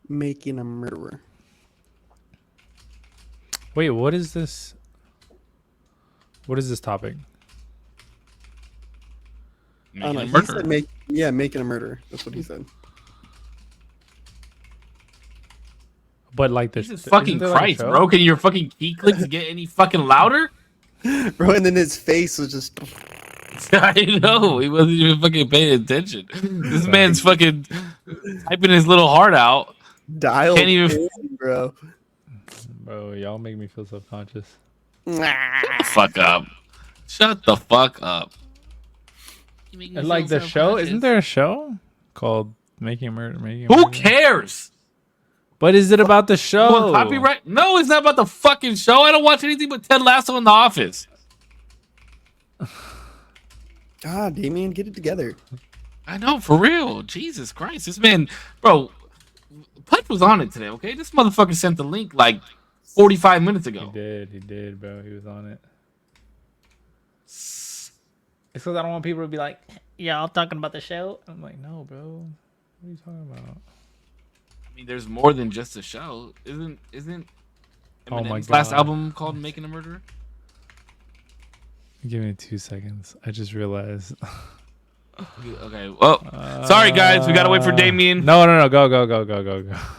making a murderer. Wait, what is this? What is this topic? I don't know. He said making a murderer. That's what he said. But like this, Jesus fucking Christ, bro! Can your fucking key clicks get any fucking louder? Bro, and then his face was just. I know he wasn't even fucking paying attention. This man's fucking typing his little heart out. Dialed Can't even, in, bro. Bro, y'all make me feel self-conscious. Shut the fuck up. Shut the fuck up. And like the show, isn't there a show called Making a Murder? Who cares? But is it about the show? Well, copyright? No, it's not about the fucking show. I don't watch anything but Ted Lasso in The Office. God, Damien, get it together. I know, for real. Jesus Christ. This man, bro, Punch was on it today, okay? This motherfucker sent the link like 45 minutes ago. He did, bro. He was on it. It's because I don't want people to be like, yeah, I'm talking about the show. I'm like, no, bro. What are you talking about? I mean, there's more than just a show. Isn't Eminem's last album called Making a Murderer? Give me 2 seconds. I just realized. Okay. Well, sorry guys, we gotta wait for Damien. No. Go.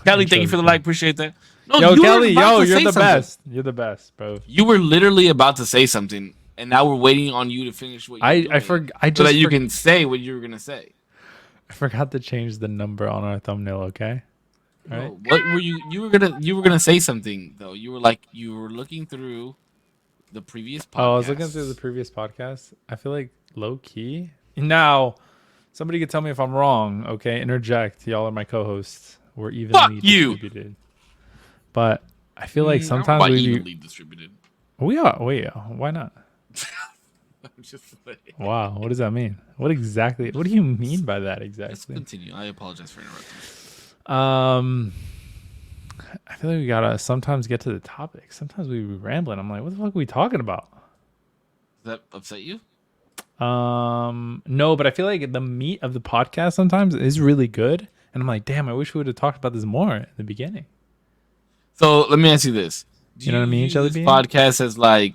Kelly, thank you for the like. Appreciate that. No, yo, Kelly, you're the something. best. You're the best, bro. You were literally about to say something, and now we're waiting on you to finish what you're doing. So that you can say what you were gonna say. I forgot to change the number on our thumbnail. Okay. All right. What were you? You were gonna say something though. You were looking through the previous podcast. Oh, I was looking through the previous podcast. I feel like low key. Now, somebody could tell me if I'm wrong. Okay, interject. Y'all are my co-hosts. We're evenly distributed. But I feel like sometimes we evenly distributed. We are. Wait, why not? I'm just like, wow, what does that mean? What do you mean by that exactly? Let's continue. I apologize for interrupting. I feel like we gotta sometimes get to the topic. Sometimes we be rambling. I'm like, what the fuck are we talking about? Does that upset you? No, but I feel like the meat of the podcast sometimes is really good, and I'm like, damn, I wish we would have talked about this more in the beginning. So let me ask you this: you know what I mean? This podcast as like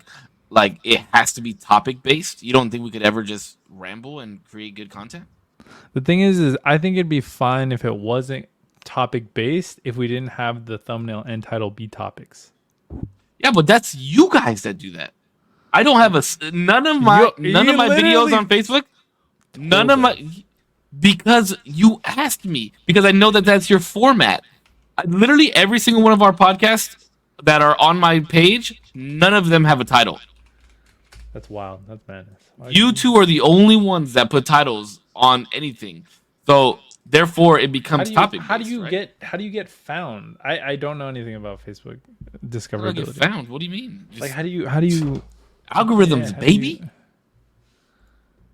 it has to be topic based. You don't think we could ever just ramble and create good content? The thing is I think it'd be fine if it wasn't topic based. If we didn't have the thumbnail and title be topics. Yeah, but that's you guys that do that. I don't have none of my videos on Facebook. None of my because you asked me because I know that that's your format. Literally every single one of our podcasts that are on my page, none of them have a title. That's wild. That's madness. You two are the only ones that put titles on anything, so therefore it becomes topic. How do you get found? I don't know anything about Facebook discoverability. Get found? What do you mean? Like how do you algorithms, baby?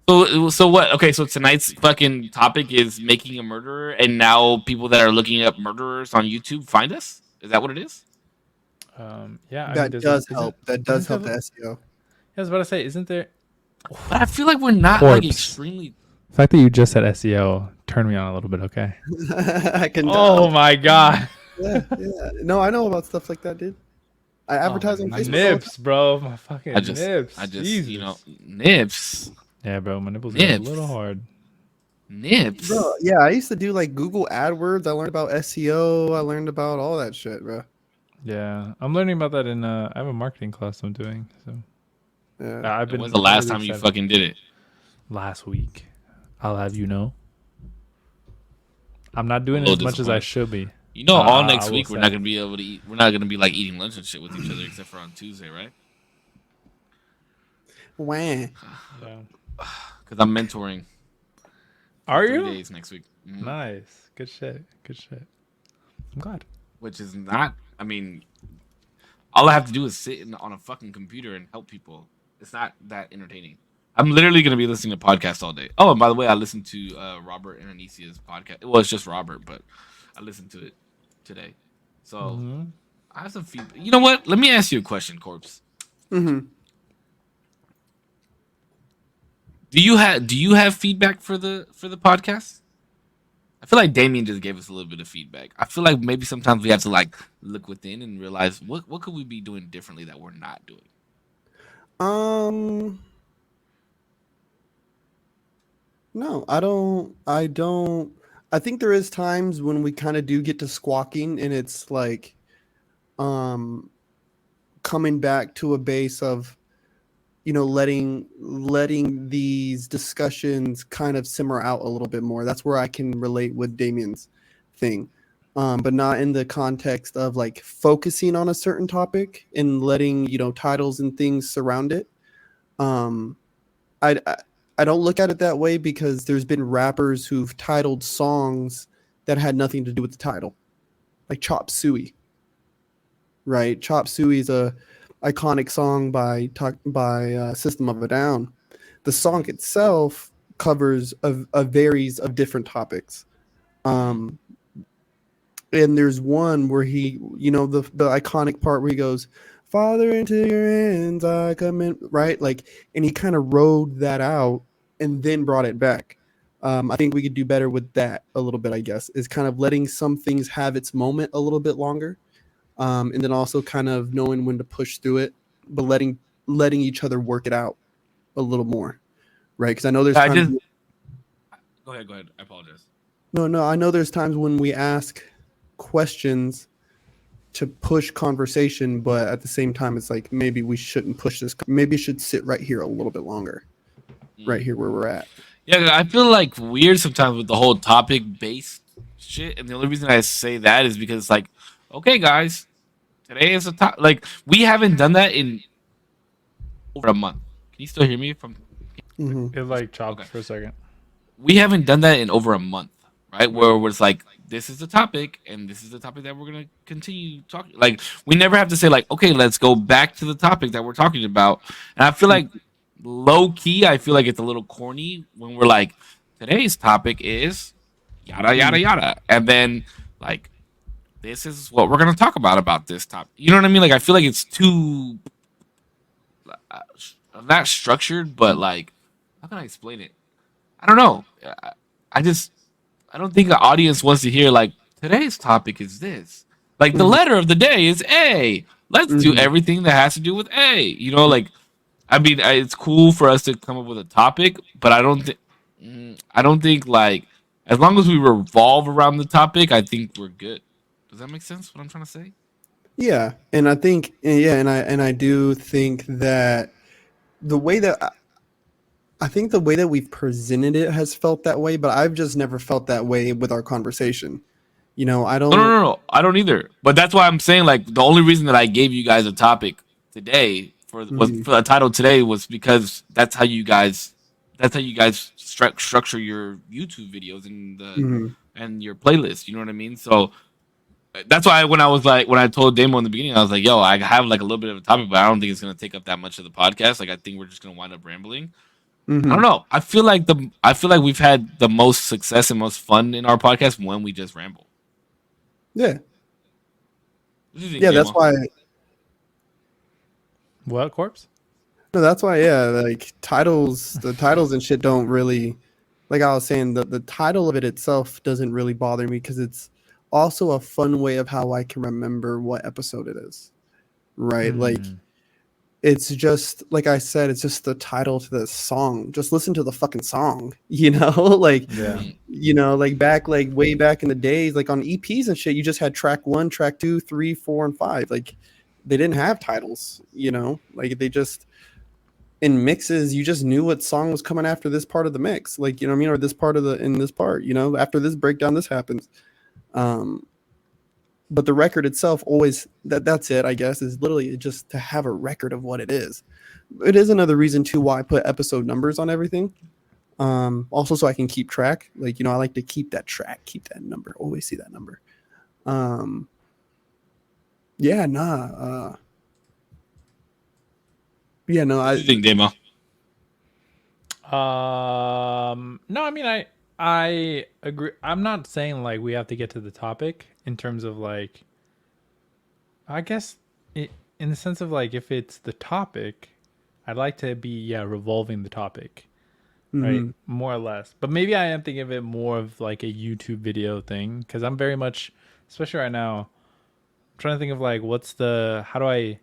So what? Okay, so tonight's fucking topic is making a murderer, and now people that are looking up murderers on YouTube find us. Is that what it is? Yeah, that does help. That does help the SEO. I was about to say, isn't there? But I feel like we're not like extremely. The fact that you just said SEO turned me on a little bit. Okay. I can. Oh my god. Yeah. No, I know about stuff like that, dude. I advertise on Facebook. Nips, bro. My fucking nips. Jesus. Nips. Yeah, bro. My nipples are a little hard. Nips. Bro, yeah, I used to do like Google AdWords. I learned about SEO. I learned about all that shit, bro. Yeah, I'm learning about that in. I have a marketing class I'm doing. So. Yeah. When was the last time you fucking did it? Last week. I'll have you know. I'm not doing as much as I should be. You know, all next week we're not gonna be able to eat. We're not gonna be like eating lunch and shit with each other, except for on Tuesday, right? When? Because I'm mentoring. Are 3 you? days next week. Mm-hmm. Nice. Good shit. I'm glad. Which is not. I mean, all I have to do is sit on a fucking computer and help people. It's not that entertaining. I'm literally going to be listening to podcasts all day. Oh, and by the way, I listened to Robert and Anicia's podcast. Well, it's just Robert, but I listened to it today. So I have some feedback. You know what? Let me ask you a question, Korpsx. Mm-hmm. Do you have feedback for the podcast? I feel like Damien just gave us a little bit of feedback. I feel like maybe sometimes we have to like look within and realize what could we be doing differently that we're not doing. Um, no, I don't. I think there is times when we kind of do get to squawking, and it's like, um, coming back to a base of, letting these discussions kind of simmer out a little bit more. That's where I can relate with Damien's thing. But not in the context of like focusing on a certain topic and letting, titles and things surround it. Um, I I don't look at it that way because there's been rappers who've titled songs that had nothing to do with the title, like Chop Suey, right? Chop Suey is a iconic song by System of a Down. The song itself covers a varies of different topics. Um, and there's one where he, the iconic part where he goes, "Father, into your hands I come in," right? Like, and he kind of rode that out and then brought it back. I think we could do better with that a little bit. I guess is kind of letting some things have its moment a little bit longer, and then also kind of knowing when to push through it, but letting each other work it out a little more, right? Because I know there's I times. just go ahead. Go ahead. I apologize. No, I know there's times when we ask questions to push conversation, but at the same time, it's like maybe we shouldn't push this. Maybe it should sit right here a little bit longer, right here where we're at. Yeah, I feel like weird sometimes with the whole topic based shit, and the only reason I say that is because like, okay, guys, today is a top. Like we haven't done that in over a month. Can you still hear me from? Mm-hmm. It like chopped Okay. for a second. We haven't done that in over a month, right? Where it's like this is the topic, and this is the topic that we're gonna continue talking. Like we never have to say like, okay, let's go back to the topic that we're talking about. And I feel like low key, I feel like it's a little corny when we're like, today's topic is yada yada yada, and then like this is what we're gonna talk about this topic. You know what I mean? Like I feel like it's too uh, not structured, but like how can I explain it? I don't know. I just I don't think the audience wants to hear like today's topic is this. Like the Mm-hmm. letter of the day is A. Let's do Mm-hmm. everything that has to do with A. You know, like I mean, it's cool for us to come up with a topic, but I don't think like as long as we revolve around the topic, I think we're good. Does that make sense? What I'm trying to say? Yeah, and I think, yeah, and I do think that the way that I think the way that we've presented it has felt that way, but I've just never felt that way with our conversation. I No, no, don't. no, no. I don't either. But that's why I'm saying like the only reason that I gave you guys a topic today Mhm, for a title today was because that's how you guys structure your YouTube videos mhm. and your playlist. You know what I mean? So that's why when I told Damo in the beginning, I was like, "Yo, I have like a little bit of a topic, but I don't think it's gonna take up that much of the podcast. Like, I think we're just gonna wind up rambling. I don't Mhm. know. I feel like we've had the most success and most fun in our podcast when we just ramble. Yeah. What do you think, Yeah, that's Damo? why. What corpse? No, that's why. Yeah, like the titles and shit don't really. Like I was saying, the title of it itself doesn't really bother me because it's also a fun way of how I can remember what episode it is. Right? Like Mm. it's just like I said, it's just the title to the song. Just listen to the fucking song. Like Yeah. Mhm. like back like way back in the days, like on EPs and shit, you just had track 1, track 2, 3, 4, and 5. Like they didn't have titles, like they just in mixes, you just knew what song was coming after this part of the mix, like you know what I mean, or this part of the in this part, after this breakdown, this happens. Um, but the record itself always that's it, I guess, is literally just to have a record of what it is. It is another reason too why I put episode numbers on everything. Also so I can keep track. Like, I like to keep that track, keep that number, always see that number. Um, yeah, nah. Yeah, no, What do you think, Damo? No, I mean, I agree. I'm not saying like we have to get to the topic in terms of like, I guess in the sense of like if it's the topic, I'd like to be revolving the topic. right? Mm-hmm. More or less. But maybe I am thinking of it more of like a YouTube video thing because I'm very much, especially right now, I'm trying to think of like how do I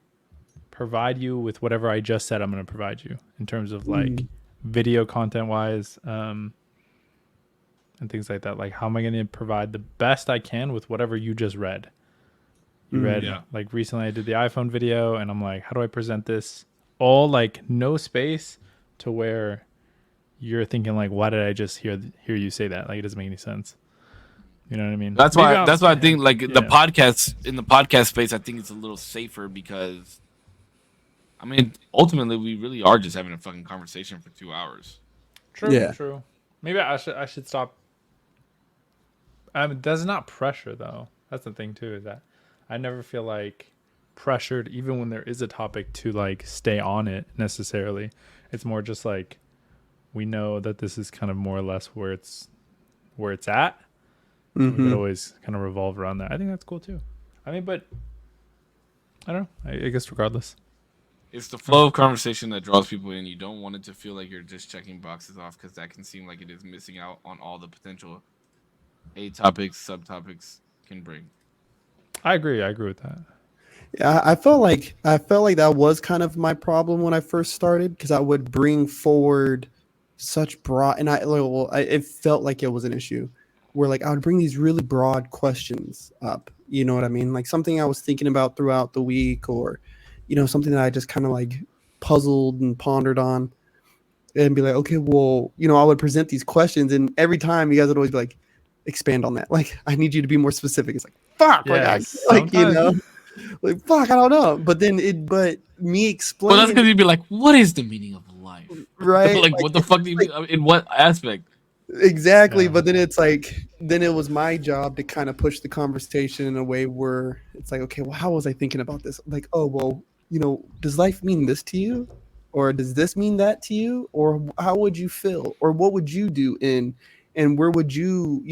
provide you with whatever I just said I'm going to provide you in terms of like video content wise, and things like that. Like, how am I going to provide the best I can with whatever you just read? You read, Yeah. like, recently I did the iPhone video, and I'm like, how do I present this? All like no space to where you're thinking like, why did I just hear you say that? Like, it doesn't make any sense. You know what I mean? That's Maybe why. That's why I think like the yeah. podcast in the podcast space, I think it's a little safer because, I mean, ultimately we really are just having a fucking conversation for 2 hours. True, Yeah. true. Maybe I should stop. That's not pressure though. That's the thing too, is that I never feel like pressured, even when there is a topic, to like stay on it necessarily. It's more just like we know that this is kind of more or less where it's at. We could always kind of revolve around that. I think that's cool too. I mean, but I don't know. I guess regardless. It's the flow of conversation that draws people in. You don't want it to feel like you're just checking boxes off because that can seem like it is missing out on all the potential a topics, subtopics can bring. I agree with that. Yeah, I felt like that was kind of my problem when I first started because I would bring forward such broad, and it felt like it was an issue where like I would bring these really broad questions up. You know what I mean? Like something I was thinking about throughout the week, or something that I just kind of like puzzled and pondered on, and be like, okay, well, I would present these questions, and every time you guys would always be like, expand on that. Like, I need you to be more specific. It's like, fuck, Yeah, like fuck, I don't know. But then but me explaining, Well, that's because you'd be like, "What is the meaning of life?" right? Like, what the fuck do you mean? In what aspect? Exactly. Yeah. But then it's like, then it was my job to kind of push the conversation in a way where it's like, okay, well, how was I thinking about this? Like, oh, well, does life mean this to you? Or does this mean that to you? Or how would you feel? Or what would you do and where would you,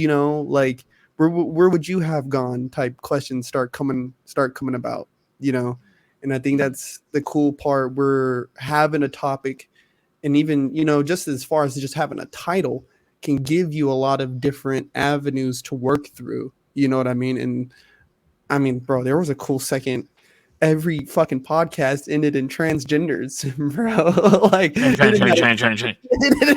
like, where would you have gone type questions start coming about, And I think that's the cool part. We're having a topic, and even, just as far as just having a title can give you a lot of different avenues to work through. You know what I mean? And I mean, bro, there was a cool second. Every fucking podcast ended in transgenders, bro. Like, it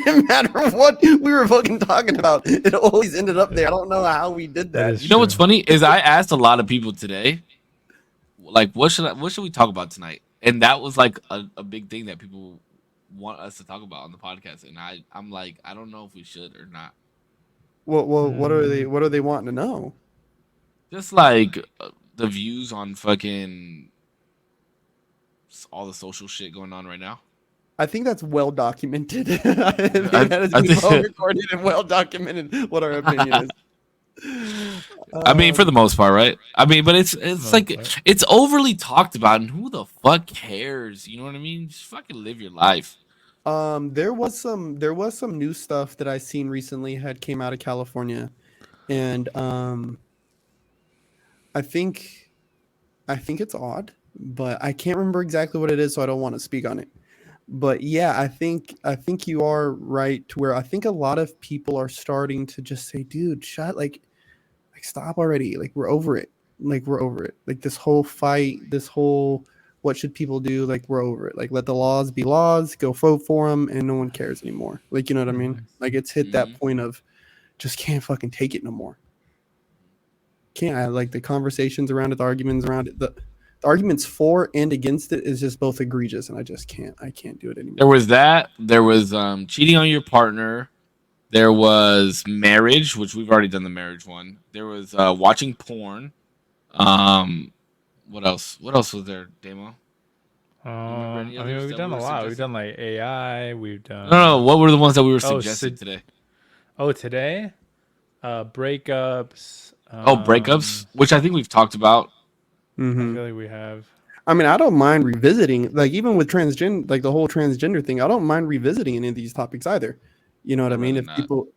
didn't matter what we were fucking talking about. It always ended up there. I don't know how we did that. You know what's funny is I asked a lot of people today, like, what should we talk about tonight? And that was like a big thing that people want us to talk about on the podcast. And I'm like, I don't know if we should or not. What are they wanting to know? Just like the views on fucking all the social shit going on right now. I think that's well documented. I think that is well recorded and well documented what our opinion is. I mean, for the most part, right? I mean, but it's like it's overly talked about, and who the fuck cares? You know what I mean? Just fucking live your life. There was some new stuff that I seen recently had came out of California, and I think it's odd, but I can't remember exactly what it is, so I don't want to speak on it. But yeah, I think you are right to where I think a lot of people are starting to just say, dude, like stop already. Like we're over it. Like this whole fight, this whole what should people do? Like we're over it. Like let the laws be laws, go vote for them, and no one cares anymore. Like, you know what I mean? Like it's hit that point of just can't fucking take it no more. Can't. I like the conversations around it, the arguments around it, the arguments for and against it is just both egregious, and I can't do it anymore. There was that. There was cheating on your partner. There was marriage, which we've already done the marriage one. There was watching porn. What else? What else was there, Damo? I mean, we've done a lot. We've done like AI. We've done. No. What were the ones that we were suggesting today? Today, breakups. Breakups, which I think we've talked about. I feel like we have. I mean, I don't mind revisiting, like even with transgender, like the whole transgender thing. I don't mind revisiting any of these topics either. You know what I mean? If people,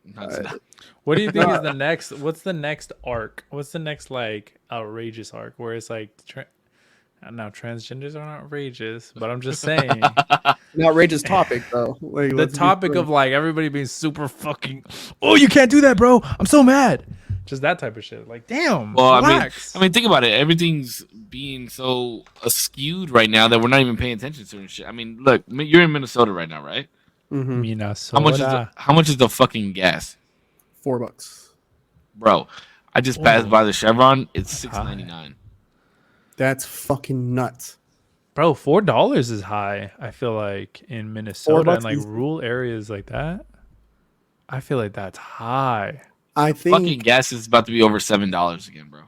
what do you think is the next? What's the next arc? What's the next like outrageous arc where it's like, Now transgenders aren't outrageous, but I'm just saying An outrageous topic, though. Like, the let's be topic clear. of like everybody being super fucking. Oh, you can't do that, bro! I'm so mad. Just that type of shit. Like, damn. Well, Relax. I mean, think about it. Everything's being so skewed right now that we're not even paying attention to certain shit. I mean, look, you're in Minnesota right now, right? Mhm. Minnesota. How much is the fucking gas, $4, bro? I just passed by the Chevron. It's $6.99. That's fucking nuts, Bro, $4 is high. I feel like in Minnesota and $4 like is- rural areas like that. I feel like that's high. I Fucking think. gas is about to be over $7 again, bro.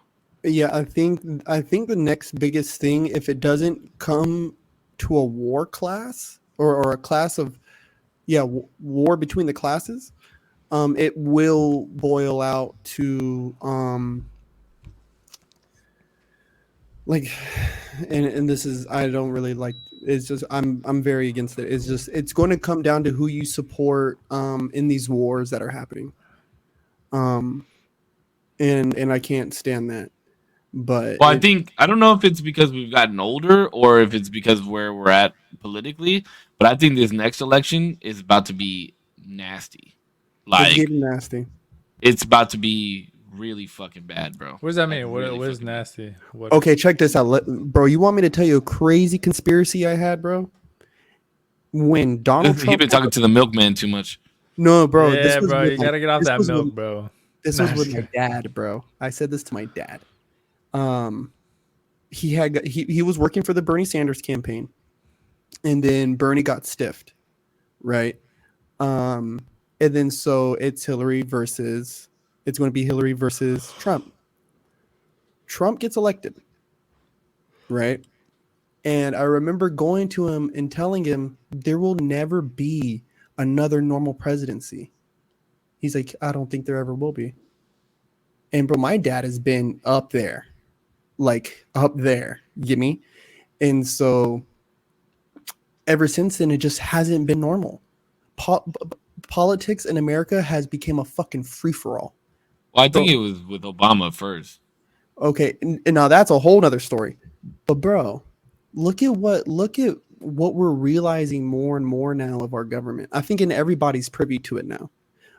Yeah, I think the next biggest thing, if it doesn't come to a war class or a class of, war between the classes, it will boil out to like, and this is, I don't really like. It's just I'm very against it. It's just it's going to come down to who you support in these wars that are happening. And I can't stand that. But Well, I don't know if it's because we've gotten older or if it's because where we're at politically, but I think this next election is about to be nasty. it's Like getting nasty. it's about to be really fucking bad, bro. What does that Like, mean? really What is fucking bad. nasty? What? Okay, check this out, bro. You want me to tell you a crazy conspiracy I had, bro? When Donald He Trump, been talking to the milkman too much. no, bro, Yeah, this was bro, with you my- gotta get off this that was milk, with- bro. This Nah, was with just my dad, bro. I said this to my dad. He was working for the Bernie Sanders campaign, and then Bernie got stiffed, right? And then so it's going to be Hillary versus Trump. Trump gets elected, right? And I remember going to him and telling him there will never be another normal presidency. He's like, I don't think there ever will be. And bro, my dad has been up there, like up there, get me? And so ever since then, it just hasn't been normal. Politics in America has become a fucking free for all. Well, I think it was with Obama first. Okay, and now that's a whole nother story. But bro, look at what we're realizing more and more now of our government. I think everybody's privy to it now.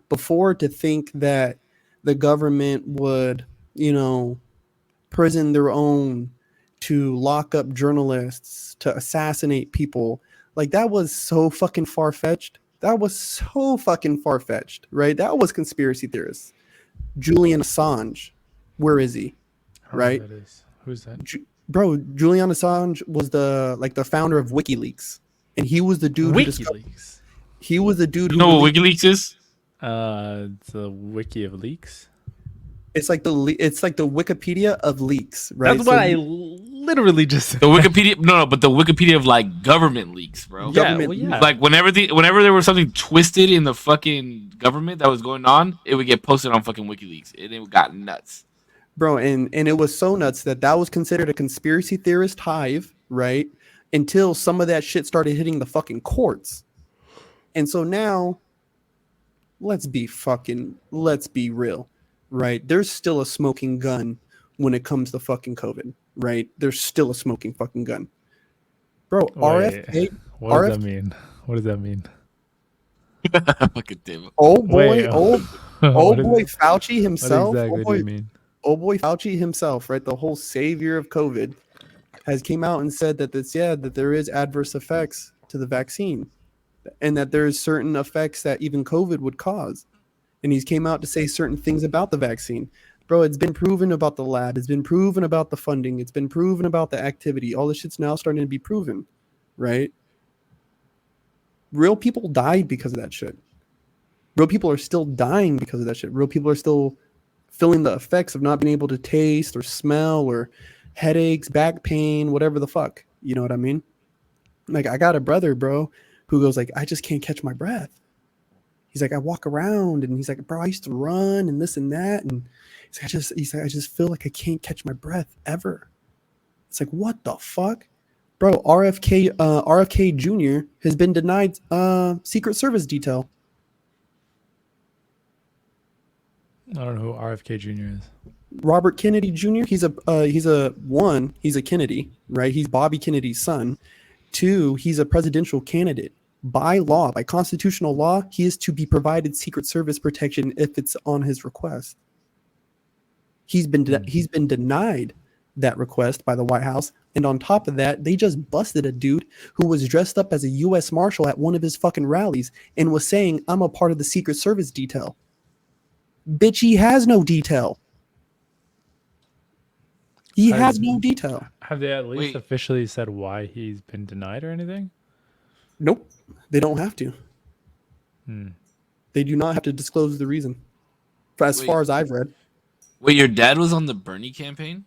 Before, to think that the government would, prison their own, to lock up journalists, to assassinate people, like that was so fucking far-fetched. That was so fucking far-fetched, right? That was conspiracy theorists. Julian Assange, where is he? I don't know Right? who that is. Who's that? Bro, Julian Assange was the founder of WikiLeaks, and he was the dude WikiLeaks. he was the dude You who know what leaked- WikiLeaks is? It's a wiki of leaks. it's like the Wikipedia of leaks, right? That's what I literally just said. The Wikipedia, no, but the Wikipedia of like government leaks, bro. Yeah, government well, yeah. Like whenever there was something twisted in the fucking government that was going on, it would get posted on fucking WikiLeaks, and it got nuts. Bro, and it was so nuts that was considered a conspiracy theorist hive, right? Until some of that shit started hitting the fucking courts. And so now, let's be real, right? There's still a smoking gun when it comes to fucking COVID, right? There's still a smoking fucking gun. Bro, RFK, What does that mean? What does that mean? Fucking damn it. old boy, Wait, old what is- boy Fauci What himself, exactly do you mean? old boy Fauci himself, right? The whole savior of COVID has came out and said that that there is adverse effects to the vaccine, and that there's certain effects that even COVID would cause. And he's came out to say certain things about the vaccine. Bro, it's been proven about the lab. It's been proven about the funding. It's been proven about the activity. All this shit's now starting to be proven, right? Real people died because of that shit. Real people are still dying because of that shit. Real people are still feeling the effects of not being able to taste or smell, or headaches, back pain, whatever the fuck. You know what I mean? Like, I got a brother, bro, who goes like, I just can't catch my breath. He's like, I walk around, and he's like, bro, I used to run and this and that, and he's like, I just feel like I can't catch my breath ever. It's like, what the fuck, bro? RFK Jr. has been denied Secret Service detail. I don't know who RFK Jr. is. Robert Kennedy Jr. He's a Kennedy, right? He's Bobby Kennedy's son. 2, he's a presidential candidate. By law, by constitutional law, he is to be provided Secret Service protection if it's on his request. He's been denied that request by the White House, and on top of that, they just busted a dude who was dressed up as a U.S. Marshal at one of his fucking rallies and was saying, "I'm a part of the Secret Service detail." Bitch, he has no detail. He has no detail. Have they at least Wait. officially said why he's been denied or anything? Nope, they don't have to. Hmm. They do not have to disclose the reason, as Wait. far as I've read. Wait, your dad was on the Bernie campaign?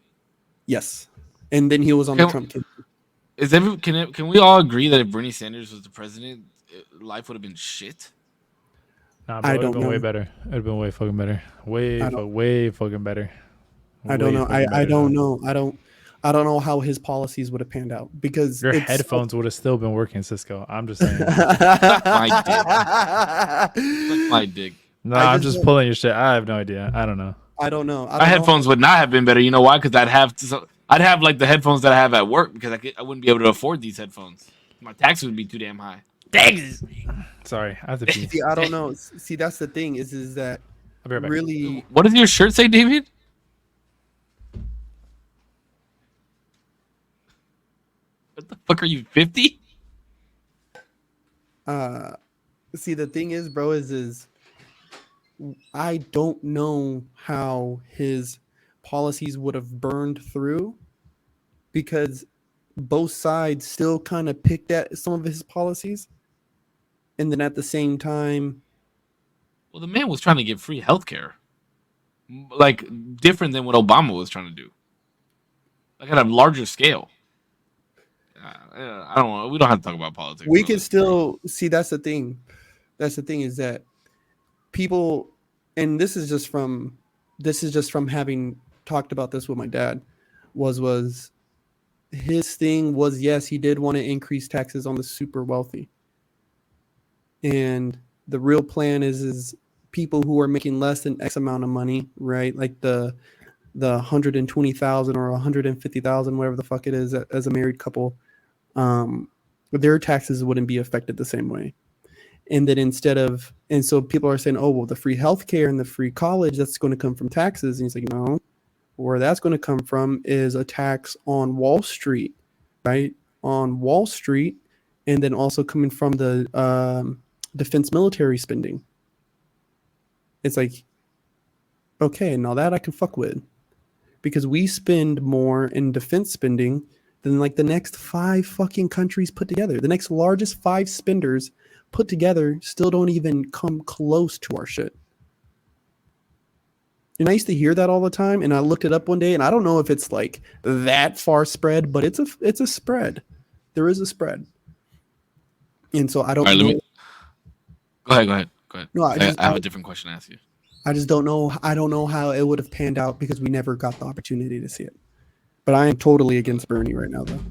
Yes, and then he was on the Trump campaign. Can we all agree that if Bernie Sanders was the president, life would have been shit? Nah, bro, I it would have don't been way know. better. It would have been way fucking better. Way fucking better. I don't know. Way fucking I better, don't dog. know. I don't know how his policies would have panned out because Your it's headphones would have still been working, Cisco. I'm just saying. My dick. Suck my dick. No, I I'm just just don't- pulling your shit. I have no idea. I don't know. I don't know. My headphones would not have been better. You know why? Because I'd have like the headphones that I have at work because I wouldn't be able to afford these headphones. My tax would be too damn high. Sorry, I have to pee. See, I don't know. See, that's the thing is that I'll be right back. really What does your shirt say, David? What the fuck are you, 50? see the thing is, bro, is I don't know how his policies would have burned through because both sides still kind of picked at some of his policies. And then at the same time, Well, the man was trying to get free healthcare. Like, different than what Obama was trying to do. Like, at a larger scale. I don't know. We don't have to talk about politics. we bro. can still see that's the thing. That's the thing is that people, and this is just from having talked about this with my dad, was his thing was, yes, he did want to increase taxes on the super wealthy. And the real plan is people who are making less than X amount of money, right? Like the 120,000 or 150,000, whatever the fuck it is, as a married couple, their taxes wouldn't be affected the same way. And that and so people are saying, oh, well, the free healthcare and the free college, that's going to come from taxes. And he's like, no, where that's going to come from is a tax on Wall Street, right? On Wall Street, and then also coming from the defense military spending. It's like, okay, now that I can fuck with, because we spend more in defense spending than like the next 5 fucking countries put together. The next largest 5 spenders put together still don't even come close to our shit. And I used to hear that all the time, and I looked it up one day, and I don't know if it's like that far spread, but it's a spread. There is a spread. And so I don't All right, know. Go ahead. No, I have a different question to ask you. I just don't know. I don't know how it would have panned out because we never got the opportunity to see it. But I am totally against Bernie right now, though. All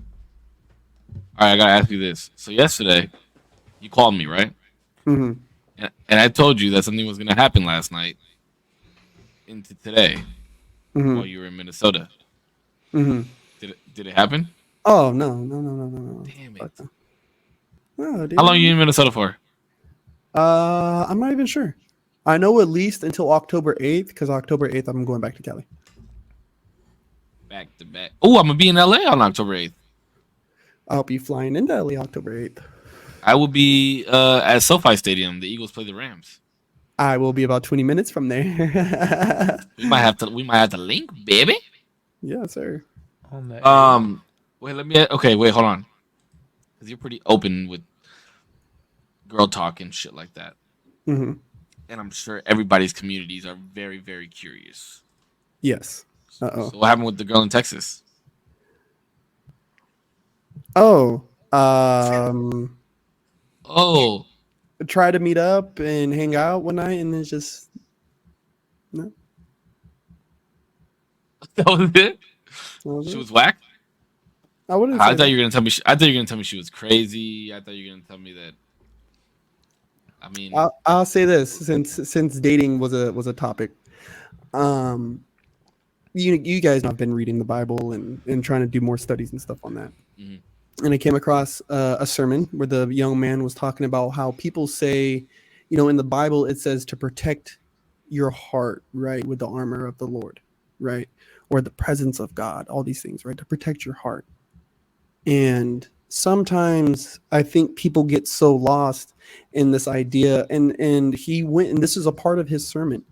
right, I gotta ask you this. So yesterday, you called me, right? Mm-hmm. And I told you that something was gonna happen last night into today while you were in Minnesota. Mm-hmm. Did it happen? Oh no. Damn it! No, dude. How long are you in Minnesota for? I'm not even sure. I know at least until October 8th, because October 8th I'm going back to Cali. Back to back. Oh, I'm gonna be in LA on October 8th. I'll be flying into LA October 8th. I will be at SoFi Stadium. The Eagles play the Rams. I will be about 20 minutes from there. We might have to link, baby. Yeah, sir. On that Wait, hold on. Because you're pretty open with girl talk and shit like that. Mm-hmm. And I'm sure everybody's communities are very, very curious. Yes. Uh-oh. So what happened with the girl in Texas? Oh. Oh, Try to meet up and hang out one night, and it's just no. that was it. That was She it. was whack. I wouldn't. I say thought you were gonna tell me. I thought you were gonna tell me she was crazy. I thought you were gonna tell me that. I mean, I'll say this since dating was a topic. you guys know I've been reading the Bible and trying to do more studies and stuff on that. Mm-hmm. And I came across a sermon where the young man was talking about how people say, in the Bible it says to protect your heart, right, with the armor of the Lord, right, or the presence of God, all these things, right, to protect your heart. And sometimes I think people get so lost in this idea, and he went, and this is a part of his sermon.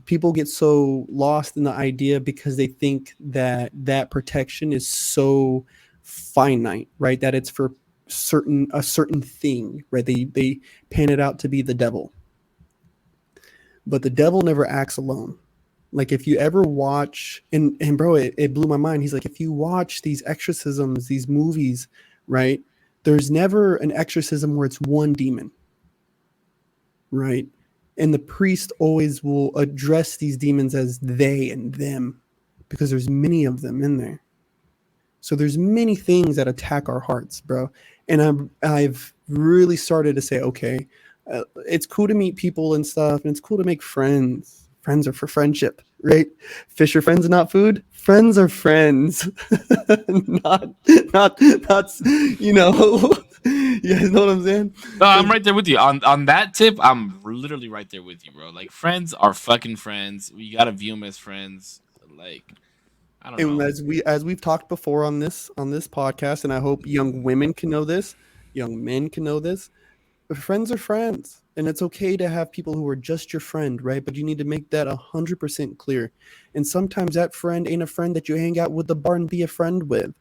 People get so lost in the idea because they think that protection is so finite, right? That it's for a certain thing, right? They pan it out to be the devil, but the devil never acts alone. Like if you ever watch, and bro, it blew my mind. He's like, if you watch these exorcisms, these movies, right? There's never an exorcism where it's one demon, right? And the priest always will address these demons as they and them because there's many of them in there. So there's many things that attack our hearts, bro. And I've really started to say, okay, it's cool to meet people and stuff, and it's cool to make friends. Friends are for friendship, right? Fish are friends, not food. Friends are friends, not. You guys know what I'm saying? No, I'm right there with you on that tip. I'm literally right there with you, bro. Like friends are fucking friends. We gotta view them as friends. Like I don't And know. as we've talked before on this podcast, and I hope young women can know this, young men can know this. Friends are friends, and it's okay to have people who are just your friend, right? But you need to make that 100% clear. And sometimes that friend ain't a friend that you hang out with the bar and be a friend with,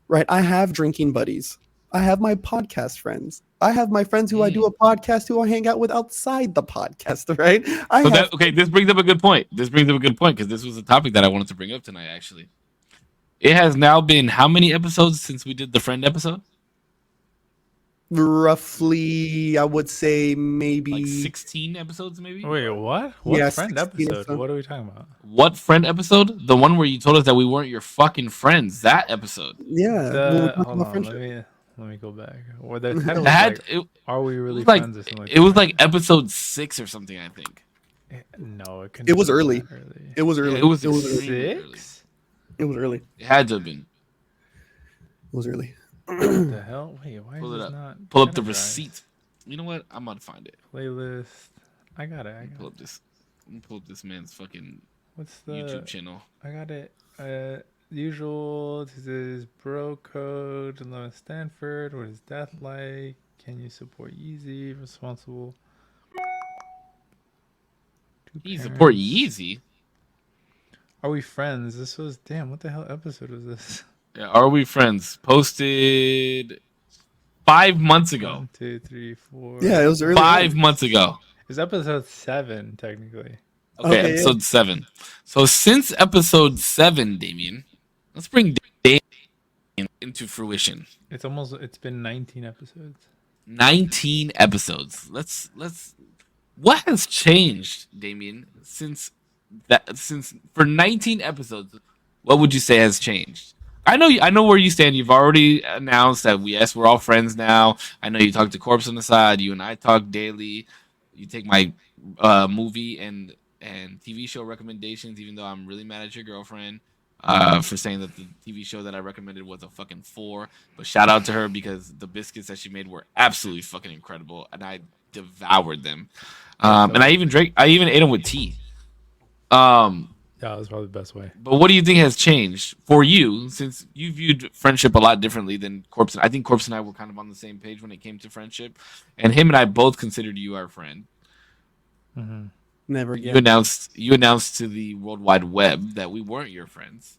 right? I have drinking buddies. I have my podcast friends. I have my friends who I do a podcast who I hang out with outside the podcast, right? This brings up a good point. Because this was a topic that I wanted to bring up tonight. Actually, it has now been how many episodes since we did the friend episode? Roughly, I would say maybe like 16 episodes, maybe. Wait, what? What Yeah, friend 16 episode? What are we talking about? What friend episode? The one where you told us that we weren't your fucking friends. That episode. Yeah. when we talk Hold about on, friendship. let me go back. Or the title was That like, "Are we really like friends?" or something like it was that. like episode 6 or something. I think. No, it couldn't. It was have been early. that early. It was early. Yeah, it was early. extremely early. 6. It was early. It had to have been. It was early. What the hell? Wait, why Pull is it this up. not? Pull up the categorized? receipt. You know what? I'm about to find it. Playlist. I got it. Pull up this. Let me pull up this man's fucking What's the YouTube channel. I got it. Usual. This is bro code. Love Stanford. What is death like? Can you support Yeezy? Responsible. He support parents. Yeezy. Are we friends? This was damn. What the hell episode was this? Yeah, are we friends? Posted 5 months ago. 1, 2, 3, 4. Yeah, it was early. 5 months ago. It's episode 7 technically. Okay, Okay, episode 7. So since episode 7, Damien, let's bring Damien into fruition. It's been 19 episodes. 19 episodes. Let's what has changed, Damien, since for 19 episodes, what would you say has changed? I know where you stand. You've already announced that we're all friends now. I know you talk to Korpsx on the side. You and I talk daily. You take my movie and TV show recommendations, even though I'm really mad at your girlfriend for saying that the TV show that I recommended was a fucking 4. But shout out to her because the biscuits that she made were absolutely fucking incredible, and I devoured them. And I even ate them with tea. Yeah, that was probably the best way. But what do you think has changed for you since you viewed friendship a lot differently than Korpsx? I think Korpsx and I were kind of on the same page when it came to friendship, and him and I both considered you our friend. Mm-hmm. Never again. You announced to the World Wide Web that we weren't your friends.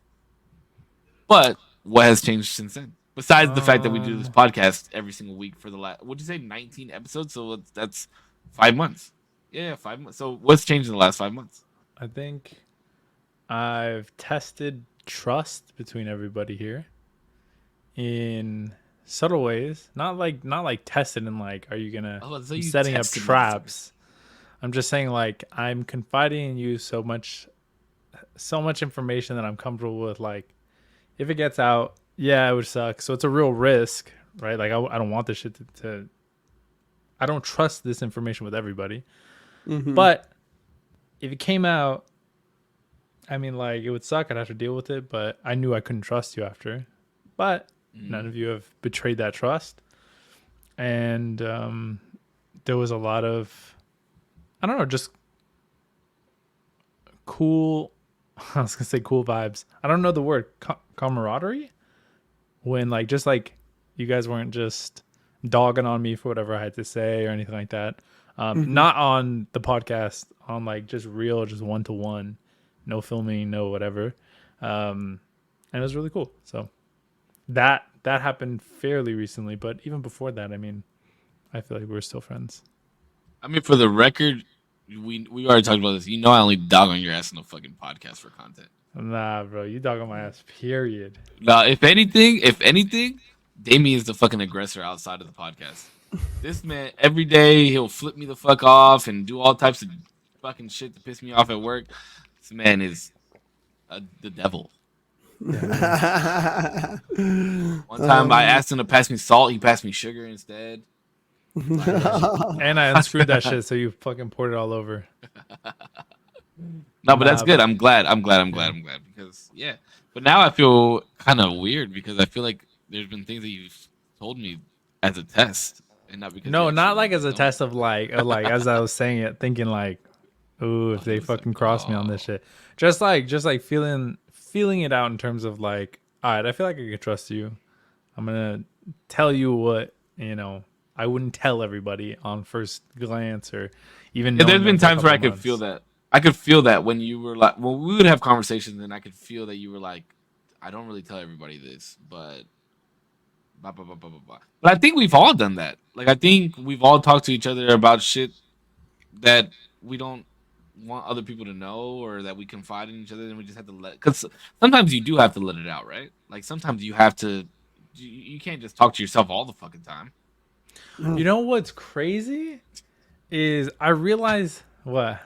But what has changed since then? Besides the fact that we do this podcast every single week for the last, what'd you say, 19 episodes? So that's 5 months. Yeah, 5 months. So what's changed in the last 5 months? I think I've tested trust between everybody here in subtle ways. Not like tested in like, are you gonna I'm setting up traps? I'm just saying like I'm confiding in you so much information that I'm comfortable with. Like if it gets out, yeah, it would suck. So it's a real risk, right? Like I don't want this shit to I don't trust this information with everybody. Mm-hmm. But if it came out, I mean, like, it would suck. I'd have to deal with it, but I knew I couldn't trust you after. But none of you have betrayed that trust. And there was a lot of, I don't know, just cool, I was going to say cool vibes. I don't know the word, camaraderie? When, like, just like you guys weren't just dogging on me for whatever I had to say or anything like that. Not on the podcast, on like just real, just one-to-one. No filming, no whatever. And it was really cool. So that happened fairly recently, but even before that, I mean, I feel like we're still friends. I mean, for the record, we already talked about this. You know, I only dog on your ass on the fucking podcast for content. Nah, bro, you dog on my ass, period. Now, if anything, Damien is the fucking aggressor outside of the podcast. This man, every day, he'll flip me the fuck off and do all types of fucking shit to piss me off at work. This man is the devil. One time I asked him to pass me salt, he passed me sugar instead. And I unscrewed that shit, so you fucking poured it all over. No, but that's good. I'm glad because yeah. But now I feel kind of weird because I feel like there's been things that you've told me as a test, and not because no, not like as a test of like as I was saying it, thinking like, ooh, if they fucking cross me on this shit, just like feeling it out in terms of like, all right, I feel like I could trust you. I'm gonna tell you what I wouldn't tell everybody on first glance or even. Yeah, there's been times where I could feel that. I could feel that when you were like, well, we would have conversations, and I could feel that you were like, I don't really tell everybody this, but blah, blah, blah, blah, blah, blah. But I think we've all done that. Like, I think we've all talked to each other about shit that we don't want other people to know or that we confide in each other, and we just have to because sometimes you do have to let it out, right? Like, sometimes you have to, you can't just talk to yourself all the fucking time. You know what's crazy is I realize what.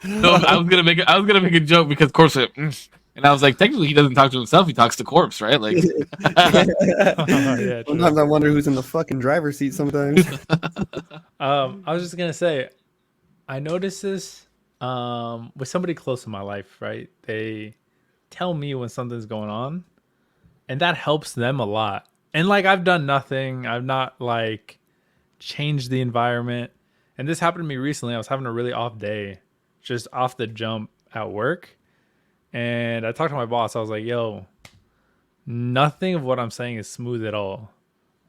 No, I was gonna make a joke because Korpsx, and I was like, technically he doesn't talk to himself; he talks to Korpsx, right? Like, yeah, sometimes I wonder who's in the fucking driver's seat. Sometimes. I was just gonna say, I noticed this with somebody close in my life. Right, they tell me when something's going on, and that helps them a lot. And like, I've done nothing. I've not like changed the environment. And this happened to me recently. I was having a really off day. Just off the jump at work, and I talked to my boss. I was like, yo, nothing of what I'm saying is smooth at all.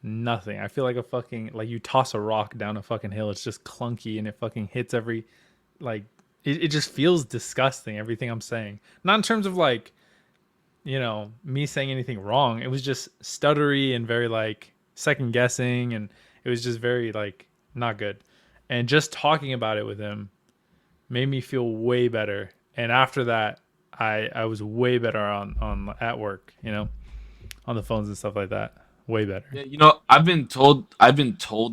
Nothing. I feel like a fucking, like you toss a rock down a fucking hill. It's just clunky and it fucking hits every, like, it just feels disgusting, everything I'm saying. Not in terms of like, me saying anything wrong. It was just stuttery and very like second guessing, and it was just very like not good. And just talking about it with him made me feel way better. And after that, I was way better on at work, on the phones and stuff like that. Way better. Yeah, I've been told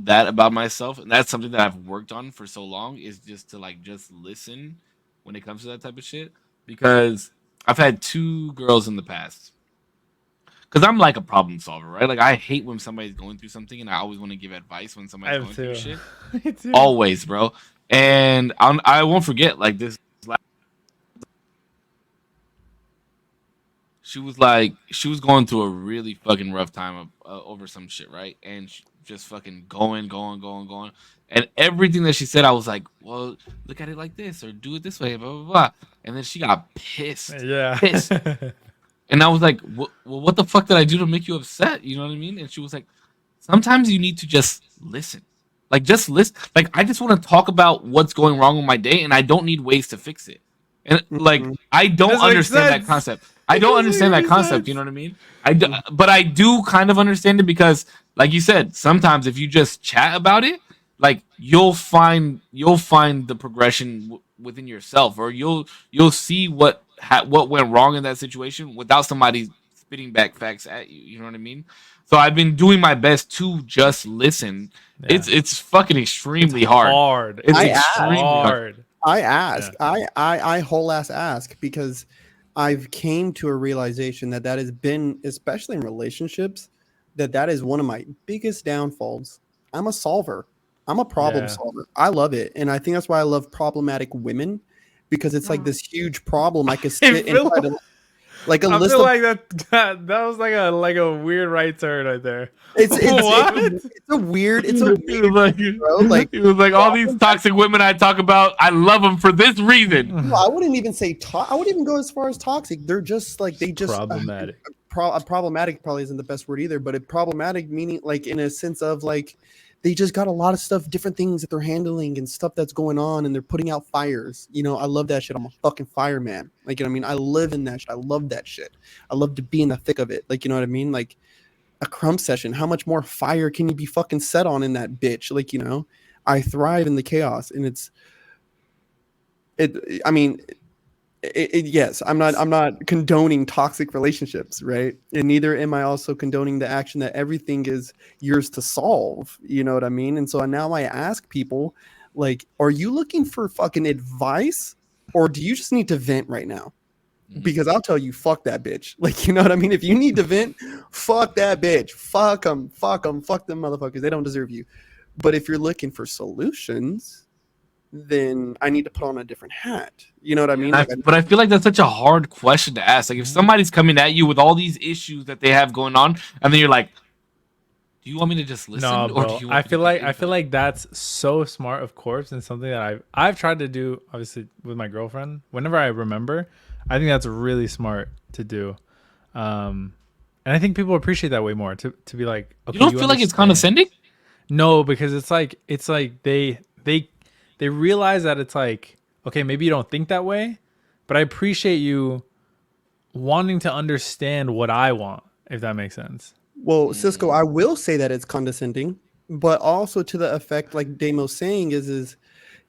that about myself, and that's something that I've worked on for so long, is just to like just listen when it comes to that type of shit. Because I've had 2 girls in the past. Because I'm like a problem solver, right? Like, I hate when somebody's going through something, and I always want to give advice when somebody's going through shit. Me too. Always, bro. And I won't forget, like, this. She was going through a really fucking rough time over some shit, right? And just fucking going. And everything that she said, I was like, well, look at it like this, or do it this way, blah, blah, blah. And then she got pissed. Yeah. Pissed. And I was like, well, what the fuck did I do to make you upset? You know what I mean? And she was like, sometimes you need to just listen. Like, just listen. Like, I just want to talk about what's going wrong with my day, and I don't need ways to fix it. And, like, I don't understand that concept. I don't understand that concept. You know what I mean? But I do kind of understand it because, like you said, sometimes if you just chat about it, like, you'll find the progression within yourself, or you'll see what went wrong in that situation without somebody spitting back facts at you. You know what I mean? So I've been doing my best to just listen. Yeah. It's fucking extremely hard. It's extremely hard. I ask. Yeah. I whole ass ask because I've came to a realization that has been, especially in relationships, that is one of my biggest downfalls. I'm a solver. I'm a problem solver. I love it. And I think that's why I love problematic women, because it's like this huge problem. I could sit and try to like a I list feel of like that was like a weird right turn right there. it's What? it's a weird He was like, bro. Like he was like, all these toxic women I talk about, I love them for this reason. no, I wouldn't even say I wouldn't even go as far as toxic. They're just like they just Problematic. Problematic probably isn't the best word either, but problematic meaning like in a sense of like they just got a lot of stuff, different things that they're handling and stuff that's going on, and they're putting out fires. You know, I love that shit. I'm a fucking fireman. Like, you know what I mean? I live in that shit. I love that shit. I love to be in the thick of it. Like, you know what I mean? Like a crumb session. How much more fire can you be fucking set on in that bitch? Like, you know, I thrive in the chaos, and I mean, yes, I'm not condoning toxic relationships, right? And neither am I also condoning the action that everything is yours to solve. You know what I mean? And so now I ask people, like, are you looking for fucking advice, or do you just need to vent right now? Because I'll tell you, fuck that bitch. Like, you know what I mean? If you need to vent, fuck that bitch. Fuck them, fuck them motherfuckers. They don't deserve you. But if you're looking for solutions, then I need to put on a different hat. You know what I mean? But I feel like that's such a hard question to ask. Like, if somebody's coming at you with all these issues that they have going on, and then you're like, "Do you want me to just listen?" No, or bro. do you want I feel like that's so smart of Korpsx, and something that I've tried to do, obviously with my girlfriend. Whenever I remember, I think that's really smart to do. And I think people appreciate that way more. To be like, okay, you don't feel like it's condescending? No, because it's like they realize that it's like, okay, maybe you don't think that way, but I appreciate you wanting to understand what I want, if that makes sense. Well, Cisco, I will say that it's condescending, but also to the effect, like Damo's saying, is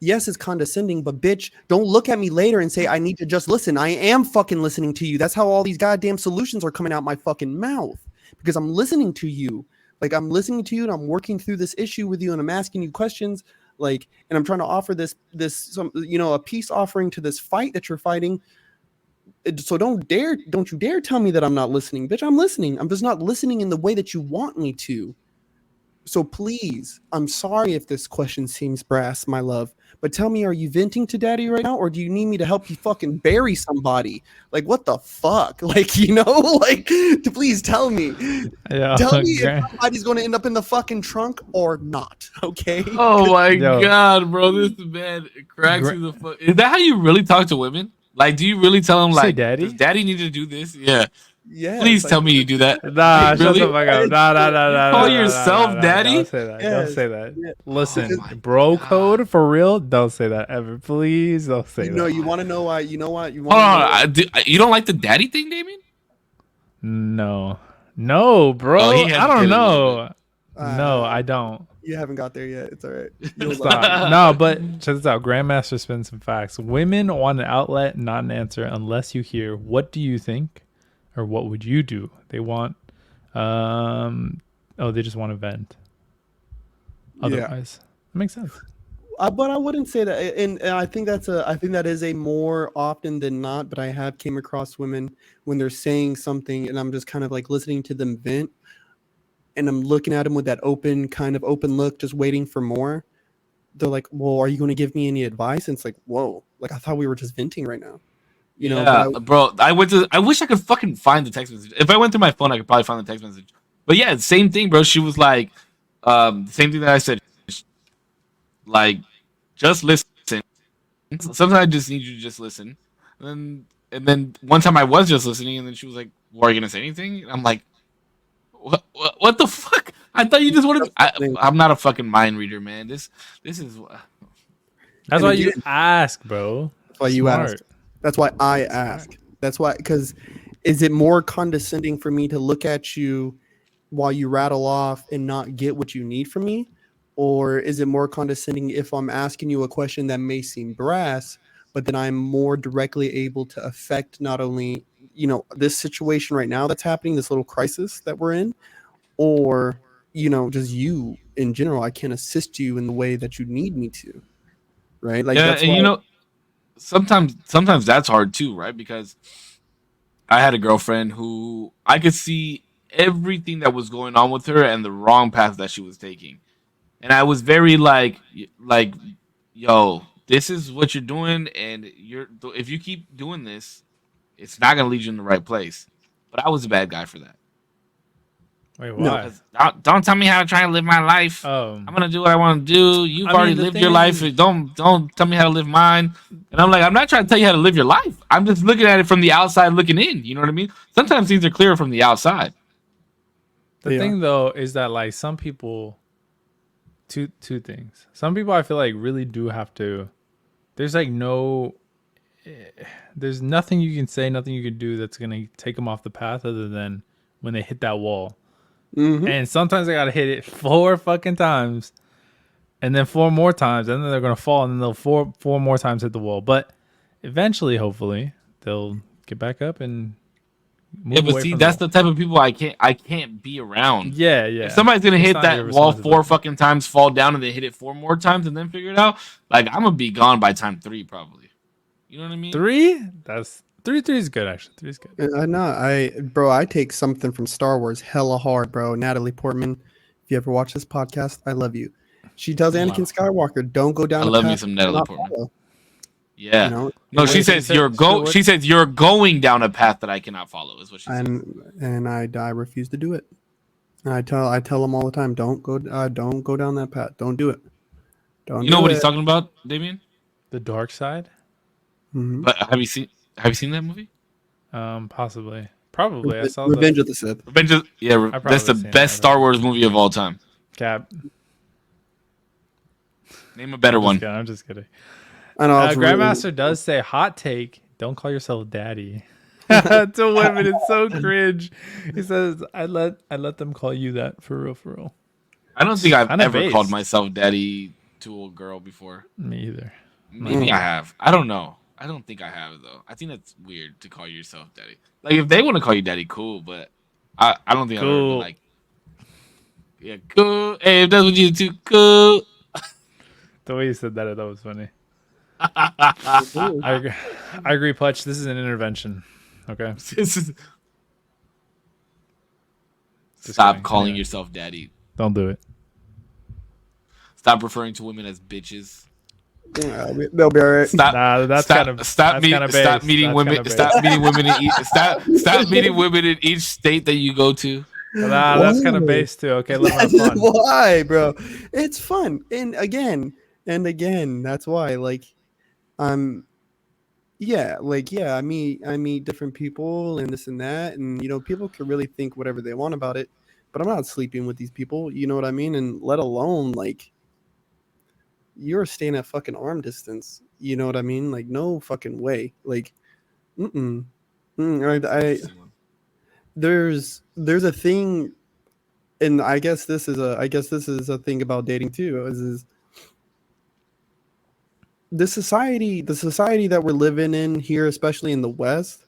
yes, it's condescending, but bitch, don't look at me later and say I need to just listen. I am fucking listening to you. That's how all these goddamn solutions are coming out my fucking mouth, because I'm listening to you. Like, I'm listening to you and I'm working through this issue with you and I'm asking you questions. Like, and I'm trying to offer this some, you know, a peace offering to this fight that you're fighting. So don't you dare tell me that I'm not listening, bitch. I'm listening. I'm just not listening in the way that you want me to. So please, I'm sorry if this question seems brass, my love, but tell me, are you venting to daddy right now, or do you need me to help you fucking bury somebody? Like, what the fuck? Like, you know, like, to please tell me. Yeah, Tell me if somebody's going to end up in the fucking trunk or not, okay? Oh my Yo. god, bro, this man cracks me the fuck. Is that how you really talk to women? Like, do you really tell them, Say like, daddy? does daddy need to do this? Yeah. Yeah. Please tell me you do that. Nah, shut Really? the fuck up. Nah. Call yourself daddy? Don't say that. Don't Yes. say that. Yeah. Listen, Oh my bro God. code for real. Don't say that ever. Please don't say You that. know, you want to know why? You know what? You Hold want to on. You don't like the daddy thing, Damien? No, bro. Oh, he I hesitated don't a little know. bit. No, I don't. You haven't got there yet. It's all right. Stop. No, but check this out. Grandmaster spins some facts. Women want an outlet, not an answer, unless you hear, "What do you think?" or "What would you do?" They want, they just want to vent. Otherwise, it makes sense. But I wouldn't say that, and I think that is a more often than not. But I have came across women when they're saying something, and I'm just kind of like listening to them vent, and I'm looking at them with that open look, just waiting for more. They're like, "Well, are you going to give me any advice?" And it's like, "Whoa, like I thought we were just venting right now." You know, Yeah, bro. I wish I could fucking find the text message. If I went through my phone, I could probably find the text message. But yeah, same thing, bro. She was like, same thing that I said. Like, just listen. Sometimes I just need you to just listen. And then one time I was just listening, and then she was like, "Well, are you gonna say anything?" And I'm like, What the fuck? I thought you just wanted. I'm not a fucking mind reader, man. This is. That's why you ask, bro. That's why you ask. That's why I ask. That's why, because is it more condescending for me to look at you while you rattle off and not get what you need from me? Or is it more condescending if I'm asking you a question that may seem brass, but then I'm more directly able to affect not only, you know, this situation right now that's happening, this little crisis that we're in, or, you know, just you in general. I can assist you in the way that you need me to. Right? Like, Yeah, that's and why, you know, sometimes that's hard too, right? Because I had a girlfriend who I could see everything that was going on with her and the wrong path that she was taking. And I was very like, yo, this is what you're doing, and if you keep doing this, it's not gonna lead you in the right place. But I was a bad guy for that. Wait, No. why? Don't tell me how to try and live my life. Oh, I'm gonna do what I want to do. You've I mean, already the lived thing your life. is- Don't tell me how to live mine. And I'm like, I'm not trying to tell you how to live your life. I'm just looking at it from the outside, looking in. You know what I mean? Sometimes things are clearer from the outside. the They thing though is that like some people, two things. Some people I feel like really do have to. There's like no. There's nothing you can say, nothing you can do that's gonna take them off the path other than when they hit that wall. Mhm. And sometimes they gotta hit it 4 fucking times, and then 4 more times, and then they're gonna fall, and then they'll four more times hit the wall. But eventually, hopefully, they'll get back up and move Yeah, but away see, from that's it. the type of people I can't be around. Yeah. If somebody's gonna It's hit not that your wall 4 responsibility. fucking times, fall down, and then hit it 4 more times, and then figure it out, like I'm gonna be gone by time 3 probably. You know what I mean? 3? That's 3 is good actually. 3 is good. I take something from Star Wars hella hard, bro. Natalie Portman, if you ever watch this podcast, I love you. She tells Anakin Skywalker, "Don't go down I a love me path some you Natalie cannot Portman. follow." Yeah. You know, No, she Wait, says she you're said what? She says you're going down a path that I cannot follow. Is what she said. and I refuse to do it. And I tell them all the time, don't go down that path. Don't do it. Don't. You know do what it. he's talking about, Damien? The dark side? Mhm. But have you seen that movie? Possibly. Probably. I saw Revenge the of the Sith. Yeah, that's the probably seen best it, Star Wars movie of all time. cap. Name a better one. I'm just kidding. I know. it's really- Grandmaster does say hot take. Don't call yourself daddy. To women, it's so cringe. He says, "I let them call you that for real, for real." I don't think I've Kinda ever based. called myself daddy to a girl before. Me either. Maybe I have. I don't know. I don't think I have though. I think that's weird to call yourself daddy. Like if they want to call you daddy, cool. But I don't think I've ever been Cool. like, yeah, cool. Hey, if that's what you do, cool. The way you said that, I thought was funny. I agree, Putch. This is an intervention. Okay. This is- Just Stop kidding. calling Anyway, yourself daddy. Don't do it. Stop referring to women as bitches. They'll be all right. Stop. Nah, that's stop, kind of stop, stop meeting women. Stop meeting women in each. Stop meeting women in each state that you go to. Nah, that's kind of Whoa. base too. Okay, let them have That's fun. why, bro. It's fun, and again, that's why. Like, yeah. I meet different people and this and that, and people can really think whatever they want about it, but I'm not sleeping with these people. You know what I mean? And let alone like you're staying at fucking arm distance. You know what I mean? Like, no fucking way. Like, there's a thing, and I guess this is a thing about dating too. Is the society that we're living in here, especially in the West.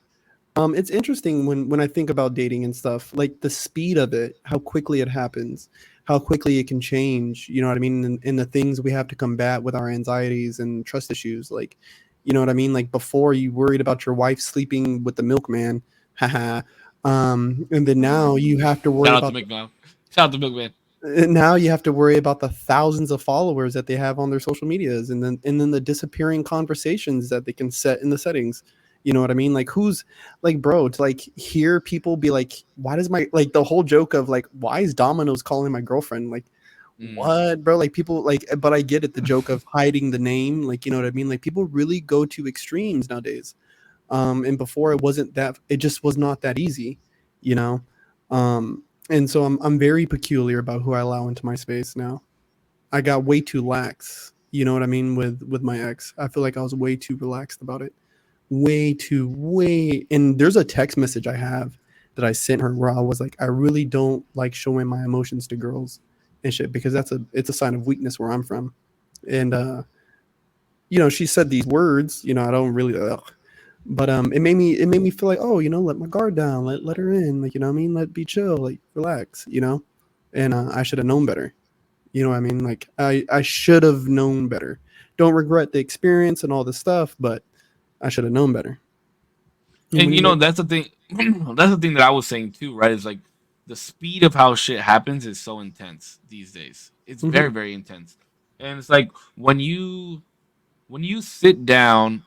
It's interesting when I think about dating and stuff, like the speed of it, how quickly it happens, how quickly it can change. You know what I mean? And the things we have to combat with our anxieties and trust issues. Like, you know what I mean? Like before, you worried about your wife sleeping with the milkman, haha. And then now you have to worry Shout out about to McMahon. Shout out to McMahon. now you have to worry about the thousands of followers that they have on their social medias, and then the disappearing conversations that they can set in the settings. You know what I mean? Like, who's like, bro, to like hear people be like, why does my, like, the whole joke of like, why is Domino's calling my girlfriend? Like, what, bro? Like, people like, but I get it, the joke of hiding the name. Like, you know what I mean? Like, people really go to extremes nowadays. And before it just was not that easy, you know? And so I'm very peculiar about who I allow into my space now. I got way too lax, you know what I mean, with my ex. I feel like I was way too relaxed about it. And there's a text message I have that I sent her where I was like, I really don't like showing my emotions to girls and shit, because it's a sign of weakness where I'm from. And she said these words, I don't really but it made me feel like, oh, let my guard down, let her in, like, you know what I mean, let be chill, like relax, and I should have known better. You know what I mean? Like I should have known better. Don't regret the experience and all this stuff, but I should have known better. And that's the thing. That's the thing that I was saying too, right? Is like the speed of how shit happens is so intense these days. It's very, very intense. And it's like when when you sit down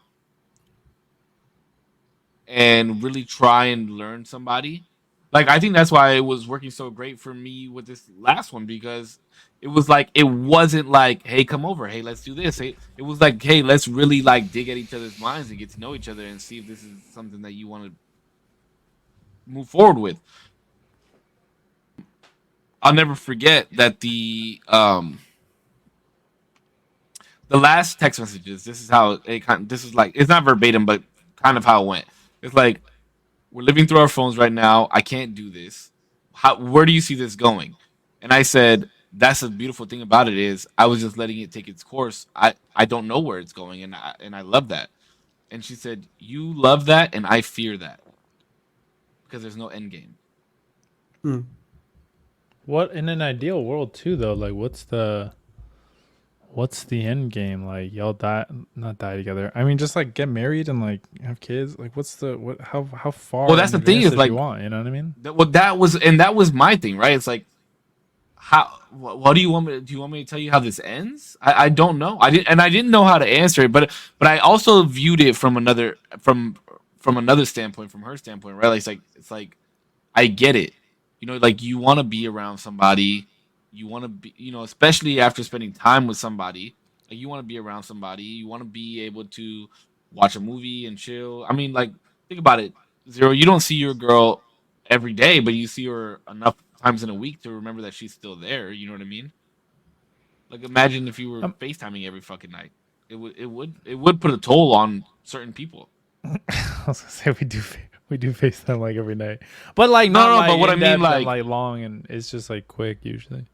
and really try and learn somebody, like I think that's why it was working so great for me with this last one, because it was like it wasn't like, hey, come over, hey, let's do this. Hey, it was like, hey, let's really like dig at each other's minds and get to know each other and see if this is something that you want to move forward with. I'll never forget that the last text messages. This is how it kind. This is like, it's not verbatim, but kind of how it went. It's like, we're living through our phones right now. I can't do this. Where do you see this going? And I said, that's the beautiful thing about it is I was just letting it take its course. I don't know where it's going, and I love that. And she said, you love that, and I fear that because there's no end game. What in an ideal world too though? Like what's the end game? Like y'all not die together. I mean, just like get married and like have kids. Like what's the what? How far? Well, that's the thing is like, you want, you know what I mean? That was my thing, right? It's like, how? What do you want me? Do you want me to tell you how this ends? I don't know. I didn't know how to answer it, but I also viewed it from another standpoint, from her standpoint, right? Like, it's like I get it. You know, like you want to be around somebody. You want to be, especially after spending time with somebody. Like you want to be around somebody. You want to be able to watch a movie and chill. I mean, like, think about it, Zero. You don't see your girl every day, but you see her enough times in a week to remember that she's still there. You know what I mean? Like, imagine if you were FaceTiming every fucking night. It would put a toll on certain people. I was gonna say we do FaceTime like every night, but like no, like but what I mean, like long, and it's just like quick usually.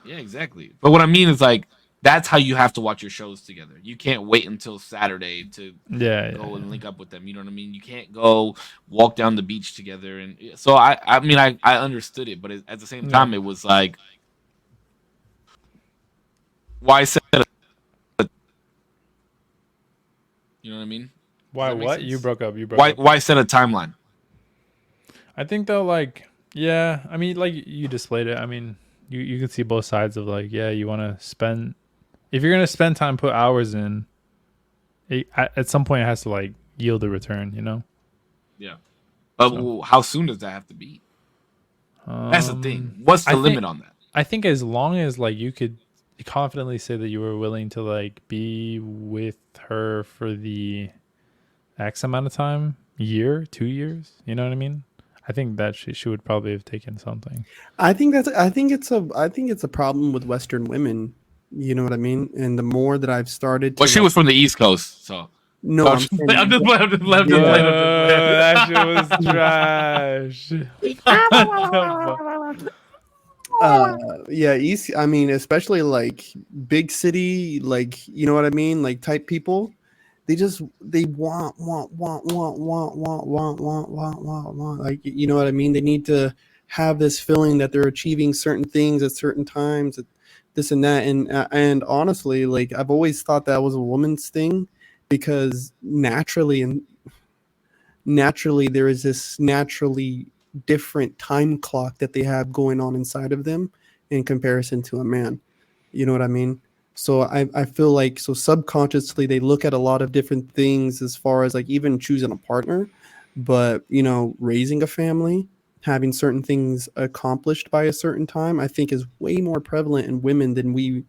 Yeah, exactly. But what I mean is like that's how you have to watch your shows together. You can't wait until Saturday to go and link up with them. You know what I mean? You can't go walk down the beach together, and so I mean I understood it, but at the same time it was like, why set a, you know what I mean? Why what? You broke up. Why set a timeline? I think though, like, yeah, I mean, like you displayed it. I mean, you can see both sides of like, yeah, you want to spend, if you're gonna spend time, put hours in. At some point, it has to like yield a return, you know? Yeah, but how soon does that have to be? That's the thing. What's the limit on that? I think as long as like you could confidently say that you were willing to like be with her for the X amount of time, year, 2 years, you know what I mean? I think that she would probably have taken something. I think it's a problem with Western women. You know what I mean? And the more that I've started to, well, she was from the East Coast, so no, I'm just playing. That shit was trash. Yeah, East. I mean, especially like big city, like, you know what I mean, like type people. They want, like, you know what I mean? They need to have this feeling that they're achieving certain things at certain times, this and that. And honestly, like, I've always thought that was a woman's thing, because naturally there is this naturally different time clock that they have going on inside of them in comparison to a man. You know what I mean? So I feel like, so subconsciously they look at a lot of different things as far as like even choosing a partner, but, you know, raising a family, having certain things accomplished by a certain time, I think is way more prevalent in women than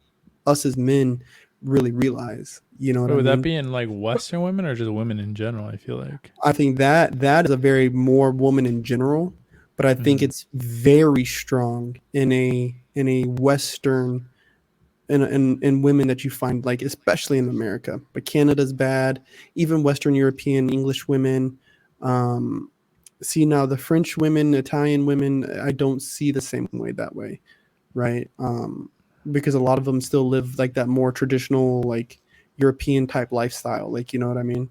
us as men really realize. You know what I mean? Would that be in like Western women or just women in general? I feel like I think that is a very more woman in general, but I think it's very strong in a Western, in women that you find, like, especially in America. But Canada's bad, even Western European English women. See, now the French women, Italian women, I don't see the same way that way, right? Because a lot of them still live like that more traditional, like European type lifestyle, like, you know what I mean?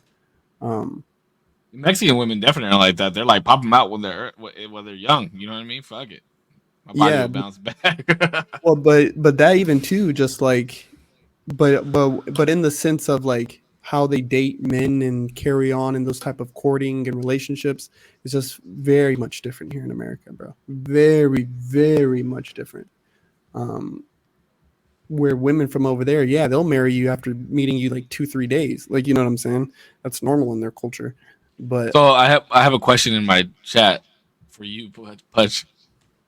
Mexican women definitely are like that. They're like, pop them out when they're young. You know what I mean? Fuck it, my body will bounce back. Well, but that even too, just like, but in the sense of like how they date men and carry on in those type of courting and relationships is just very much different here in America, bro. Very, very much different. where women from over there, yeah, they'll marry you after meeting you like 2-3 days. Like, you know what I'm saying? That's normal in their culture. But So I have a question in my chat for you, Pudge.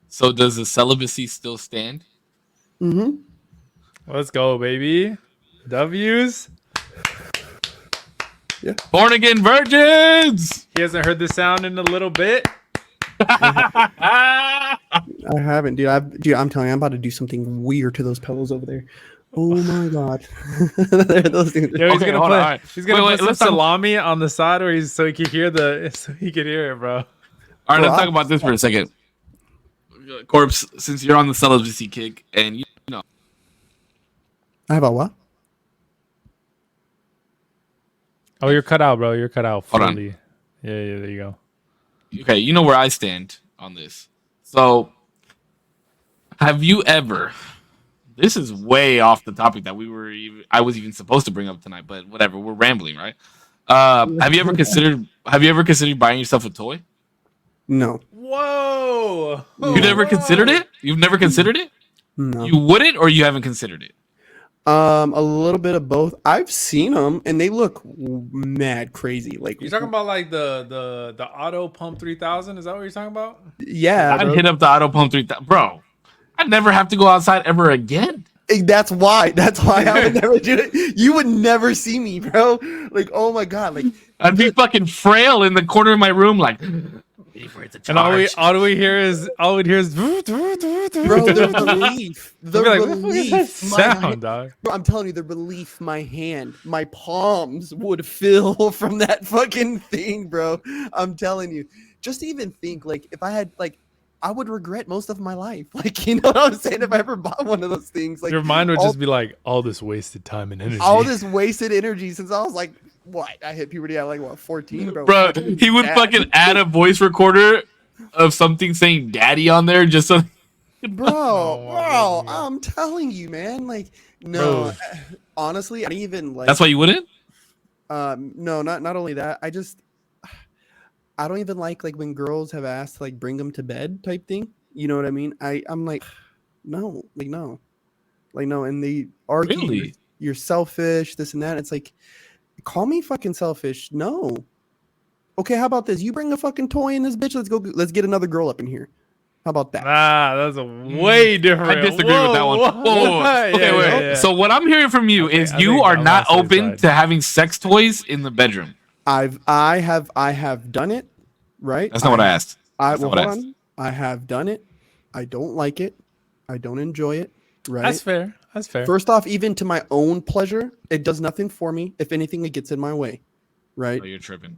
So does the celibacy still stand? mm-hmm. Let's go, baby. W's. Yeah. Born again virgins. He hasn't heard the sound in a little bit. I haven't, dude. I'm telling you, I'm about to do something weird to those pillows over there. Oh my god. Those things. Yo, he's Okay, gonna hold put, on, all right. he's gonna Wait, put some let's talk- salami on the side, or so he could hear it, bro. All right, let's talk about this for a second. Corpse, since you're on the celibacy kick, and you know, I have a what? Oh, you're cut out, bro. You're cut out Hold on. fully. Yeah, there you go. okay, you know where I stand on this. So, have you ever? This is way off the topic that I was even supposed to bring up tonight, but whatever. We're rambling, right? Have you ever considered? Have you ever considered buying yourself a toy? No. Whoa! You never considered it? You've never considered it? No. You wouldn't, or you haven't considered it? A little bit of both. I've seen them, and they look mad crazy. Like You're talking about like the Auto Pump 3000? Is that what you're talking about? yeah, I'd bro. hit up the Auto Pump 3000, bro. I'd never have to go outside ever again. That's why I would never do it. You would never see me, bro. Like, oh my god, like I'd be fucking frail in the corner of my room, like. And all we hear is bro, the relief, the Like, what the fuck is relief, that my sound, dog? Bro, I'm telling you, the relief my hand, my palms would fill from that fucking thing, bro. I'm telling you. Just even think, like, if I had, like, I would regret most of my life. Like, you know what I'm saying? If I ever bought one of those things, like, Your mind would all- just be like, all this wasted time and energy. all this wasted energy since I was like, what? I hit puberty at like what 14, bro. Bro, he would Dad. fucking add a voice recorder of something saying "daddy" on there just so. bro, Oh, bro. my God. I'm telling you, man. Like, no, Bro. honestly, I didn't even like. That's why you wouldn't. No, not only that. I don't even like when girls have asked to, like, bring them to bed type thing. You know what I mean? I'm like, no, and they argue Really? you're selfish, this and that. It's like, call me fucking selfish. No. Okay, how about this? You bring a fucking toy in this bitch. Let's get another girl up in here. How about that? That's a way different. I disagree with that one. Whoa. Okay, Yeah, wait. yeah. So what I'm hearing from you is I you think are I'm not on the same open side. to having sex toys in the bedroom. I have done it, right? That's not what I asked. Well, That's hold not what I asked. on. I have done it. I don't like it. I don't enjoy it. Right. That's fair. That's fair. First off, even to my own pleasure, it does nothing for me. If anything, it gets in my way. Right. Oh, you're tripping.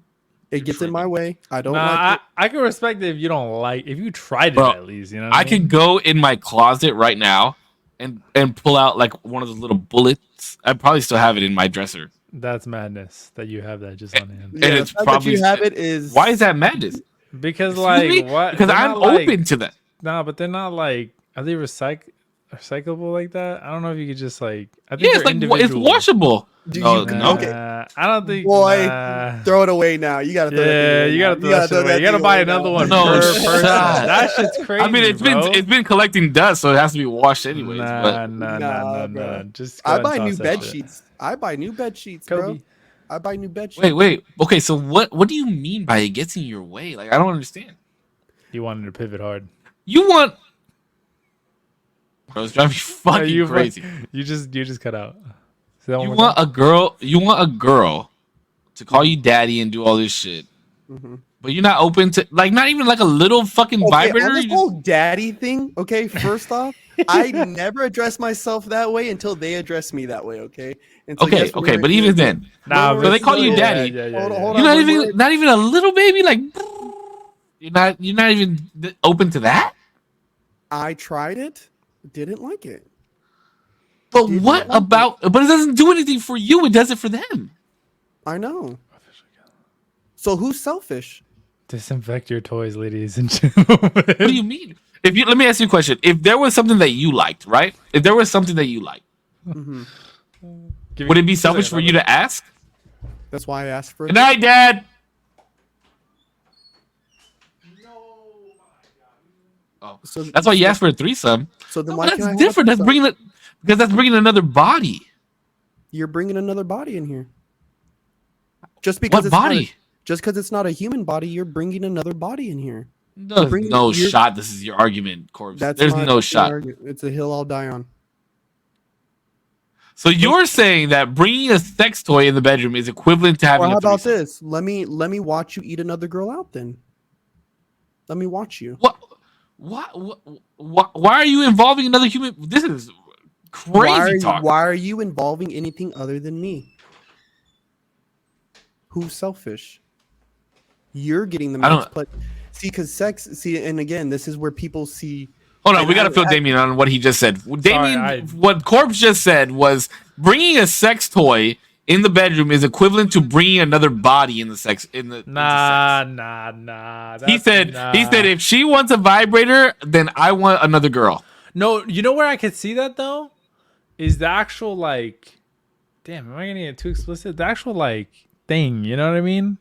It gets in my way. I don't like Nah, it. I can respect it if you don't like. If you tried it Bro, at least, you know. What I I mean? could go in my closet right now and pull out like one of those little bullets. I probably still have it in my dresser. That's madness that you have that just on hand. And Yeah, it's the fact that probably you have it is Why is that madness? Because Excuse me? like what? Because They're I'm not, like- open to that. Nah, but they're not like. Are they recyclable like that? I don't know if you could just like. I think Yeah, they're it's like it's individual. washable. Do No, you- no. okay. I don't think. Boy, nah. throw it away now. You gotta throw that Yeah, thing away you now. gotta throw that shit away. You gotta thing buy away another now. one No, per shut person. up. That shit's crazy. I mean, it's been collecting dust, so it has to be washed anyways. but Nah, bro. Just go I ahead buy and new toss that bed shit. sheets. I buy new bed sheets, bro. Kobe. I buy new bed sheets. wait. Okay, so what do you mean by it gets in your way? Like, I don't understand. He wanted to pivot hard. You want? Bro, it's driving me fucking you crazy. You just cut out. Say that one You more want time. a girl? You want a girl to call you daddy and do all this shit, Mhm. but you're not open to like not even like a little fucking Okay, vibrator. on this You just- whole daddy thing, okay, first off, I never address myself that way until they address me that way, okay? And so okay, yes, okay, we're- but even then, Nah, we're- so they call you yeah, daddy. Hold on, hold You're not when even we're- not even a little baby. Like you're not even open to that. I tried it, didn't like it. But Did what you like about? But it doesn't do anything for you. It does it for them. I know. So who's selfish? Disinfect your toys, ladies and gentlemen. What do you mean? Let me ask you a question. If there was something that you liked, right? If there was something that you liked, Mhm. would it be selfish for you to ask? That's why I asked for Good it. night, Dad. Oh, So that's why you asked for a threesome. So then No, why but can't I that's have a different. That's threesome? bringing it. Because that's bringing another body. You're bringing another body in here. Just because What body? Just because it's not a human body, you're bringing another body in here. There's no shot. This is your argument, Korpsx. There's no shot. It's a hill I'll die on. So you're saying that bringing a sex toy in the bedroom is equivalent to having Well, how a about threesome? this? Let me watch you eat another girl out then. Let me watch you. Why are you involving another human? This is crazy talk. Why are you involving anything other than me? Who's selfish? You're getting the max pleasure. See, because sex. See, and again, this is where people see. Hold on, we got to fill Damien on what he just said. Damien, what Korpsx just said was bringing a sex toy in the bedroom is equivalent to bringing another body in the sex. Nah. He said if she wants a vibrator, then I want another girl. No, you know where I could see that though, is the actual like, damn, am I gonna get too explicit? The actual like thing, you know what I mean?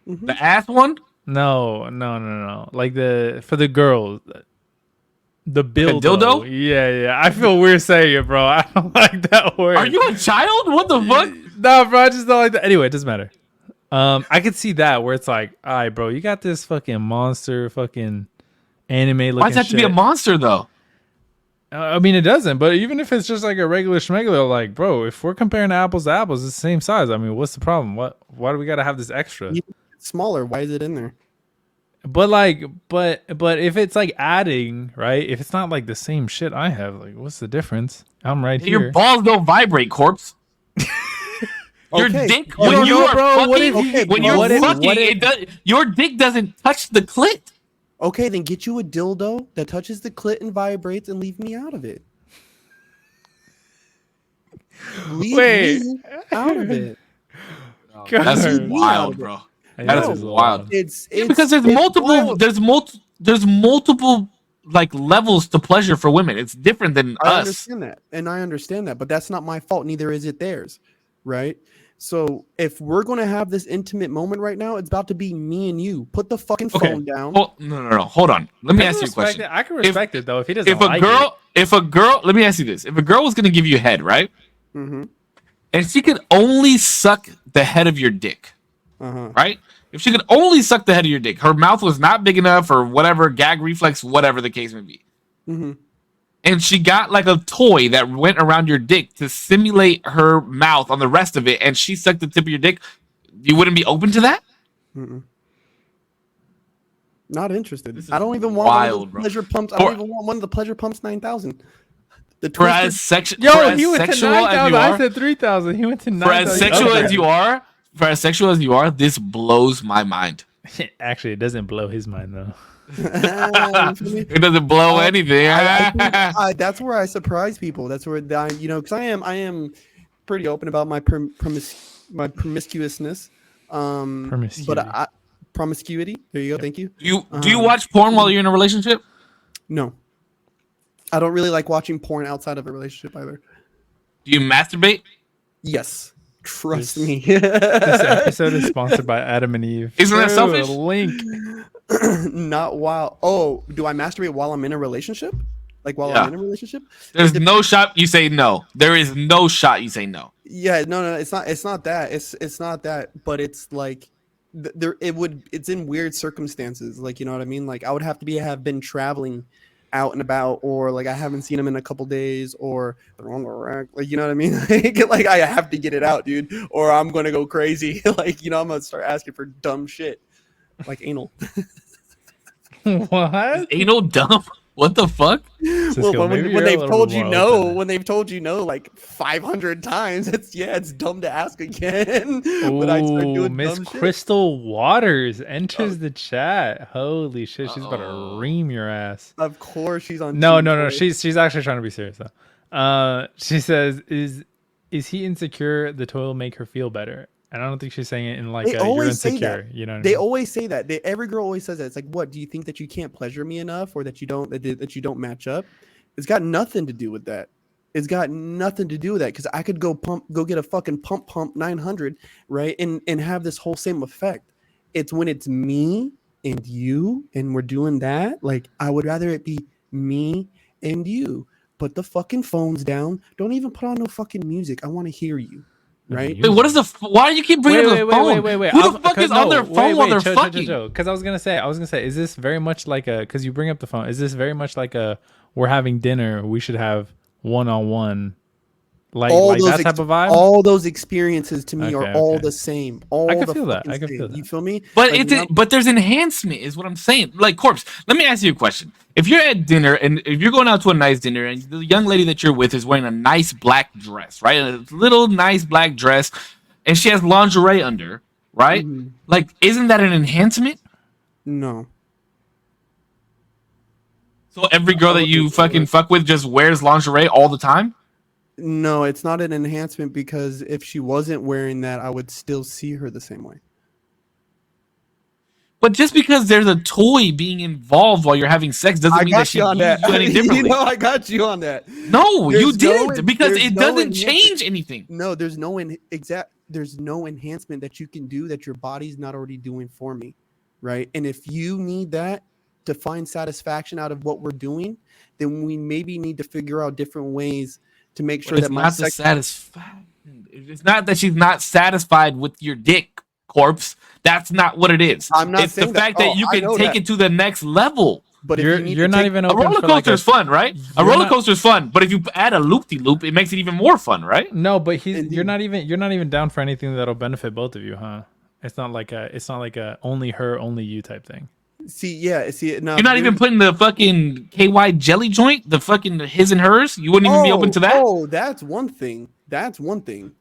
Mm-hmm. The ass one? No. Like for the girls. The dildo. Dildo? Yeah. I feel weird saying it, bro. I don't like that word. Are you a child? What the fuck? No, bro, I just don't like that. Anyway, it doesn't matter. I could see that where it's like, all right, bro, you got this fucking monster, fucking anime looking. Why does it have to be a monster though? I mean, it doesn't. But even if it's just like a regular schmegular, like, bro, if we're comparing apples to apples, it's the same size. I mean, what's the problem? Why do we got to have this extra? It's smaller. Why is it in there? But if it's like adding, right? If it's not like the same shit I have, like, what's the difference? I'm right here. Your balls don't vibrate, Korpsx. Your dick when you are fucking, your dick doesn't touch the clit. Okay, then get you a dildo that touches the clit and vibrates, and leave me out of it. Leave me out of it. That's wild, bro. That is wild. It's because there's multiple like levels to pleasure for women. It's different than us. I understand that, but that's not my fault. Neither is it theirs, right? So if we're gonna have this intimate moment right now, it's about to be me and you. Put the fucking phone down. Well, no. Hold on. Let me ask you a question. I can respect it though. If he doesn't if a girl, let me ask you this: if a girl was gonna give you head, right? Mm-hmm. And she could only suck the head of your dick. Right? If she could only suck the head of your dick, her mouth was not big enough or whatever, gag reflex, whatever the case may be. Mm-hmm. And she got like a toy that went around your dick to simulate her mouth on the rest of it, and she sucked the tip of your dick, you wouldn't be open to that? Mm-mm. Not interested. I don't even want one of the pleasure pumps. I don't even want one of the pleasure pumps 9,000. He went to 9,000. I said 3,000. He went to 9,000. For as sexual as you are, this blows my mind. Actually, it doesn't blow his mind though. It doesn't blow anything. That's where I surprise people. That's where because I am pretty open about my promiscuousness. But promiscuity. There you go. Thank you. Do you watch porn while you're in a relationship? No. I don't really like watching porn outside of a relationship either. Do you masturbate? Yes. Trust me. This episode is sponsored by Adam and Eve. Isn't that selfish? Link. Not while. Oh, do I masturbate while I'm in a relationship? Like while I'm in a relationship? There's no shot you say no. There is no shot you say no. Yeah, no. It's not that. It's not that. But it's like it's in weird circumstances. Like, you know what I mean? Like I would have to have been traveling out and about, or like I haven't seen them in a couple days, or they're on the rack, like, you know what I mean? Like I have to get it out, dude, or I'm gonna go crazy. Like, you know, I'm gonna start asking for dumb shit like anal. What? Is anal dumb? What the fuck? Well, when they've told you no, like 500 times, it's dumb to ask again. But I start doing Miss Crystal Waters enters the chat. Holy shit, she's about to ream your ass. Of course, she's on. No. She's actually trying to be serious though. She says, "Is he insecure? The toy will make her feel better." And I don't think she's saying it in like you're insecure. You know what I mean? They always say that. Every girl always says that. It's like, what? Do you think that you can't pleasure me enough, or that you don't match up? It's got nothing to do with that. It's got nothing to do with that, because I could go get a fucking pump 900, right, and have this whole same effect. It's when it's me and you, and we're doing that. Like I would rather it be me and you. put the fucking phones down. Don't even put on no fucking music. I want to hear you. Right? Wait, what is why do you keep bringing up the phone? Wait. Who the fuck is on their phone while they're fucking? Because I was gonna say, is this very much like a? Because you bring up the phone. Is this very much like a? We're having dinner. We should have one-on-one. Like that type of vibe. All those experiences to me are all the same. I can feel that. You feel me? But but there's enhancement, is what I'm saying. Like, Corpse, let me ask you a question. If you're at dinner and if you're going out to a nice dinner and the young lady that you're with is wearing a nice black dress, right? A little nice black dress, and she has lingerie under, right? Mm-hmm. Like, isn't that an enhancement? No. So every girl that you fucking fuck with just wears lingerie all the time? No, it's not an enhancement, because if she wasn't wearing that, I would still see her the same way. But just because there's a toy being involved while you're having sex doesn't mean that she views you any differently. I got you on that. No, you didn't, because it doesn't change anything. No, there's no enhancement that you can do that your body's not already doing for me, right? And if you need that to find satisfaction out of what we're doing, then we maybe need to figure out different ways to make sure that my sex satisfaction. It's not that she's not satisfied with your dick, Corpse. That's not what it is. I'm not. It's the fact that you can take it to the next level. But you're not even open. A roller coaster is fun, right? A roller coaster is fun, but if you add a loop-de-loop, it makes it even more fun, right? No, but you're not even down for anything that'll benefit both of you, huh? It's not like a only her, only you type thing. No, you're not even putting the fucking KY jelly joint, the fucking his and hers. You wouldn't even be open to that. Oh, that's one thing. No, wait.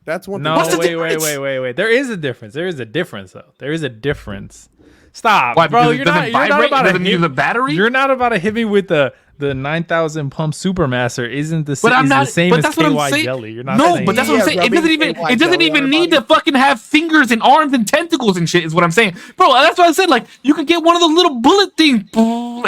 There is a difference. There is a difference, though. There is a difference. Stop, why, bro. You're not about to hit the battery. You're not about to hit me with the 9,000 pump Supermaster. Isn't the same as KY jelly? You're not. No, but that's what I'm saying. It doesn't even need to fucking have fingers and arms and tentacles and shit. Is what I'm saying, bro. That's what I said. Like, you could get one of those little bullet things,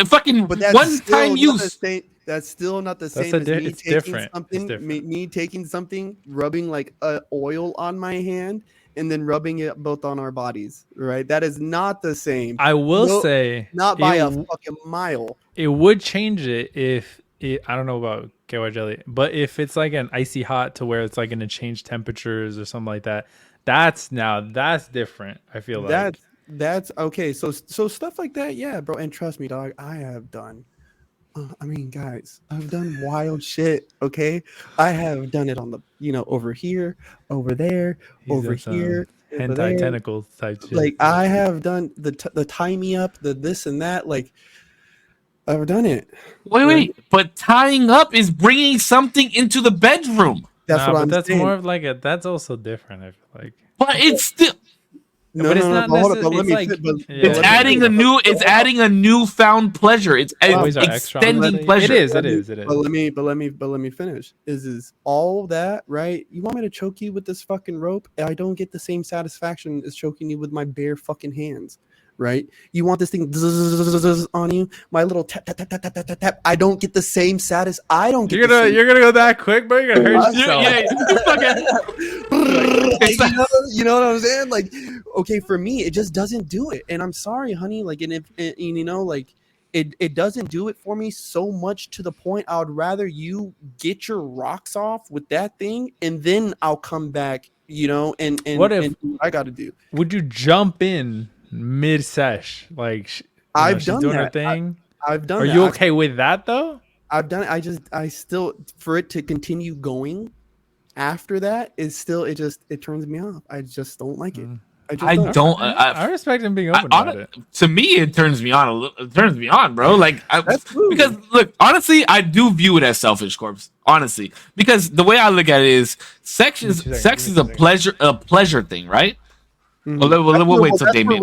fucking one-time use. That's still not the same as me taking something. Me taking something, rubbing like oil on my hand, and then rubbing it both on our bodies, right? That is not the same. I will say, not by a fucking mile. It would change it if I don't know about KY jelly, but if it's like an icy hot to where it's like going to change temperatures or something like that, that's different. I feel like that's okay. So stuff like that, yeah, bro. And trust me, dog, I have done. I mean, guys, I've done wild shit. Okay, I have done it on the, over here, over there, over here, hentai tentacles type shit. Like, I have done the tie me up, the this and that. Like, I've done it. Wait, but tying up is bringing something into the bedroom. That's what I'm saying. That's more of like that's also different. I feel like, but it's still. It's adding a newfound pleasure. It's extending pleasure. It is. But let me finish. Is all that right? You want me to choke you with this fucking rope? I don't get the same satisfaction as choking you with my bare fucking hands. Right? You want this thing on you? My little tap tap tap tap tap tap tap. I don't get the same satis. I don't get. You're gonna go that quick, bro. You're gonna hurt yourself. You know what I'm saying? Like, okay, for me, it just doesn't do it, and I'm sorry, honey. Like, and if it doesn't do it for me so much to the point I would rather you get your rocks off with that thing, and then I'll come back. And what I got to do? Would you jump in mid-sesh, like I've done doing that. her thing? I've done. Are you okay with that though? I've done it. I still, for it to continue going after that is still, it turns me off. I just don't like it. I respect him being open about it. To me, it turns me on a little. It turns me on, bro. Like, because look, honestly, I do view it as selfish, Corpse. Honestly, because the way I look at it is, sex is a pleasure thing, right? Mm-hmm. We'll wait till Damien.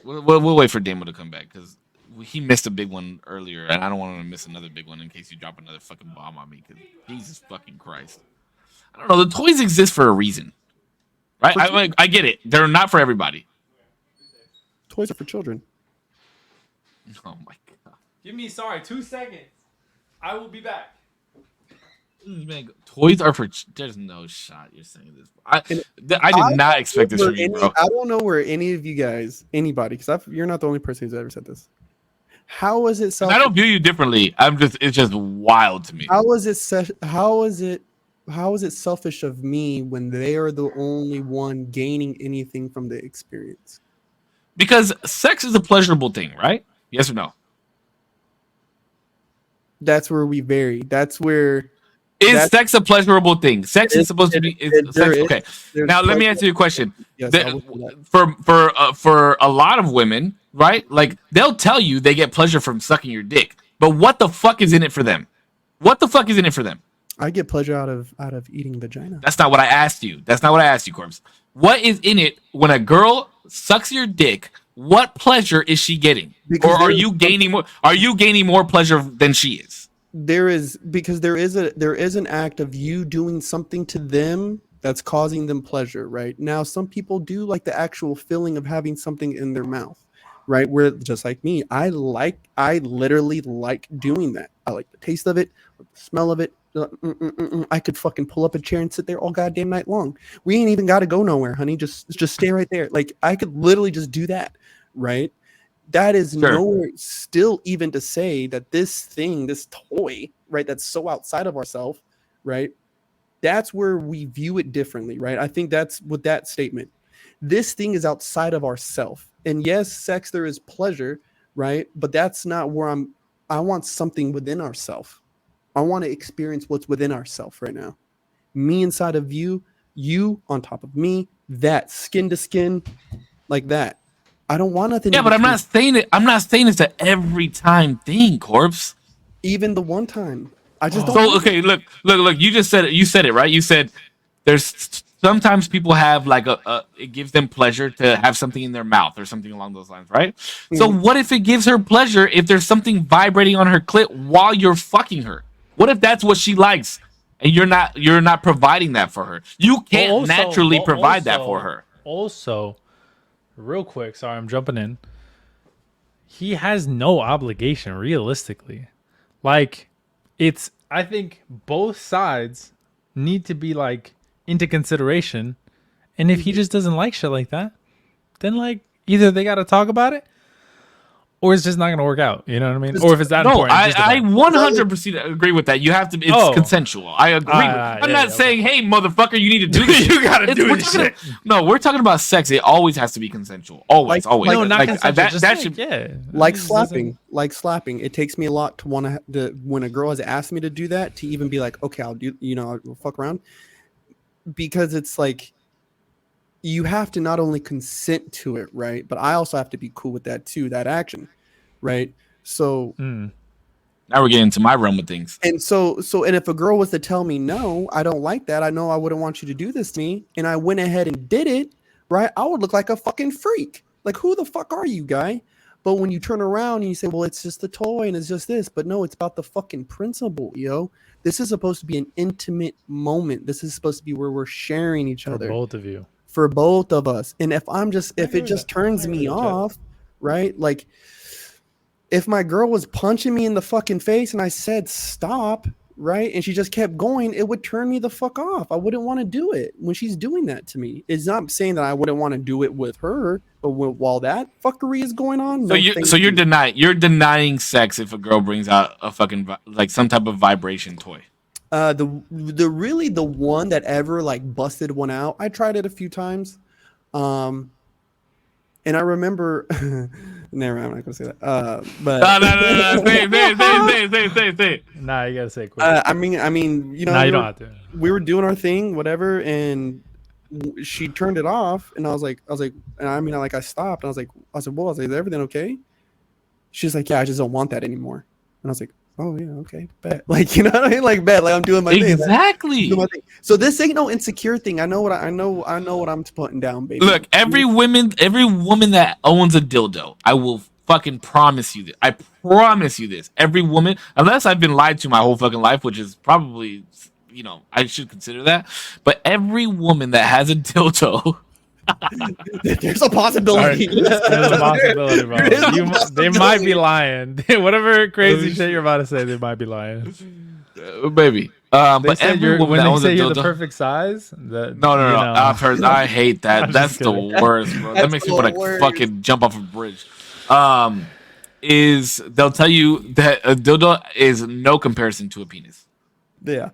We'll wait for Damien to come back because he missed a big one earlier, and I don't want him to miss another big one in case you drop another fucking bomb on me. Because Jesus fucking Christ, I don't know. The toys exist for a reason, right? I get it. They're not for everybody. Toys are for children. Oh my god! Give me 2 seconds. I will be back. Man, toys are for. There's no shot you're saying this. I did not expect this from you, bro. I don't know where any of you guys, anybody, because you're not the only person who's ever said this. How is it 'Cause selfish? I don't view you differently. It's just wild to me. How is it selfish of me when they are the only one gaining anything from the experience? Because sex is a pleasurable thing, right? Yes or no? That's where we vary. That's where Is that sex a pleasurable thing? Sex is supposed to be is there sex. is Okay. there's Now let me pleasure. answer your question. Yes, I will do that. For a lot of women, right? Like they'll tell you they get pleasure from sucking your dick, but what the fuck is in it for them? What the fuck is in it for them? I get pleasure out of eating vagina. That's not what I asked you. That's not what I asked you, Corpse. What is in it when a girl sucks your dick? What pleasure is she getting? Because Or are you gaining more? Are you gaining more pleasure than she is? there is an act of you doing something to them that's causing them pleasure, right? Now some people do like the actual feeling of having something in their mouth, right? Where just like me, I literally like doing that. I like the taste of it, the smell of it. I could fucking pull up a chair and sit there all goddamn night long. We ain't even got to go nowhere, honey. Just stay right there. Like I could literally just do that, right? That is Sure. nowhere still even to say that this thing, this toy, right, that's so outside of ourselves, right? That's where we view it differently, right? I think that's with that statement. This thing is outside of ourself. And yes, sex, there is pleasure, right? But that's not where I want something within ourself. I want to experience what's within ourself right now. Me inside of you, you on top of me, that skin to skin, like that. I don't want nothing. Yeah, but I'm not saying it. I'm not saying it's an every time thing, Corpse. Even the one time. I just don't. So okay, look. You just said it. You said it right. You said there's sometimes people have like it gives them pleasure to have something in their mouth or something along those lines, right? So what if it gives her pleasure if there's something vibrating on her clit while you're fucking her? What if that's what she likes and you're not providing that for her? You can't naturally provide that for her. Also, real quick, sorry, I'm jumping in. He has no obligation, realistically. Like, I think both sides need to be like into consideration. And if he just doesn't like shit like that, then like either they got to talk about it or it's just not going to work out. You know what I mean? Or if it's that important. I 100% agree with that. You have to. It's consensual. I agree. I'm not saying, hey, motherfucker, you need to do this. You gotta do this shit. No, we're talking about sex. It always has to be consensual. Always, always. No, not like, consensual. that should. Like slapping. Like slapping. It takes me a lot to want to when a girl has asked me to do that to even be like, okay, I'll do. I'll fuck around, because it's like you have to not only consent to it, right? But I also have to be cool with that too, that action, right? So now we're getting into my realm of things. And so and if a girl was to tell me, no, I don't like that, I know I wouldn't want you to do this to me, and I went ahead and did it, right? I would look like a fucking freak. Like, who the fuck are you, guy? But when you turn around and you say, well, it's just a toy and it's just this, but no, it's about the fucking principle, yo. This is supposed to be an intimate moment. This is supposed to be where we're sharing each other. For both of you. For both of us. And if it just turns me off, right? Like, if my girl was punching me in the fucking face and I said stop, right, and she just kept going, it would turn me the fuck off. I wouldn't want to do it when she's doing that to me. It's not saying that I wouldn't want to do it with her, but while that fucky is going on, you're denying sex if a girl brings out a fucking like some type of vibration toy. The one that ever like busted one out, I tried it a few times, and I remember. Never mind, I'm not gonna say that. But no. Say it. Nah, you gotta say it quick. I mean, you don't have to. We were doing our thing, whatever, and she turned it off, and I was like, and I stopped, and I said, well, is everything okay? She's like, yeah, I just don't want that anymore, and I was like, oh yeah, okay, bet. Like, you know what I mean? Like, bet. Like, I'm doing my thing. Exactly. So this ain't no insecure thing. I know what I'm putting down, baby. Look, every woman that owns a dildo, I will fucking promise you this. I promise you this. Every woman, unless I've been lied to my whole fucking life, which is probably, I should consider that. But every woman that has a dildo. There's a possibility. There's a possibility, bro. They might be lying. Whatever crazy shit you're about to say, they might be lying. Maybe. But every woman that owns a dildo, you're the perfect size. No. I've heard. I hate that. That's the worst, bro. That makes me want to fucking jump off a bridge. is they'll tell you that a dildo is no comparison to a penis. Yeah.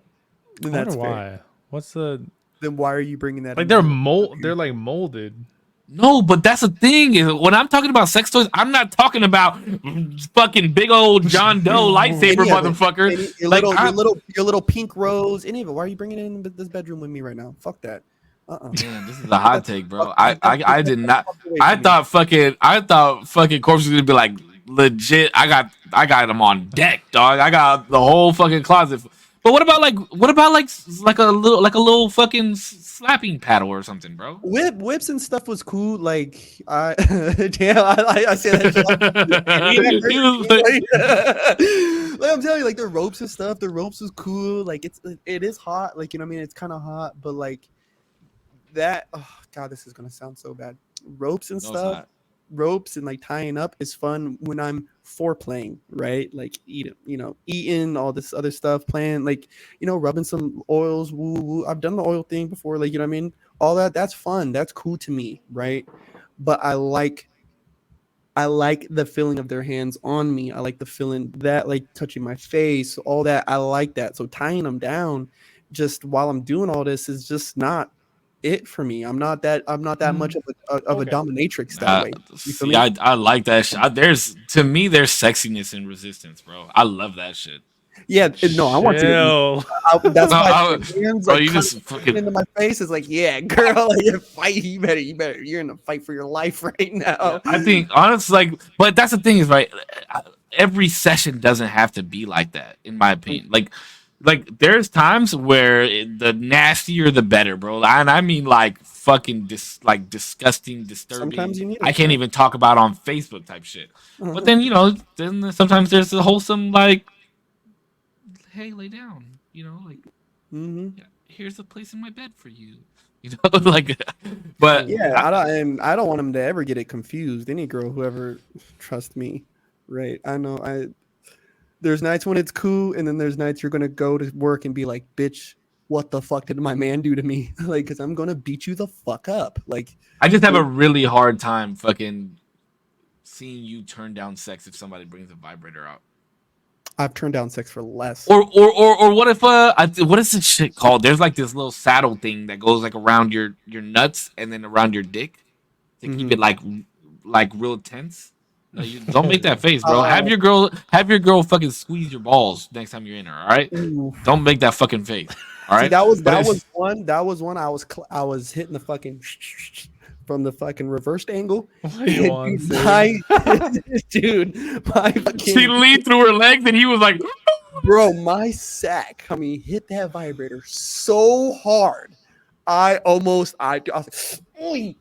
I And wonder that's fair. why. What's the Then why are you bringing that like? into They're the- They're like molded. No, but that's the thing is when I'm talking about sex toys, I'm not talking about fucking big old John Doe lightsaber Any of it. motherfucker. Your Like your little pink rose, any of it. Why are you bringing it in this bedroom with me right now? Fuck that. man, this is a hot take, bro. That's- I did not. fuck away I from me. thought fucking Korpsx was gonna be like legit. I got them on deck, dog. I got the whole fucking closet. But what about like a little fucking slapping paddle or something, bro? Whips and stuff was cool. Like I, damn, I say that. Like, I'm telling you, like the ropes and stuff. The ropes was cool. Like it is hot. Like you know what I mean. It's kind of hot, but like that. Oh god, this is gonna sound so bad. Ropes and No, it's stuff. not. Ropes and like tying up is fun when I'm foreplaying, right? Like eating all this other stuff, playing like rubbing some oils. Woo woo. I've done the oil thing before, like you know what I mean. All that's fun. That's cool to me, right? But I like the feeling of their hands on me. I like the feeling that like touching my face, all that. I like that. So tying them down just while I'm doing all this is just not it for me. I'm not that much of a dominatrix that way. You feel See, me? I like that shit. There's sexiness in resistance, bro. I love that shit. Yeah, no, I want you to. Chill. That's No, why my hands bro, like you just fucking fucking into my face is like, yeah, girl, like, you fight. You better. You're in a fight for your life right now. I think honestly, like, but that's the thing is right. Every session doesn't have to be like that, in my opinion. Like there's times where the nastier the better, bro. And I mean like fucking disgusting, disturbing. Sometimes you need it, I can't yeah. even talk about on Facebook type shit. Uh-huh. But then then sometimes there's a wholesome like, hey, lay down. Like Mhm. yeah, here's a place in my bed for you. Like, but Yeah, I don't want them to ever get it confused. Any girl, whoever, trust me, right? I know. There's nights when it's cool, and then there's nights you're gonna go to work and be like, "Bitch, what the fuck did my man do to me?" Like, because I'm gonna beat you the fuck up. Like, I just have a really hard time fucking seeing you turn down sex if somebody brings a vibrator out. I've turned down sex for less. Or what if what is this shit called? There's like this little saddle thing that goes like around your nuts and then around your dick to keep it like real tense. No, you don't make that face, bro. Have your girl fucking squeeze your balls next time you're in her. All right, Ooh. don't make that fucking face. All right, See, that was one. I was hitting the fucking from the fucking reversed angle. What you want, Dude, Sid? my she fucking, leaned through her legs and he was like, bro, my sack. I mean, hit that vibrator so hard. I was like, oi.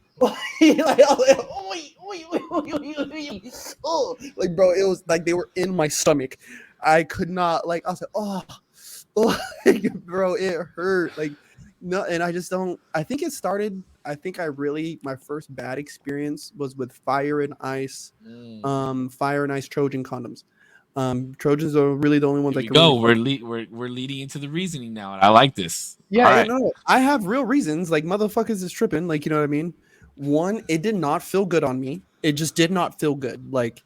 Oh, like bro, it was like they were in my stomach. I could not like. I was like, bro, it hurt. Like, no, and I just don't. I think it started. I think my first bad experience was with Fire and Ice Trojan condoms. Trojans are really the only ones here I we can. go. Really We're leading into the reasoning now, and I like this. Yeah, All right. no, I have real reasons. Like motherfuckers is tripping. Like you know what I mean. One, it did not feel good on me. It just did not feel good. Like,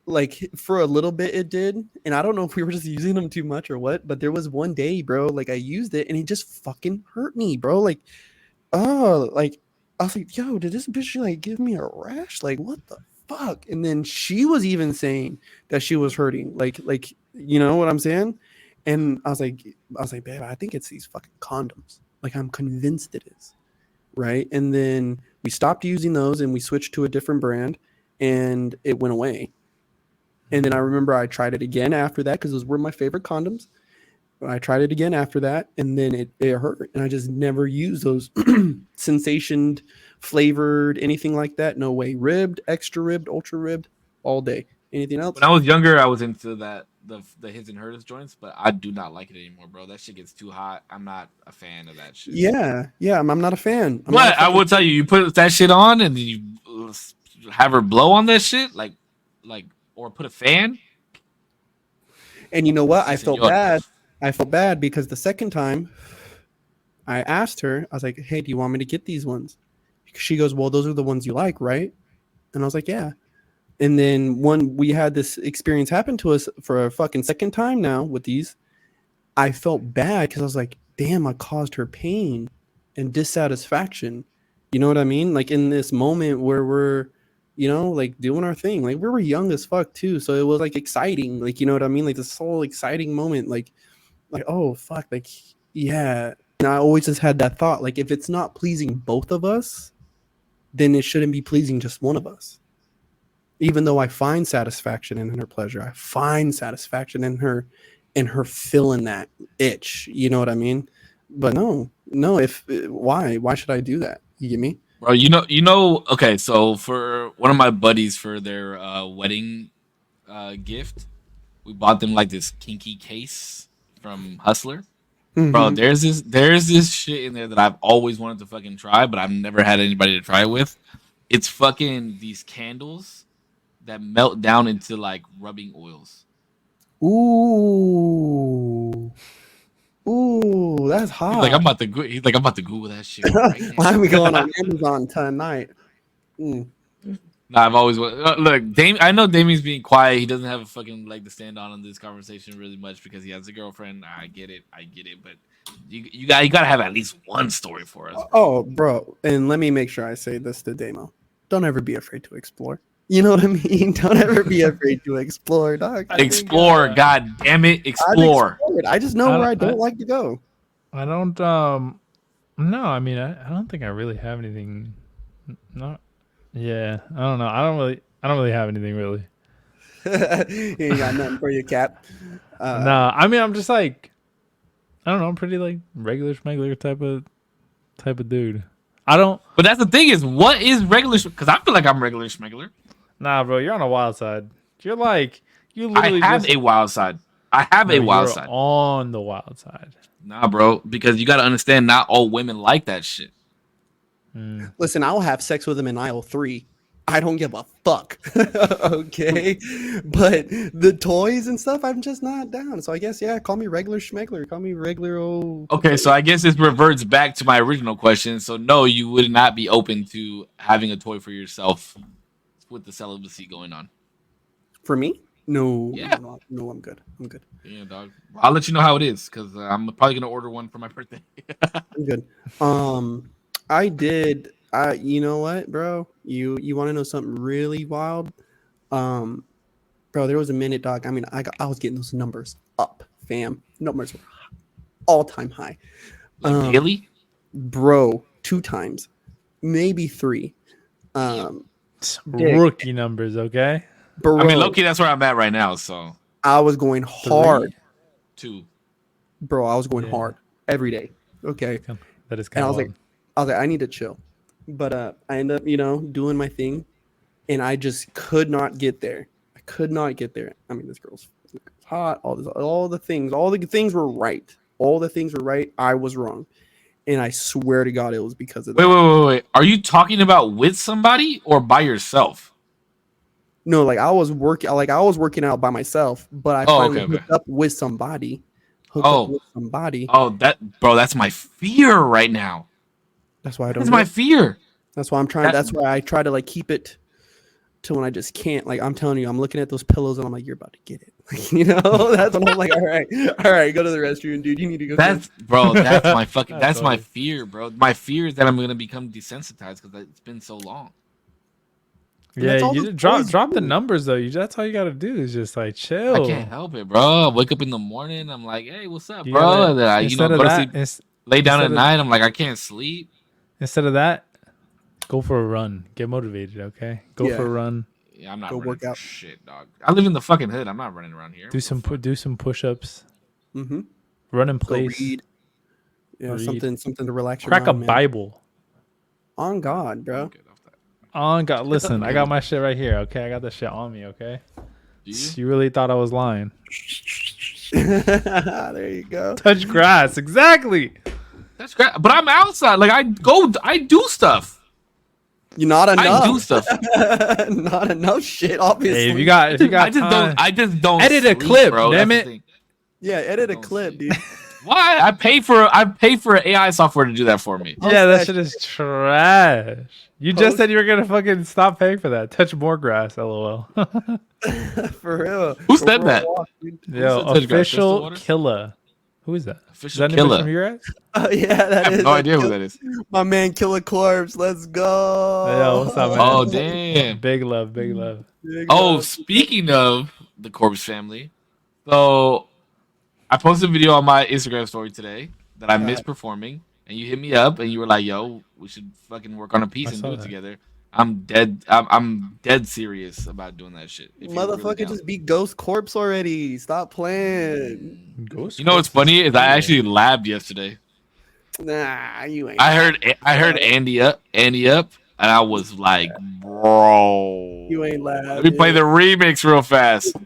like for a little bit it did, and I don't know if we were just using them too much or what. But there was one day, bro, like I used it and it just fucking hurt me, bro. Like, oh, like I was like, yo, did this bitch like give me a rash? Like, what the fuck? And then she was even saying that she was hurting. Like you know what I'm saying? And I was like, babe, I think it's these fucking condoms. Like, I'm convinced it is. Right. And then we stopped using those and we switched to a different brand and it went away. And then I remember I tried it again after that because those were my favorite condoms. I tried it again after that and then it hurt. And I just never used those sensationed, flavored, anything like that. No way. Ribbed, extra ribbed, ultra ribbed, all day. Anything else? When I was younger, I was into the his and hers joints, but I do not like it anymore, bro. That shit gets too hot. I'm not a fan of that shit. Yeah, I'm not a fan. But I will tell you, you put that shit on and then you have her blow on that shit, like, or put a fan. And you know what? I Yes, felt senor. bad. I felt bad because the second time I asked her, I was like, hey, do you want me to get these ones? She goes, well, those are the ones you like, right? And I was like, yeah. And then when we had this experience happen to us for a fucking second time now with these, I felt bad because I was like, damn, I caused her pain and dissatisfaction. You know what I mean? Like in this moment where we're, like doing our thing. Like we were young as fuck too. So it was like exciting. Like, you know what I mean? Like this whole exciting moment. Like, oh, fuck. Like, yeah. And I always just had that thought. Like if it's not pleasing both of us, then it shouldn't be pleasing just one of us. Even though I find satisfaction in her pleasure, I find satisfaction in her feeling that itch. You know what I mean? But no. Why should I do that? You get me? Bro, okay, so for one of my buddies for their wedding gift, we bought them like this kinky case from Hustler. Mm-hmm. Bro, there's this shit in there that I've always wanted to fucking try, but I've never had anybody to try it with. It's fucking these candles that melt down into like rubbing oils. Ooh, that's hot. He's like, I'm about to Google that shit right now. I'm going on Amazon tonight. Nah, I've always look. I know Damien's being quiet. He doesn't have a fucking leg to stand on in this conversation really much because he has a girlfriend. I get it, but you gotta have at least one story for us. Oh, bro, and let me make sure I say this to Damo. Don't ever be afraid to explore. You know what I mean? Don't ever be afraid to explore, dog. Explore, god damn it, explore. I just know where I don't like to go. I don't. No, I mean, I don't think I really have anything. Not. Yeah, I don't know. I don't really have anything really. You ain't got nothing for you, Cap. No, I mean, I'm just like, I don't know. I'm pretty like regular schmegler type of dude. I don't. But that's the thing is, what is regular? Because I feel like I'm regular schmegler. Nah, bro, you're on a wild side. You're like, you literally. I have a wild side. You're on the wild side. Nah, bro, because you got to understand, not all women like that shit. Listen, I'll have sex with him in aisle 3. I don't give a fuck. Okay, but the toys and stuff, I'm just not down. So I guess, yeah, call me regular schmegler. Call me regular old. Okay, so I guess this reverts back to my original question. So no, you would not be open to having a toy for yourself with the celibacy going on. For me? No. Yeah. No, I'm good. Yeah, dog. I'll let you know how it is because I'm probably gonna order one for my birthday. I'm good. I did. You know what, bro? You want to know something really wild? Bro, there was a minute, dog. I mean, I was getting those numbers up, fam. Numbers were all time high. Daily? Bro, 2 times, maybe 3. Rookie numbers, okay? Bro, I mean, low-key, that's where I'm at right now. So I was going hard. 2. Bro, I was going hard every day. Okay. That is kind of. I was like, I need to chill. But I end up, doing my thing, and I just could not get there. I mean, this girl's hot. All the things were right. All the things were right. I was wrong, and I swear to God, it was because of that. Wait. Are you talking about with somebody or by yourself? No, like I was working out by myself, but I finally hooked up with somebody. Oh, that's my fear right now. That's why I don't. That's my fear. That's why I'm trying. That's why I try to like keep it to when I just can't. Like I'm telling you, I'm looking at those pillows and I'm like, you're about to get it. That's when I'm like, all right, go to the restroom, dude. You need to go. That's my fucking. That's my fear, bro. My fear is that I'm gonna become desensitized because it's been so long. Yeah, you drop the numbers though. That's all you gotta do is just like chill. I can't help it, bro. I wake up in the morning, I'm like, hey, what's up, bro? And then go to sleep, lay down at night. I'm like, I can't sleep. Instead of that, go for a run. Get motivated, okay? Go for a run. Yeah, I'm not go work out. Shit, dog. I live in the fucking hood. I'm not running around here. Do some push-ups. Mm-hmm. Run in place. Read. Yeah, read. something to relax your mind. Crack a Bible. On God, bro. On God. Listen, I got my shit right here, okay? I got this shit on me, okay? You really thought I was lying. There you go. Touch grass. Exactly. That's great, but I'm outside. Like I do stuff. You're not enough. I do stuff. Not enough shit. Obviously. Hey, if you got I just don't. Edit sleep, a clip, bro. damn it. Yeah, edit a clip, dude. Why? I pay for AI software to do that for me. Yeah, that that shit is trash. You just Post- said you were gonna fucking stop paying for that. Touch more grass, lol. For real. Who Go said for a that? walk, dude. Yo, said touch grass? Just the official water? killer. Who is that? Is Official that anybody killer. from your guys? Oh yeah, I that have is. no that idea who kill- that is. My man, Killer Corpse. Let's go. Yo, what's up, man? Oh damn. Big love, big love. Big Oh, love. speaking of the Korpsx family, so I posted a video on my Instagram story today that I missed performing, and you hit me up and you were like, "Yo, we should fucking work on a piece I and saw do it that. together." I'm dead. I'm dead serious about doing that shit. If you're really Motherfucker, down. just beat Ghost Corpse already. Stop playing. Ghost You know what's Corpse funny is I actually labbed yesterday. Nah, you ain't. I heard Andy up, and I was like, "Bro, You ain't let me play the labbing. remix real fast."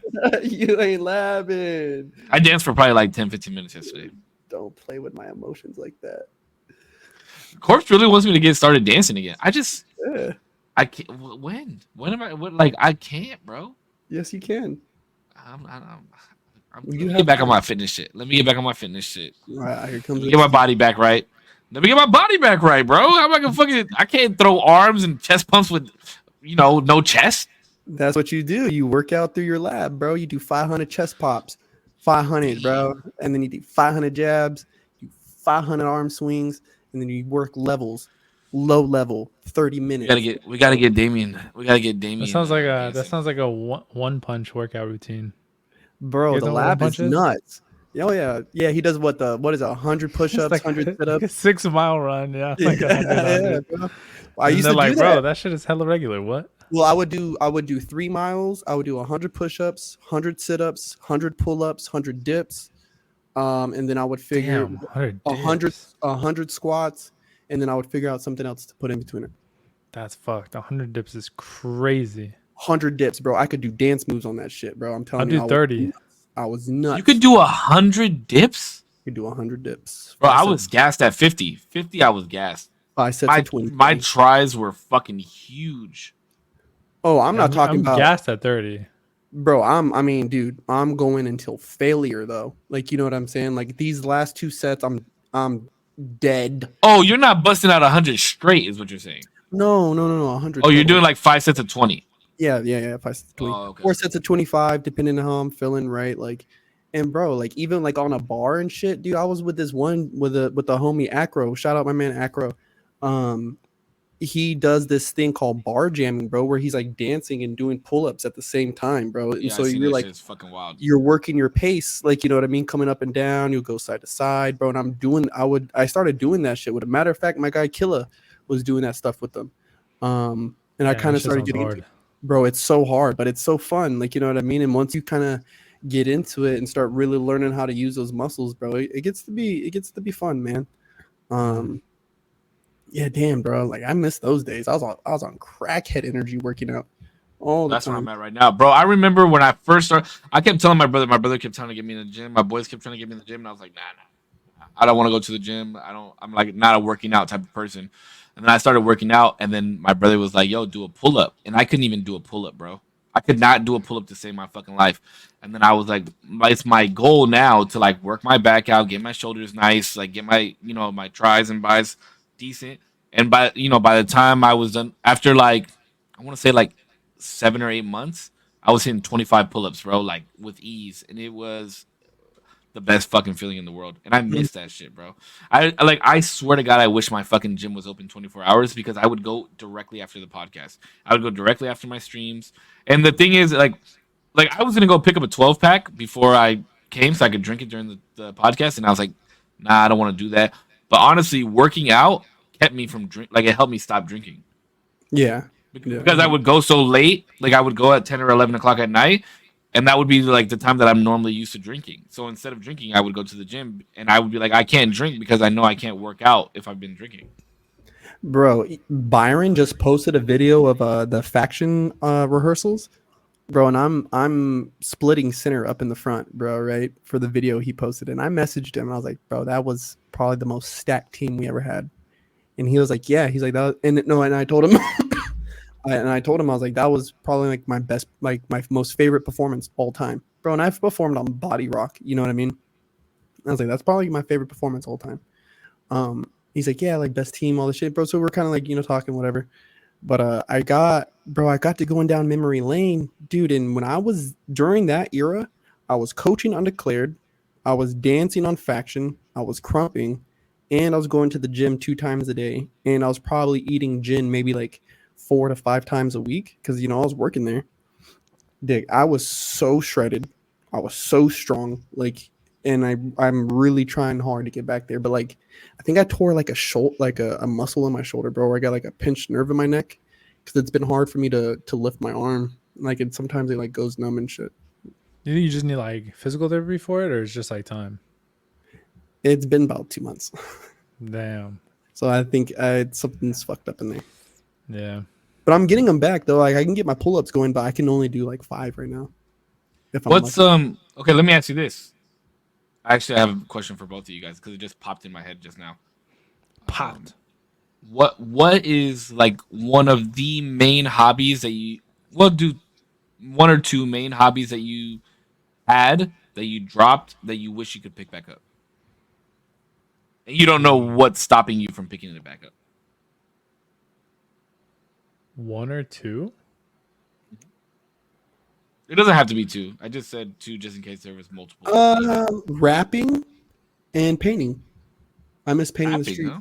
You ain't labbing. I danced for probably like 10-15 minutes yesterday. Don't play with my emotions like that. Corpse really wants me to get started dancing again. Yeah. I can't. When am I? What? Like I can't, bro. Yes, you can. I'm You let me have get back on to. my fitness shit. Let me get back on my fitness shit. All right, here Let comes me get my body back right. Let me get my body back right, bro. How am I gonna fucking? I can't throw arms and chest pumps with, no chest. That's what you do. You work out through your lab, bro. You do 500 chest pops, 500, bro, and then you do 500 jabs, you 500 arm swings, and then you work levels, low level, 30 minutes. We gotta get Damien. We gotta get Damien. That sounds like dancing. a one punch workout routine. Bro, You the know what one lab is punch is? nuts. Oh yeah. He does what is it, 100 push-ups, It's 100 like a sit-ups. 6 mile run, yeah. Like Yeah, 100. bro. I And used they're to like, do bro, that. that shit is hella regular. What? Well, I would do 3 miles. I would do 100 push-ups, 100 sit-ups, 100 pull-ups, 100 dips. And then I would figure Damn, 100 100 dips. 100 squats, and then I would figure out something else to put in between it. That's fucked. 100 dips is crazy. 100 dips, bro. I could do dance moves on that shit, bro. I'm I'll telling do you, 30. I was nuts. You could do 100 dips, You could do 100 dips. bro. I was gassed at 50. 50, I was gassed. 5 sets My of 20. my tries were fucking huge. Oh, I'm not talking I'm about, gassed at 30. bro. I mean, dude, I'm going until failure though. Like, you know what I'm saying? Like these last 2 sets, I'm dead. Oh, you're not busting out 100 straight, is what you're saying. No, 100. Oh, you're total. doing like 5 sets of 20. Yeah. 5 sets of 20. Oh, okay. 4 sets of 25, depending on how I'm feeling, right? Like, and bro, like even like on a bar and shit, dude. I was with this one with the homie Acro. Shout out my man Acro. He does this thing called bar jamming, bro, where he's like dancing and doing pull-ups at the same time, bro. And Yeah, so I seen you're that like, shit. It's fucking wild. you're working your pace, like, you know what I mean, coming up and down. You'll go side to side, bro. And I started doing that shit with a matter of fact, my guy Killa was doing that stuff with them. And I kind of started getting into it. Bro, it's so hard, but it's so fun, like, you know what I mean. And once you kind of get into it and start really learning how to use those muscles, bro, it gets to be fun, man. Yeah, damn, bro. Like I miss those days. I was on crackhead energy working out all the That's where time. I'm at right now, bro. I remember when I first started. I kept telling my brother. My brother kept trying to get me in the gym. My boys kept trying to get me in the gym, and I was like, nah. I don't want to go to the gym. I'm like not a working out type of person. And then I started working out, and then my brother was like, "Yo, do a pull up," and I couldn't even do a pull up, bro. I could not do a pull up to save my fucking life. And then I was like, it's my goal now to like work my back out, get my shoulders nice, like get my my tries and buys decent. And by the time I was done, after like I want to say like 7 or 8 months, I was hitting 25 pull-ups, bro, like with ease, and it was the best fucking feeling in the world. And I miss that shit, bro. I swear to God, I wish my fucking gym was open 24 hours because I would go directly after the podcast. I would go directly after my streams. And the thing is, like I was gonna go pick up a 12-pack before I came so I could drink it during the podcast, and I was like, nah, I don't want to do that. But honestly, working out kept me from drink. Like it helped me stop drinking. Yeah. Because I would go so late, like I would go at 10 or 11 o'clock at night, and that would be like the time that I'm normally used to drinking. So instead of drinking, I would go to the gym, and I would be like, I can't drink because I know I can't work out if I've been drinking. Bro, Byron just posted a video of the faction rehearsals, bro, and I'm splitting center up in the front, bro, right, for the video he posted. And I messaged him, and I was like, bro, that was probably the most stacked team we ever had. And he was like, yeah, he's like, that was, and no, and I told him I was like, that was probably like my best, like my most favorite performance all time, bro. And I've performed on Body Rock, you know what I mean? I was like, that's probably my favorite performance all time. He's like, yeah, like best team, all this shit, bro. So we're kind of like, talking, whatever. But I got to going down memory lane, dude. And when I was during that era, I was coaching undeclared, I was dancing on faction, I was crumping, and I was going to the gym 2 times a day, and I was probably eating gin maybe like 4 to 5 times a week because I was working there. Dick, I was so shredded, I was so strong, like, and I'm really trying hard to get back there. But like, I think I tore like a shoulder, like a muscle in my shoulder, bro. Where I got like a pinched nerve in my neck because it's been hard for me to lift my arm. Like, it sometimes it like goes numb and shit. You think you just need like physical therapy for it, or it's just like time? It's been about 2 months, Damn. so I think something's fucked up in there. Yeah. But I'm getting them back though. Like, I can get my pull ups going, but I can only do like 5 right now. If I'm What's lucky. Okay, let me ask you this. Actually, I have a question for both of you guys because it just popped in my head just now. Popped. What is like one of the main hobbies that you do, one or two main hobbies that you had that you dropped that you wish you could pick back up? And you don't know what's stopping you from picking it back up. One or two? It doesn't have to be two. I just said two just in case there was multiple. Rapping and painting. I miss painting the street. Huh?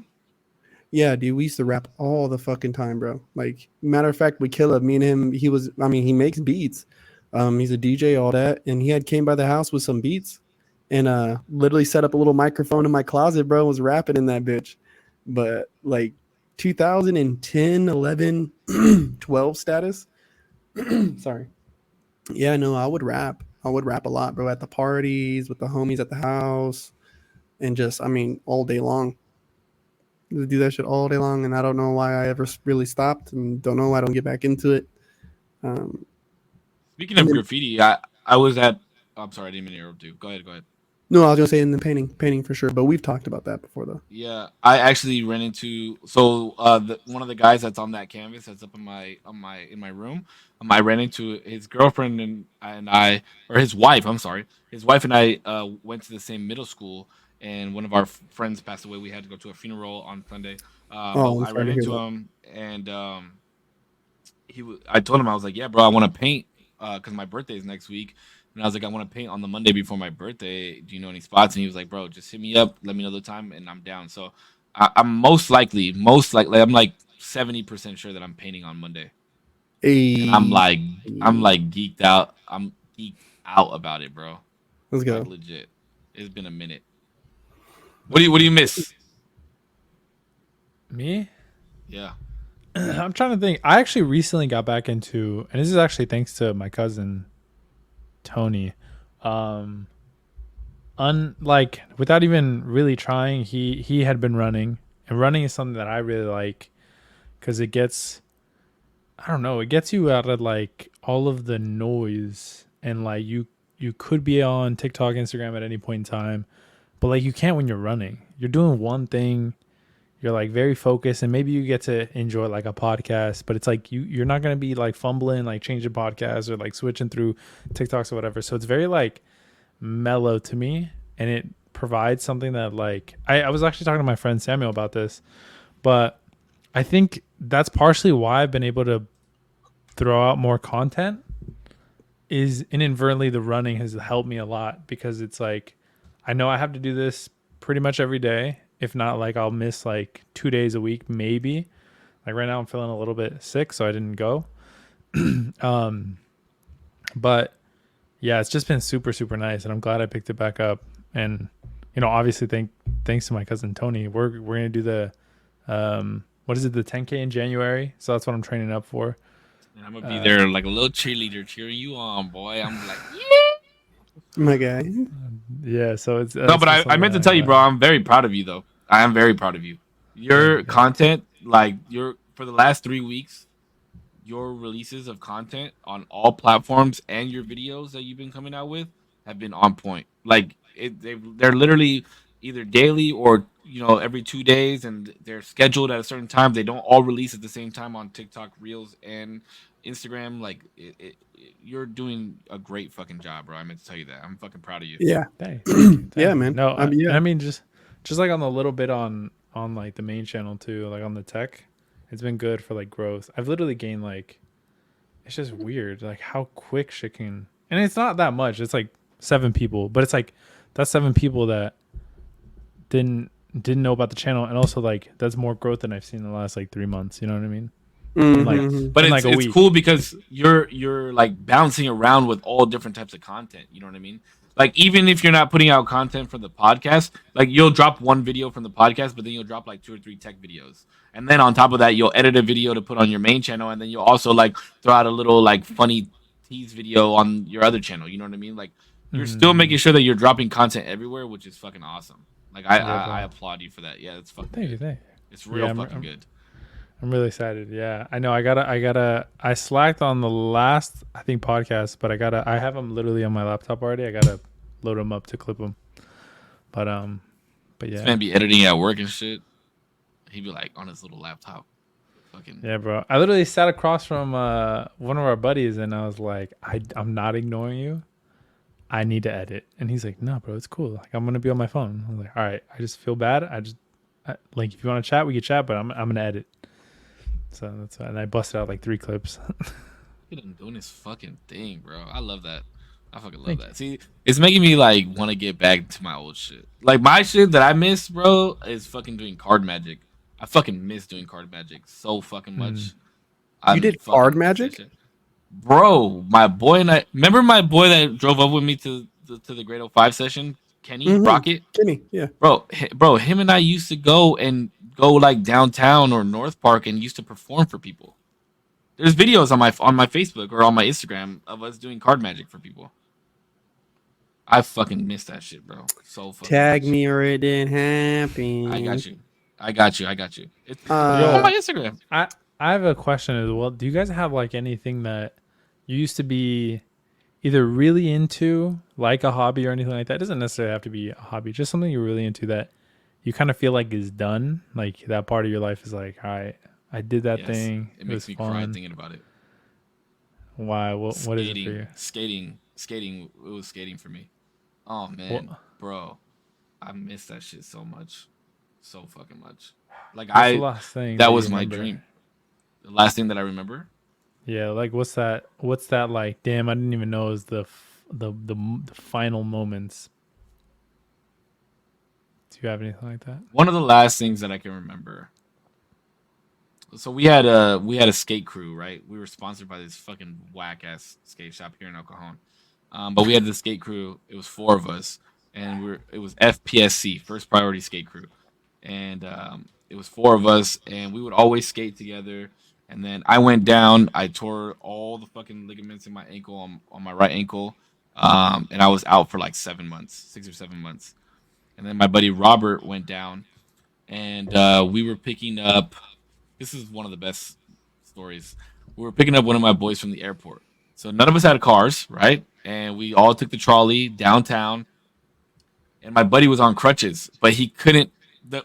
Yeah, dude, we used to rap all the fucking time, bro. Like, matter of fact, we kill it. Me and him, he makes beats. He's a DJ, all that, and he had came by the house with some beats, and literally set up a little microphone in my closet, bro. And was rapping in that bitch. But like 2010, 11, 12 status. Sorry. Yeah, no, I would rap. I would rap a lot, bro, at the parties with the homies at the house, and just, all day long. Do that shit all day long, and I don't know why I ever really stopped, and don't know why I don't get back into it. Speaking of graffiti, I was at. Oh, I'm sorry, I didn't mean to interrupt you. Go ahead. No, I was gonna say in the painting for sure, but we've talked about that before, though. Yeah, I actually ran into one of the guys that's on that canvas that's up in my room. I ran into his girlfriend and I, or his wife. I'm sorry, his wife and I went to the same middle school, and one of our friends passed away. We had to go to a funeral on Sunday. But I'm I sorry ran to hear into that. him, and I told him, I was like, yeah, bro, I want to paint because my birthday is next week. And I was like, I want to paint on the Monday before my birthday. Do you know any spots? And he was like, bro, just hit me up. Let me know the time, and I'm down. So I'm most likely, I'm like 70% sure that I'm painting on Monday. And I'm like geeked out. I'm geeked out about it, bro. Let's go. Like, legit. It's been a minute. What do you miss? Me? Yeah. I'm trying to think. I actually recently got back into, and this is actually thanks to my cousin Tony. Like, without even really trying, he had been running, and running is something that I really like because it gets, I don't know, it gets you out of like all of the noise, and like you could be on TikTok, Instagram at any point in time, but like you can't when you're running. You're doing one thing. You're like very focused, and maybe you get to enjoy like a podcast, but it's like you're not going to be like fumbling, like changing podcasts or like switching through TikToks or whatever. So it's very like mellow to me, and it provides something that like I was actually talking to my friend Samuel about this, but I think that's partially why I've been able to throw out more content. Is inadvertently the running has helped me a lot because it's like I know I have to do this pretty much every day. If not, like I'll miss like 2 days a week, maybe. Like right now I'm feeling a little bit sick, so I didn't go. But yeah, it's just been super, super nice, and I'm glad I picked it back up. And obviously thanks to my cousin Tony, we're gonna do the what is it, the 10K in January? So that's what I'm training up for. And I'm gonna be there like a little cheerleader cheering you on, boy. I'm like, yeah. My guy. Yeah, so it's No, but I meant to tell you, bro. I'm very proud of you, though. I am very proud of you. Your content, like for the last 3 weeks, your releases of content on all platforms and your videos that you've been coming out with have been on point. Like they're literally either daily or every 2 days, and they're scheduled at a certain time. They don't all release at the same time on TikTok Reels and Instagram, like you're doing a great fucking job, bro. I meant to tell you that. I'm fucking proud of you. Yeah. Thank you. Yeah, man. No, Yeah. I mean just like on the little bit on like the main channel too, like on the tech, it's been good for like growth. I've literally gained like, it's just weird like how quick shit can, and it's not that much. It's like 7 people, but it's like that's 7 people that didn't know about the channel, and also like that's more growth than I've seen in the last like 3 months. You know what I mean? Mhm. Like, But in it's like a week. cool because you're like bouncing around with all different types of content. You know what I mean? Like even if you're not putting out content for the podcast, like you'll drop one video from the podcast, but then you'll drop like 2 or 3 tech videos, and then on top of that, you'll edit a video to put on your main channel, and then you'll also like throw out a little like funny tease video on your other channel. You know what I mean? Like you're still making sure that you're dropping content everywhere, which is fucking awesome. Like I applaud you for that. Yeah, it's fucking Thank you. good. It's real fucking good. I'm really excited. Yeah, I know. I slacked on the last, I think, podcast, but I have them literally on my laptop already. I gotta load them up to clip them. But yeah. This man be editing at work and shit. He'd be like on his little laptop. Fucking. Yeah, bro. I literally sat across from one of our buddies, and I was like, I'm not ignoring you. I need to edit. And he's like, no, bro, it's cool. Like, I'm gonna be on my phone. I was like, all right. I just feel bad. Like, if you want to chat, we can chat, but I'm gonna edit. So that's why. And I busted out like 3 clips. Look at him doing his fucking thing, bro. I love that. I fucking love that. See, it's making me like want to get back to my old shit. Like my shit that I miss, bro, is fucking doing card magic. I fucking miss doing card magic so fucking much. You did card magic, bro? My boy and I. Remember my boy that drove up with me to the grade 05 session, Kenny Rocket. Kenny, yeah, bro. Him and I used to go like downtown or North Park and used to perform for people. There's videos on my Facebook or on my Instagram of us doing card magic for people. I fucking miss that shit, bro. So fucking tag much. me or it didn't happen. I got you. It's on my Instagram. I have a question as well. Do you guys have like anything that you used to be either really into, like a hobby or anything like that? It doesn't necessarily have to be a hobby, just something you're really into that you kind of feel like is done. Like that part of your life is like, all right, I did that thing. It makes me cry thinking about it. Why? What is it for you? Skating. It was skating for me. Oh man, bro, I miss that shit so much, so fucking much. Like the last thing that was my dream. The last thing that I remember. Yeah, like what's that? What's that like? Damn, I didn't even know it was the final moments. Do you have anything like that? One of the last things that I can remember. So we had a skate crew, right? We were sponsored by this fucking whack ass skate shop here in El Cajon. But we had the skate crew. It was 4 of us, and it was FPSC, First Priority Skate Crew, and it was 4 of us, and we would always skate together. And then I went down. I tore all the fucking ligaments in my ankle on my right ankle, and I was out for like 7 months, 6 or 7 months. And then my buddy Robert went down, and we were picking up. This is one of the best stories. We were picking up one of my boys from the airport. So none of us had cars, right? And we all took the trolley downtown. And my buddy was on crutches, but he couldn't.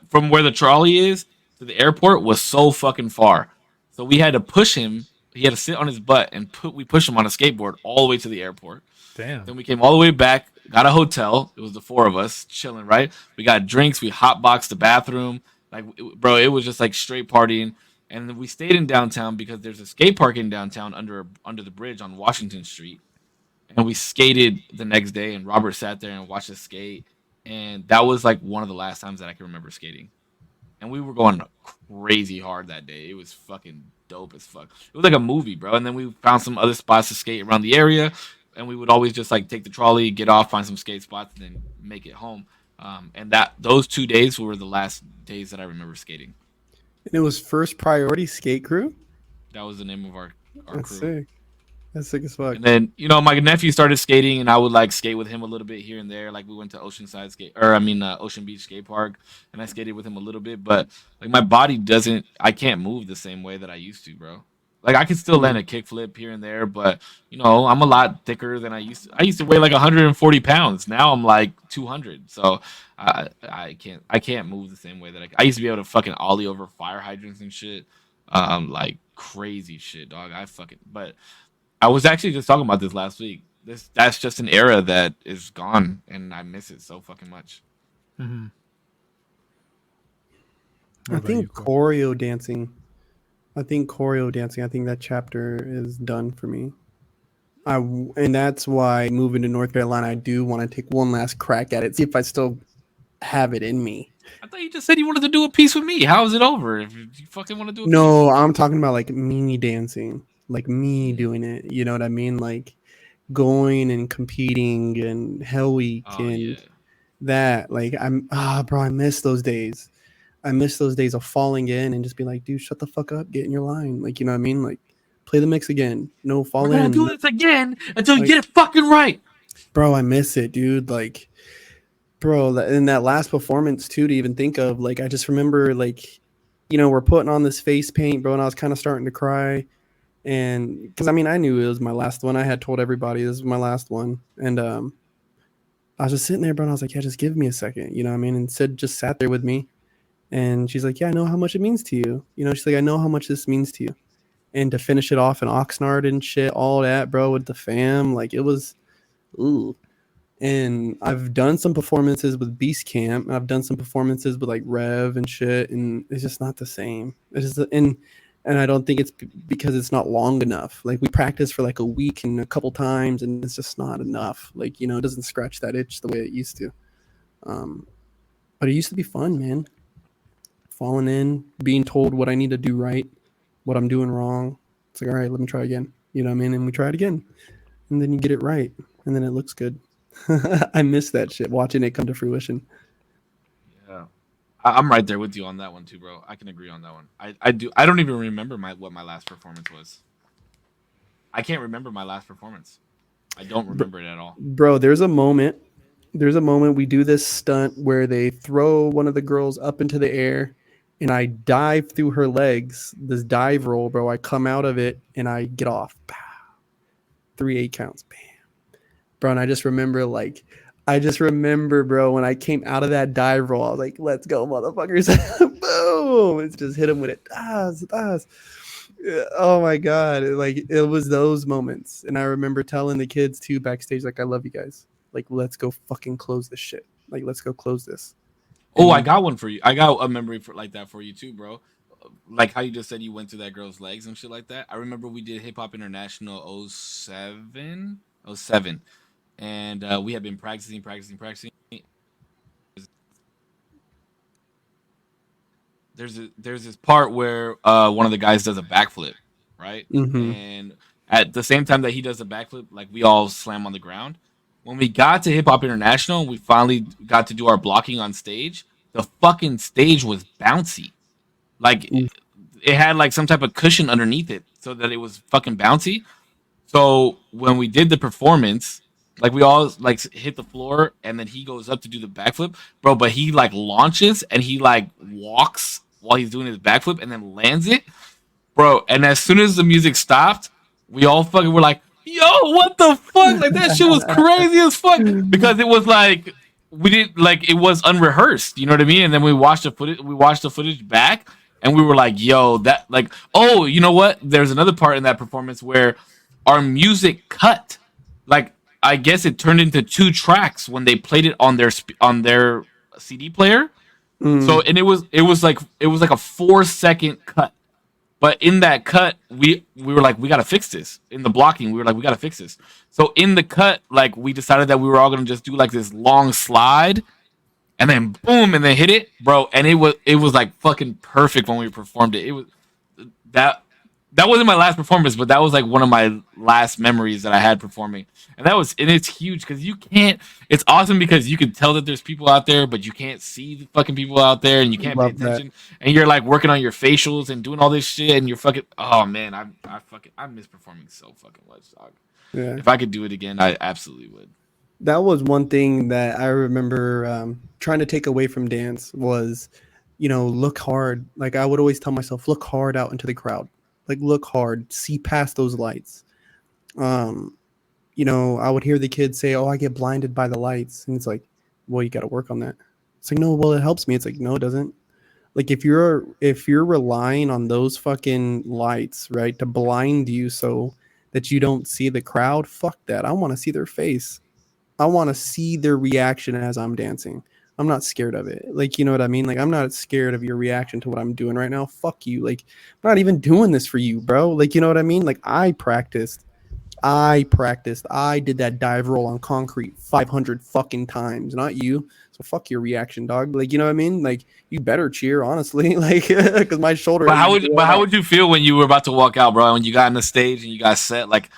From where the trolley is to the airport was so fucking far. So we had to push him. He had to sit on his butt, and we pushed him on a skateboard all the way to the airport. Damn. Then we came all the way back, got a hotel. It was the 4 of us chilling, right? We got drinks. We hotboxed the bathroom. Like, bro, it was just like straight partying. And then we stayed in downtown because there's a skate park in downtown under the bridge on Washington Street. And we skated the next day, and Robert sat there and watched us skate. And that was like one of the last times that I can remember skating. And we were going crazy hard that day. It was fucking dope as fuck. It was like a movie, bro. And then we found some other spots to skate around the area. And we would always just like take the trolley, get off, find some skate spots, and then make it home. And those 2 days were the last days that I remember skating. And it was First Priority Skate Crew? That was the name of our That's crew. sick. That's sick as fuck. And then, my nephew started skating, and I would like skate with him a little bit here and there. Like we went to Ocean Beach Skate Park, and I skated with him a little bit. But like my body I can't move the same way that I used to, bro. Like I can still land a kickflip here and there, but I'm a lot thicker than I used to. I used to weigh like 140 pounds. Now I'm like 200. So I can't move the same way that I used to be able to fucking ollie over fire hydrants and shit. Like crazy shit, dog. But I was actually just talking about this last week. That's just an era that is gone, and I miss it so fucking much. Mm-hmm. I think choreo dancing. I think that chapter is done for me. And that's why moving to North Carolina, I do want to take one last crack at it, see if I still have it in me. I thought you just said you wanted to do a piece with me. How is it over? If you fucking want to do a No, piece? I'm talking about like me dancing, like me doing it. You know what I mean? Like going and competing and Hell Week and that. Like bro, I miss those days. I miss those days of falling in and just be like, dude, shut the fuck up, get in your line. Like, you know what I mean? Like, play the mix again. No, fall We're gonna in. do this again until you Like, get it fucking right. Bro, I miss it, dude. Like, bro, in that last performance too, to even think of, like, I just remember, like, you know, we're putting on this face paint, bro, and I was kind of starting to cry. And because I mean, I knew it was my last one. I had told everybody this was my last one. And I was just sitting there, bro, and I was like, yeah, just give me a second. You know what I mean? And Sid just sat there with me. And she's like, yeah, I know how much it means to you. You know, she's like, I know how much this means to you. And to finish it off in Oxnard and shit, all that, bro, with the fam, like it was, ooh. And I've done some performances with Beast Camp, and I've done some performances with like Rev and shit, and it's just not the same. It's just, and I don't think it's because it's not long enough. Like we practice for like a week and a couple times, and it's just not enough. Like, you know, it doesn't scratch that itch the way it used to. But it used to be fun, man. Falling in, being told what I need to do right, what I'm doing wrong. It's like, all right, let me try again. You know what I mean? And we try it again. And then you get it right. And then it looks good. I miss that shit, watching it come to fruition. Yeah, I'm right there with you on that one too, bro. I can agree on that one. I do. I don't even remember what my last performance was. I can't remember my last performance. I don't remember it at all. Bro, there's a moment we do this stunt where they throw one of the girls up into the air and I dive through her legs, this dive roll, bro. I come out of it and I get off. Pow. 3-8 counts. Bam. Bro, and I just remember, bro, when I came out of that dive roll, I was like, let's go, motherfuckers. Boom. It's just hit him with it. Oh my God. It was those moments. And I remember telling the kids too backstage, like, I love you guys. Like, let's go fucking close this shit. Like, let's go close this. Oh, I got one for you. I got a memory like that for you too, bro. Like how you just said you went to that girl's legs and shit like that. I remember we did Hip Hop International 07, and we had been practicing. There's this part where one of the guys does a backflip, right? Mm-hmm. And at the same time that he does a backflip, like we all slam on the ground. When we got to Hip Hop International, we finally got to do our blocking on stage. The fucking stage was bouncy. Like it had like some type of cushion underneath it so that it was fucking bouncy. So when we did the performance, like we all like hit the floor and then he goes up to do the backflip, bro, but he like launches and he like walks while he's doing his backflip and then lands it. Bro, and as soon as the music stopped, we all fucking were like, yo, what the fuck? Like that shit was crazy as fuck. Because it was like we did like it was unrehearsed, you know what I mean? And then we watched the footage back and we were like, yo, that like, oh, you know what? There's another part in that performance where our music cut. Like I guess it turned into 2 tracks when they played it on their CD player. So and it was like a 4-second cut. But in that cut, we were like, we gotta fix this. In the blocking, we were like, we gotta fix this. So in the cut, like we decided that we were all gonna just do like this long slide, and then boom, and then hit it, bro. And it was like fucking perfect when we performed it. It was that wasn't my last performance, but that was like one of my last memories that I had performing. And it's huge because you can't. It's awesome because you can tell that there's people out there, but you can't see the fucking people out there, and you can't pay attention. And you're like working on your facials and doing all this shit, and you're fucking. Oh man, I miss performing so fucking much, dog. Yeah. If I could do it again, I absolutely would. That was one thing that I remember trying to take away from dance was, you know, look hard. Like I would always tell myself, look hard out into the crowd. Like look hard, see past those lights. You know, I would hear the kids say, "Oh, I get blinded by the lights," and it's like, "Well, you got to work on that." It's like, "No, well, it helps me." It's like, "No, it doesn't." Like if you're relying on those fucking lights, right, to blind you so that you don't see the crowd, fuck that. I want to see their face. I want to see their reaction as I'm dancing. I'm not scared of it. Like, you know what I mean? Like, I'm not scared of your reaction to what I'm doing right now. Fuck you. Like, I'm not even doing this for you, bro. Like, you know what I mean? Like, I practiced. I did that dive roll on concrete 500 fucking times, not you. So fuck your reaction, dog. Like, you know what I mean? Like, you better cheer, honestly. Like, because my shoulder. But how would you feel when you were about to walk out, bro? When you got on the stage and you got set, like,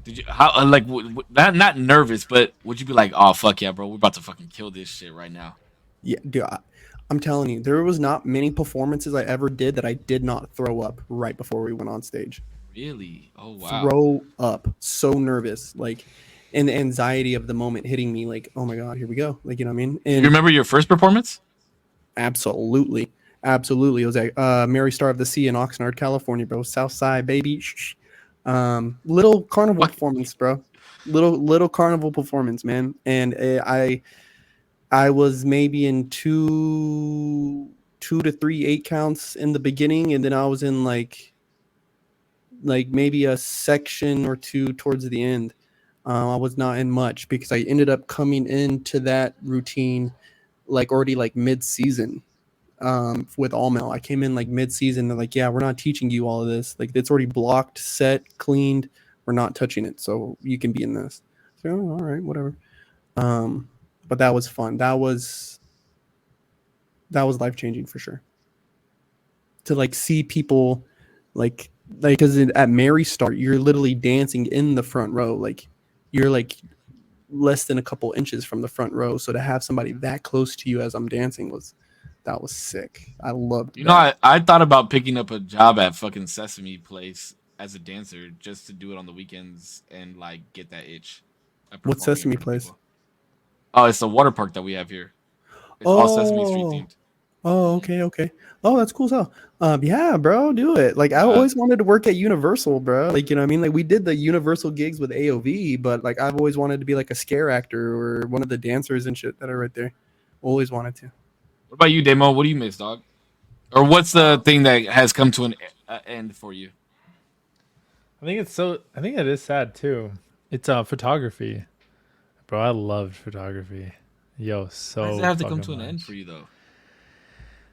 did you how like not nervous, but would you be like, oh fuck yeah, bro, we're about to fucking kill this shit right now? Yeah, dude, I'm telling you, there was not many performances I ever did that I did not throw up right before we went on stage. Really? Oh wow. Throw up, so nervous, like, and the anxiety of the moment hitting me, like, oh my god, here we go, like, you know what I mean? Do you And remember your first performance? absolutely, absolutely, it was at Mary Star of the Sea in Oxnard, California, bro. South Side, baby. Shh. Little carnival What? performance, bro. Little carnival performance, man. And I was maybe in two to three 8 counts in the beginning, and then I was in like maybe a section or two towards the end. I was not in much because I ended up coming into that routine like already like mid-season with All Mail. I came in like mid-season. They're like, yeah, we're not teaching you all of this. Like it's already blocked, set, cleaned. We're not touching it, so you can be in this. So all right, whatever. But that was fun. That was life changing for sure. To like see people like because at Mary Start you're literally dancing in the front row. Like you're like less than a couple inches from the front row. So to have somebody that close to you as I'm dancing was sick. I loved You know, that. I thought about picking up a job at fucking Sesame Place as a dancer just to do it on the weekends and like get that itch of What's performing in Sesame front of Place? people. Oh, it's a water park that we have here. It's all Sesame Street Oh, themed. oh, Mhm. okay, okay. Oh, that's cool. So, yeah, bro, do it. Like, I Uh, always wanted to work at Universal, bro. Like, you know what I mean? Like, we did the Universal gigs with AOV, but like, I've always wanted to be like a scare actor or one of the dancers and shit that are right there. Always wanted to. what about you, Demo? What do you miss, dog? Or what's the thing that has come to an end for you? I think it is sad too. It's photography. Bro, I loved photography. Yo, Why does it so have to come fucking to an end much. for you, though?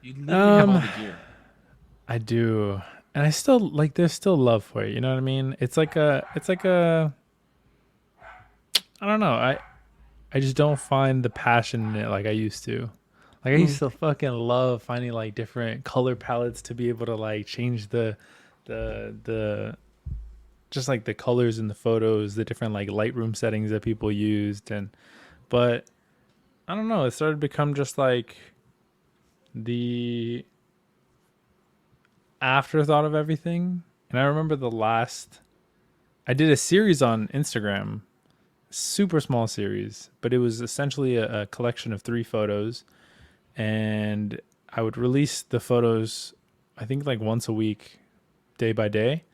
You literally have all Um, the gear. I do. And I still like there's still love for it, you know what I mean? It's like a I don't know. I just don't find the passion in it like I used to. Like I Mm. used to fucking love finding like different color palettes to be able to like change the just like the colors in the photos, the different like Lightroom settings that people used and but I don't know, it started to become just like the afterthought of everything. And I remember I did a series on Instagram, super small series, but it was essentially a collection of 3 photos and I would release the photos I think like once a week, day by day,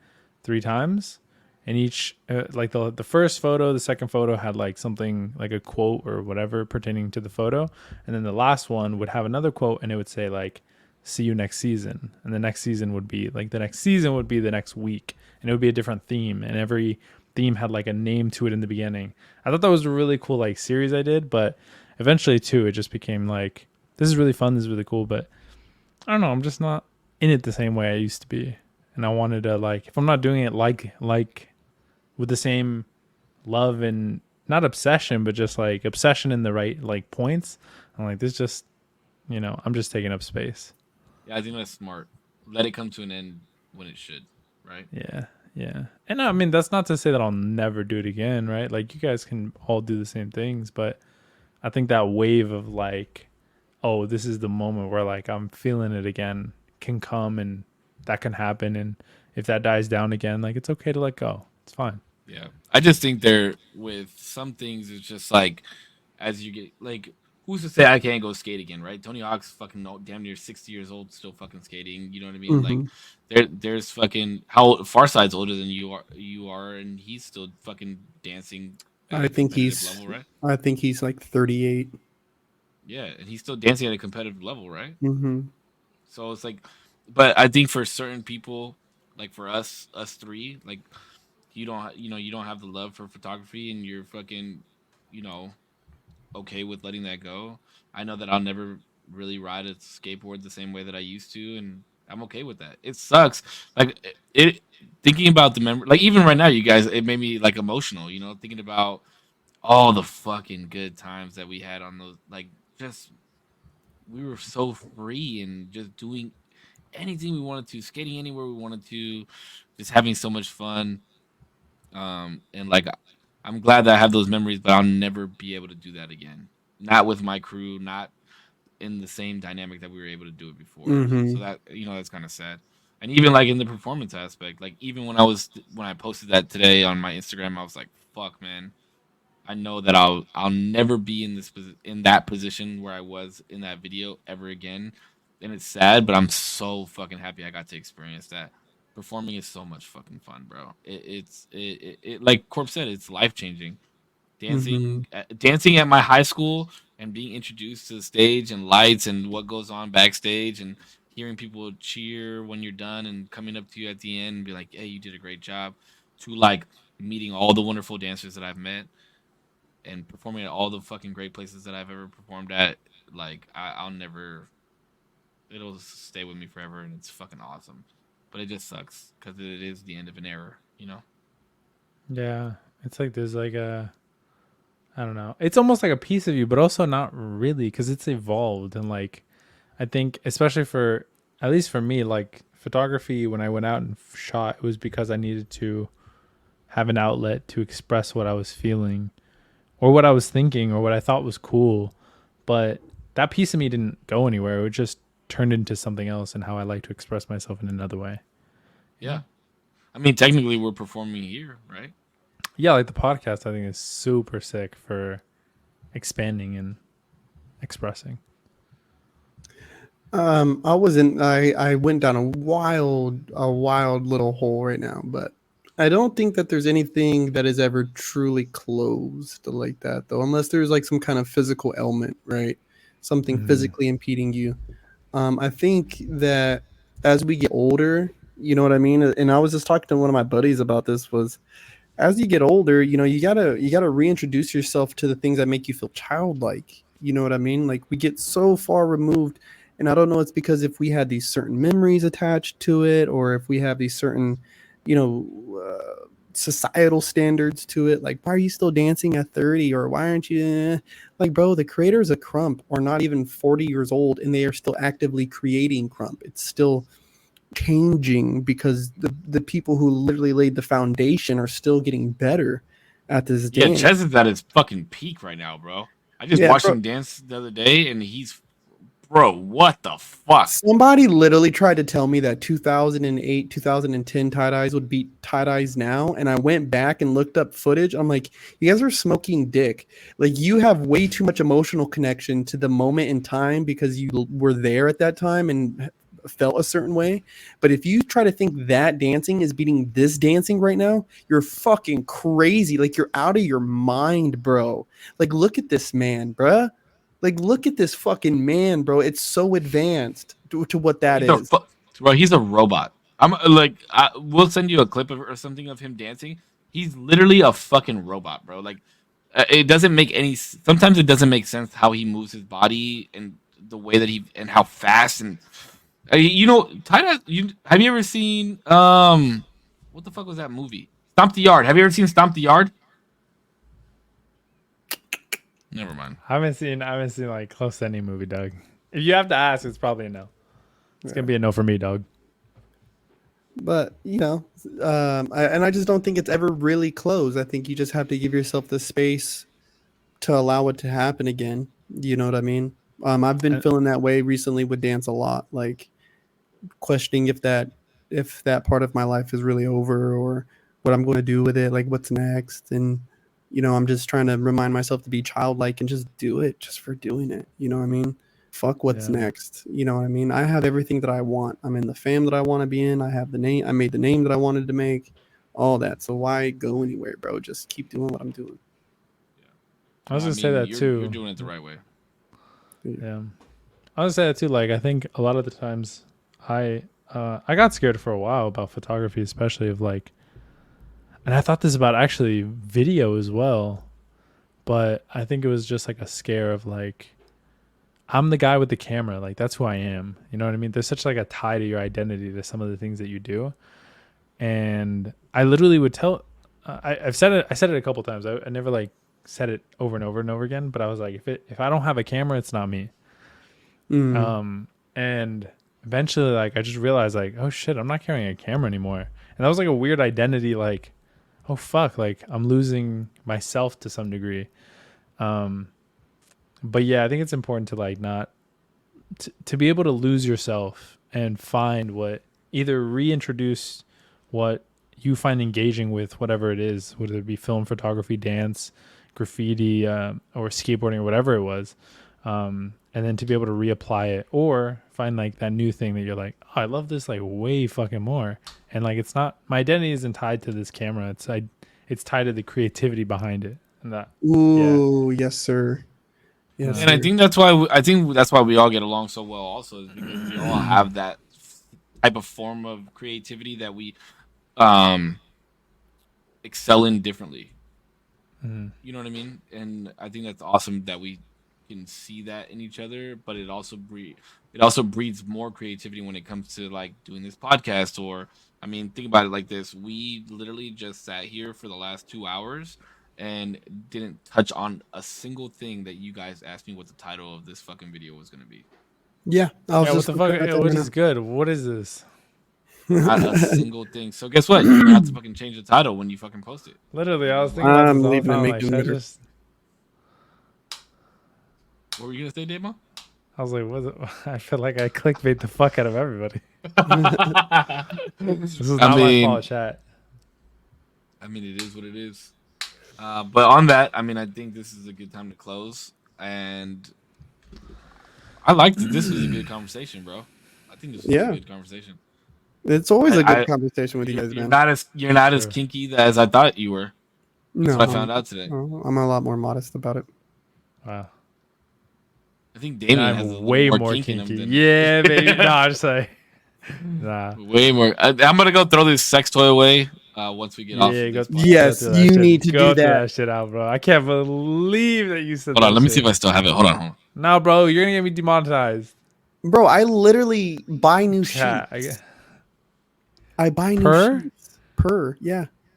3 times. And each like the first photo, the second photo had like something like a quote or whatever pertaining to the photo, and then the last one would have another quote and it would say like see you next season, and the next season would be like the next season would be the next week, and it would be a different theme, and every theme had like a name to it in the beginning. I thought that was a really cool like series I did, but eventually too it just became like this is really fun, this is really cool, but I don't know, I'm just not in it the same way I used to be. And I wanted to like if I'm not doing it like with the same love and not obsession, but just like obsession in the right like points, I'm like this just I'm just taking up space. Yeah, I think that's smart. Let it come to an end when it should, right? Yeah. Yeah. And I mean that's not to say that I'll never do it again, right? Like you guys can all do the same things, but I think that wave of like, oh, this is the moment where like I'm feeling it again can come and that can happen. And if that dies down again, like it's okay to let go. It's fine. Yeah. I just think there with some things it's just like as you get like who's to say I can't go skate again, right? Tony Hawk's fucking damn near 60 years old, still fucking skating. You know what I mean? Like Hmm. there's fucking how Farside's older than you are, and he's still fucking dancing at I a think competitive level, right? he's like 38. Yeah, and he's still dancing at a competitive level, right? Hmm. So it's like, but I think for certain people, like for us three, like you don't have the love for photography, and you're fucking, you know, okay with letting that go. I know that I'll never really ride a skateboard the same way that I used to, and I'm okay with that. It sucks. Like it thinking about the memory, like even right now, you guys, it made me like emotional. You know, thinking about all the fucking good times that we had on those, like just we were so free and just doing anything we wanted to, skating anywhere we wanted to, just having so much fun. And like I'm glad that I have those memories, but I'll never be able to do that again. Not with my crew, not in the same dynamic that we were able to do it before. So Mm-hmm. that, you know, that's kind of sad. And even like in the performance aspect, like even when I posted that today on my Instagram, I was like, "Fuck, man! I know that I'll never be in in that position where I was in that video ever again." And it's sad, but I'm so fucking happy I got to experience that. Performing is so much fucking fun, bro. It like Corp said, it's life changing. Mm-hmm. Dancing at my high school and being introduced to the stage and lights and what goes on backstage and hearing people cheer when you're done and coming up to you at the end and be like, "Hey, you did a great job," to like meeting all the wonderful dancers that I've met and performing at all the fucking great places that I've ever performed at. Like I'll never, it'll stay with me forever, and it's fucking awesome. But it just sucks because it is the end of an era, you know. Yeah, it's like there's like a, I don't know. It's almost like a piece of you, but also not really because it's evolved. And like, I think, especially for, at least for me, like photography, when I went out and shot, it was because I needed to have an outlet to express what I was feeling or what I was thinking or what I thought was cool. But that piece of me didn't go anywhere. It just turned into something else and how I like to express myself in another way. Yeah, I mean, technically, we're performing here, right? Yeah, like the podcast, I think is super sick for expanding and expressing. I went down a wild little hole right now, but I don't think that there's anything that is ever truly closed like that, though, unless there's like some kind of physical ailment, right? Something Mm. physically impeding you. I think that as we get older, you know what I mean. And I was just talking to one of my buddies about this. Was as you get older, you gotta reintroduce yourself to the things that make you feel childlike. You know what I mean? Like we get so far removed, and I don't know. It's because if we had these certain memories attached to it, or if we have these certain, you know, societal standards to it. Like, why are you still dancing at 30, or why aren't you? Like, bro, the creators of Crump are not even 40 years old, and they are still actively creating Crump. It's still changing because the people who literally laid the foundation are still getting better at this Yeah, dance. Ches is at his fucking peak right now, bro. I just Yeah, watched bro. him dance the other day, and he's, bro. What the fuck? Somebody literally tried to tell me that 2008, 2010 tie dyes would beat tie dyes now. And I went back and looked up footage. I'm like, you guys are smoking dick. Like, you have way too much emotional connection to the moment in time because you were there at that time and felt a certain way. But if you try to think that dancing is beating this dancing right now, you're fucking crazy. Like, you're out of your mind, bro. Like, look at this man, bruh. Like, look at this fucking man, bro. It's so advanced to what Bro, that is. bro, he's a robot. I'm like, we'll send you a clip of or something of him dancing. He's literally a fucking robot, bro. Like, it doesn't make any. Sometimes it doesn't make sense how he moves his body and the way that he and how fast and you know, Tyler. You have you ever seen what the fuck was that movie? Stomp the Yard. Have you ever seen Stomp the Yard? Never mind. I haven't seen like close to any movie, Doug. If you have to ask, it's probably a no. It's Yeah. gonna be a no for me, Doug. But, I just don't think it's ever really closed. I think you just have to give yourself the space to allow it to happen again. You know what I mean? I've been And, feeling that way recently with dance a lot. Like, questioning if that part of my life is really over or what I'm going to do with it, like what's next. And I'm just trying to remind myself to be childlike and just do it just for doing it. You know what I mean? Fuck what's yeah, next. You know what I mean? I have everything that I want. I'm in the fam that I want to be in. I have the name. I made the name that I wanted to make. All that. So why go anywhere, bro? Just keep doing what I'm doing. I No, was I gonna say mean that you're too. doing it the right way. Yeah. Yeah, I would say that too. Like, I think a lot of the times I got scared for a while about photography, especially of like, and I thought this about actually video as well, but I think it was just like a scare of like, I'm the guy with the camera. Like, that's who I am. You know what I mean? There's such like a tie to your identity to some of the things that you do. And I literally would tell, I said it a couple times. I never like said it over and over and over again, but I was like, if I don't have a camera, it's not me. And eventually, like, I just realized, like, oh shit, I'm not carrying a camera anymore. And that was like a weird identity, like, oh fuck, like I'm losing myself to some degree. But yeah, I think it's important to like not to be able to lose yourself and find what, either reintroduce what you find engaging with whatever it is, whether it be film, photography, dance, graffiti, or skateboarding or whatever it was. And then to be able to reapply it or find like that new thing that you're like, oh, I love this like way fucking more. And like, it's not, my identity isn't tied to this camera. It's tied to the creativity behind it. And that. Ooh, yes, sir. Yes, and sir. I think that's why we all get along so well also, is because we all have that type of form of creativity that we excel in differently. You know what I mean? And I think that's awesome that we can see that in each other, but it also breeds more creativity when it comes to like doing this podcast. Or I mean, think about it like this: we literally just sat here for the last 2 hours and didn't touch on a single thing that you guys asked me what the title of this fucking video was going to be. Yeah, what the fuck? What is good? What is this? Not a single thing. So guess what? You're gonna have to fucking change the title when you fucking post it. Literally, I was thinking about this all the time. Like, what were you gonna say, Damo? I was like, I feel like I clickbait the fuck out of everybody. This is not my fault, chat. I mean, it is what it is. But on that, I mean, I think this is a good time to close. And I liked it. This was a good conversation, bro. I think this was a good conversation. It's always a good conversation with you guys, man. You're not as kinky as I thought you were. That's what I found out today. I'm a lot more modest about it. Wow. I think Damien has way more kinky. Yeah, baby. No, I'm just saying. Nah. Way more. I'm gonna go throw this sex toy away once we get off. Yes, you need to do that shit out, bro. I can't believe that you said that. Hold on, let me see if I still have it. Hold on. No, bro, you're gonna get me demonetized. Bro, I literally buy new sheets. I buy new sheets.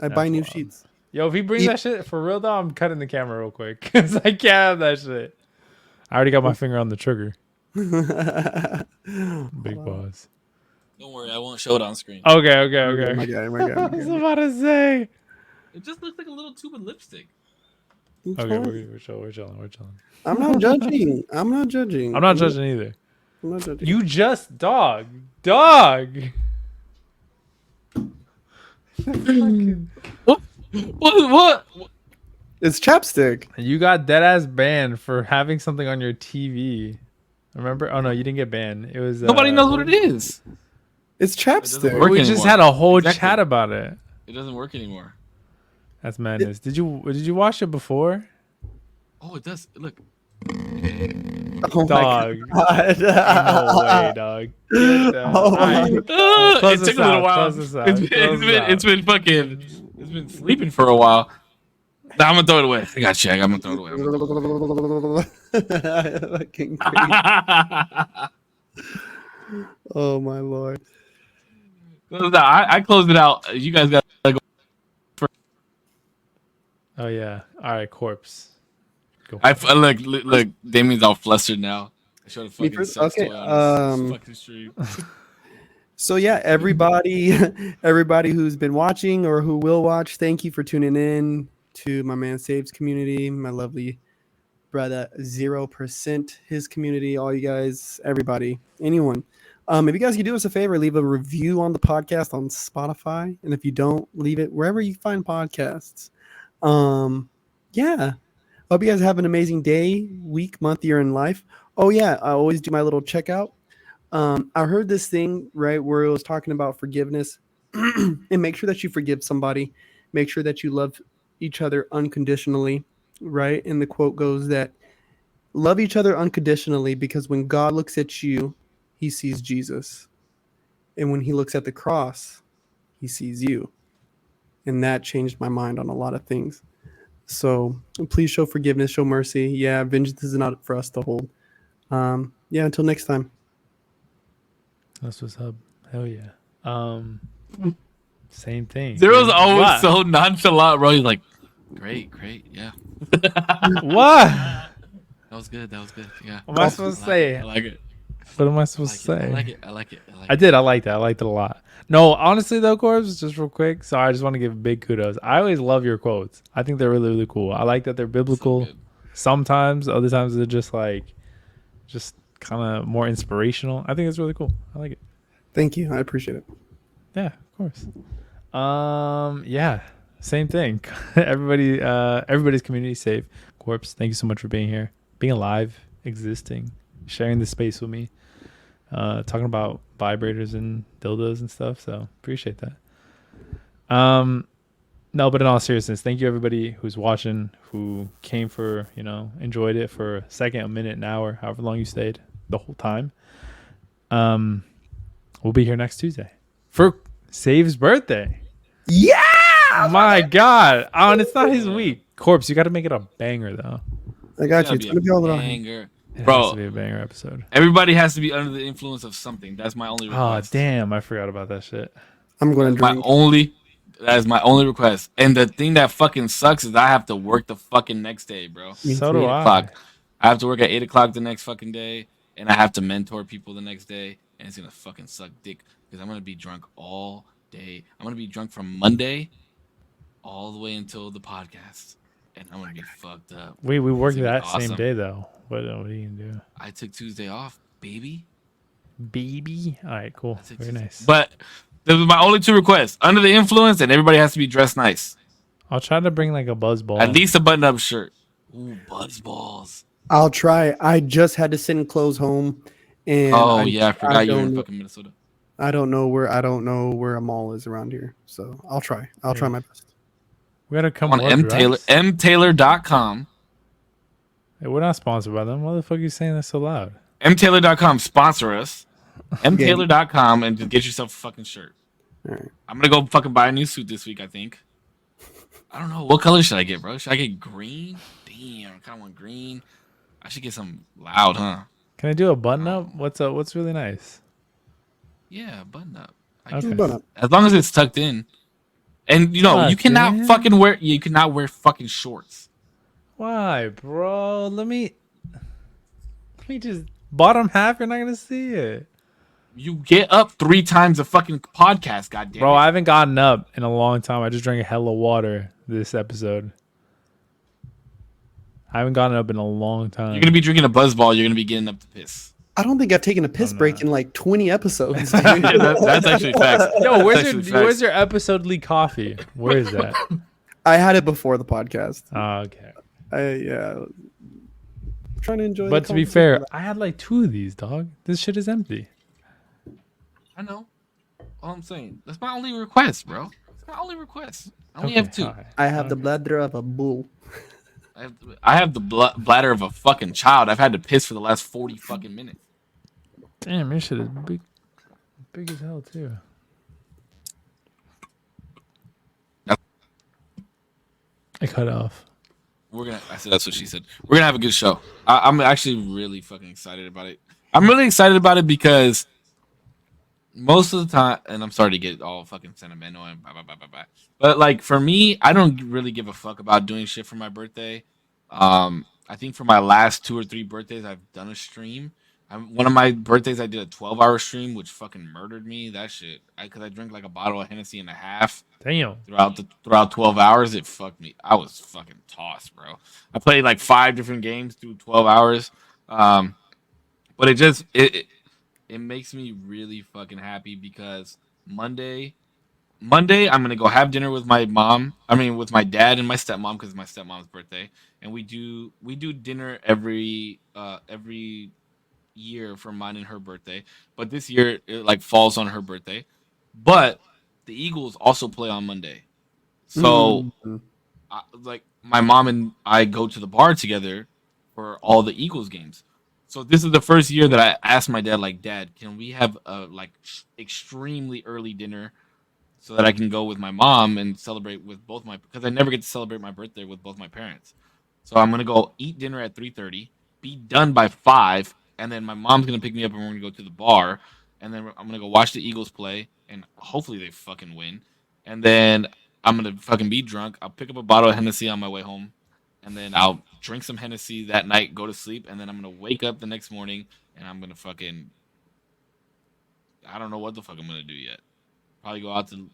I buy new sheets. Yo, if he brings that shit for real though, I'm cutting the camera real quick because I can't have that shit. I already got my finger on the trigger. Big boss. Don't worry, I won't show it on screen. Okay. My guy. I was about to say. It just looks like a little tube of lipstick. Okay, we're chilling. I'm not judging. I'm not judging either. I'm not judging. You just dog. What? It's chapstick. You got dead ass banned for having something on your TV. Remember? Oh no, you didn't get banned. It was nobody knows what it is. It's chapstick. We just had a whole chat about it. It doesn't work anymore. That's madness. Did you watch it before? Oh, it does. Look. Oh dog. My God. No way, dog. It took a little while. It's been sleeping for a while. Nah, I'm gonna throw it away. I got you. I'm gonna throw it away. Fucking crazy. Oh my lord. I closed it out. You guys got to go. Oh yeah. All right, Korpsx. Look. Damien's all flustered now. I showed a fucking sex toy on his fucking stream. So yeah, everybody who's been watching or who will watch, thank you for tuning in to my man Saves community, my lovely brother 0%, his community, all you guys, everybody, anyone. If you guys could do us a favor, leave a review on the podcast on Spotify, and if you don't, leave it wherever you find podcasts. Yeah. Hope you guys have an amazing day, week, month, year in life. Oh yeah, I always do my little checkout. I heard this thing, right, where it was talking about forgiveness. And make sure that you forgive somebody. Make sure that you love each other unconditionally, right? And the quote goes that Love each other unconditionally, because when God looks at you, he sees Jesus. And when he looks at the cross, he sees you. And that changed my mind on a lot of things. So please show forgiveness, show mercy. Yeah, vengeance is not for us to hold. Yeah, until next time. That's what's up. Hell yeah. Same thing. Zero's always What? so nonchalant, bro. He's like, great, yeah. What? That was good. Yeah. What am I supposed to say? I like it. What am I supposed to say? I like it. I liked that. I liked it a lot. No, honestly though, Korpsx, just real quick. So I just want to give big kudos. I always love your quotes. I think they're really, really cool. I like that they're biblical. Sometimes, other times they're just kind of more inspirational. I think it's really cool. I like it. Thank you. I appreciate it. Yeah, of course. Yeah, same thing. Everybody's community safe. Korpsx, thank you so much for being here, being alive, existing, sharing this space with me, talking about vibrators and dildos and stuff. So appreciate that. No, but in all seriousness, thank you everybody who's watching, who came for, enjoyed it for a second, a minute, an hour, however long you stayed the whole time. We'll be here next Tuesday for Save's birthday. Yeah! My God. Oh, and it's not his week. Korpsx, you got to make it a banger, though. I got you. It's going to be all around. Banger. It Bro, has to be a banger episode. Everybody has to be under the influence of something. That's my only Oh, request. damn. I forgot about that shit. I'm going to drink. That is my only request. And the thing that fucking sucks is I have to work the fucking next day, bro. So do I. O'clock. I have to work at 8 o'clock the next fucking day, and I have to mentor people the next day, and it's gonna fucking suck dick because I'm gonna be drunk all day. I'm gonna be drunk from Monday all the way until the podcast, and I'm gonna be fucked up. We worked that awesome. same day, though. What are you going to do? I took Tuesday off, baby. All right, cool. Very nice. But those are my only two requests. Under the influence, and everybody has to be dressed nice. I'll try to bring like a buzz ball. At least a button-up shirt. Ooh, buzz balls. I'll try. I just had to send clothes home. And I forgot you were in fucking Minnesota. I don't know where a mall is around here. So I'll try. I'll try my best. We gotta come on mtaylor.com. Hey, we're not sponsored by them. Why the fuck are you saying that so loud? mtaylor.com, sponsor us. mtaylor.com and just get yourself a fucking shirt. All right. I'm gonna go fucking buy a new suit this week, I think. I don't know. What color should I get, bro? Should I get green? Damn, I kinda want green. I should get something loud, huh? Can I do a button up? What's really nice? Yeah, button up. Okay. Button up. As long as it's tucked in. And you cannot fucking wear fucking shorts. Why, bro? Let me just bottom half. You're not gonna see it. You get up 3 times a fucking podcast, goddamn. Bro, I haven't gotten up in a long time. I just drank a hell of water this episode. I haven't gotten up in a long time. You're gonna be drinking a buzz ball. You're gonna be getting up to piss. I don't think I've taken a piss break in like 20 episodes. Dude. That's actually facts. Yo, where's your episodely coffee? Where is that? I had it before the podcast. Oh, okay. Trying to enjoy. But to be fair, I had like 2 of these, dog. This shit is empty. I know. All I'm saying. That's my only request, bro. That's my only request. I only have 2. Right. I have the bladder of a bull. I have the bladder of a fucking child. I've had to piss for the last 40 fucking minutes. Damn, your shit is big as hell too. I cut off. I said that's what she said. We're gonna have a good show. I'm actually really fucking excited about it. I'm really excited about it because most of the time, and I'm sorry to get all fucking sentimental and blah, blah, blah, blah, blah. But like for me, I don't really give a fuck about doing shit for my birthday. I think for my last 2 or 3 birthdays, I've done a stream. One of my birthdays, I did a 12-hour stream, which fucking murdered me. That shit, because I drank like a bottle of Hennessy and a half. Damn. Throughout 12 hours, it fucked me. I was fucking tossed, bro. I played like 5 different games through 12 hours. But it makes me really fucking happy because Monday I'm gonna go have dinner with my mom. I mean, with my dad and my stepmom because it's my stepmom's birthday, and we do dinner every year for mine and her birthday. But this year it like falls on her birthday. But the Eagles also play on Monday, so like my mom and I go to the bar together for all the Eagles games. So this is the first year that I asked my dad, like, Dad, can we have a like extremely early dinner so that I can go with my mom and celebrate with both because I never get to celebrate my birthday with both my parents. So I'm gonna go eat dinner at 3:30, be done by 5, and then my mom's gonna pick me up and we're gonna go to the bar, and then I'm gonna go watch the Eagles play, and hopefully they fucking win, and then I'm gonna fucking be drunk. I'll pick up a bottle of Hennessy on my way home, and then I'll drink some Hennessy that night, go to sleep, and then I'm gonna wake up the next morning and I'm gonna fucking I don't know what the fuck I'm gonna do yet. Probably go out to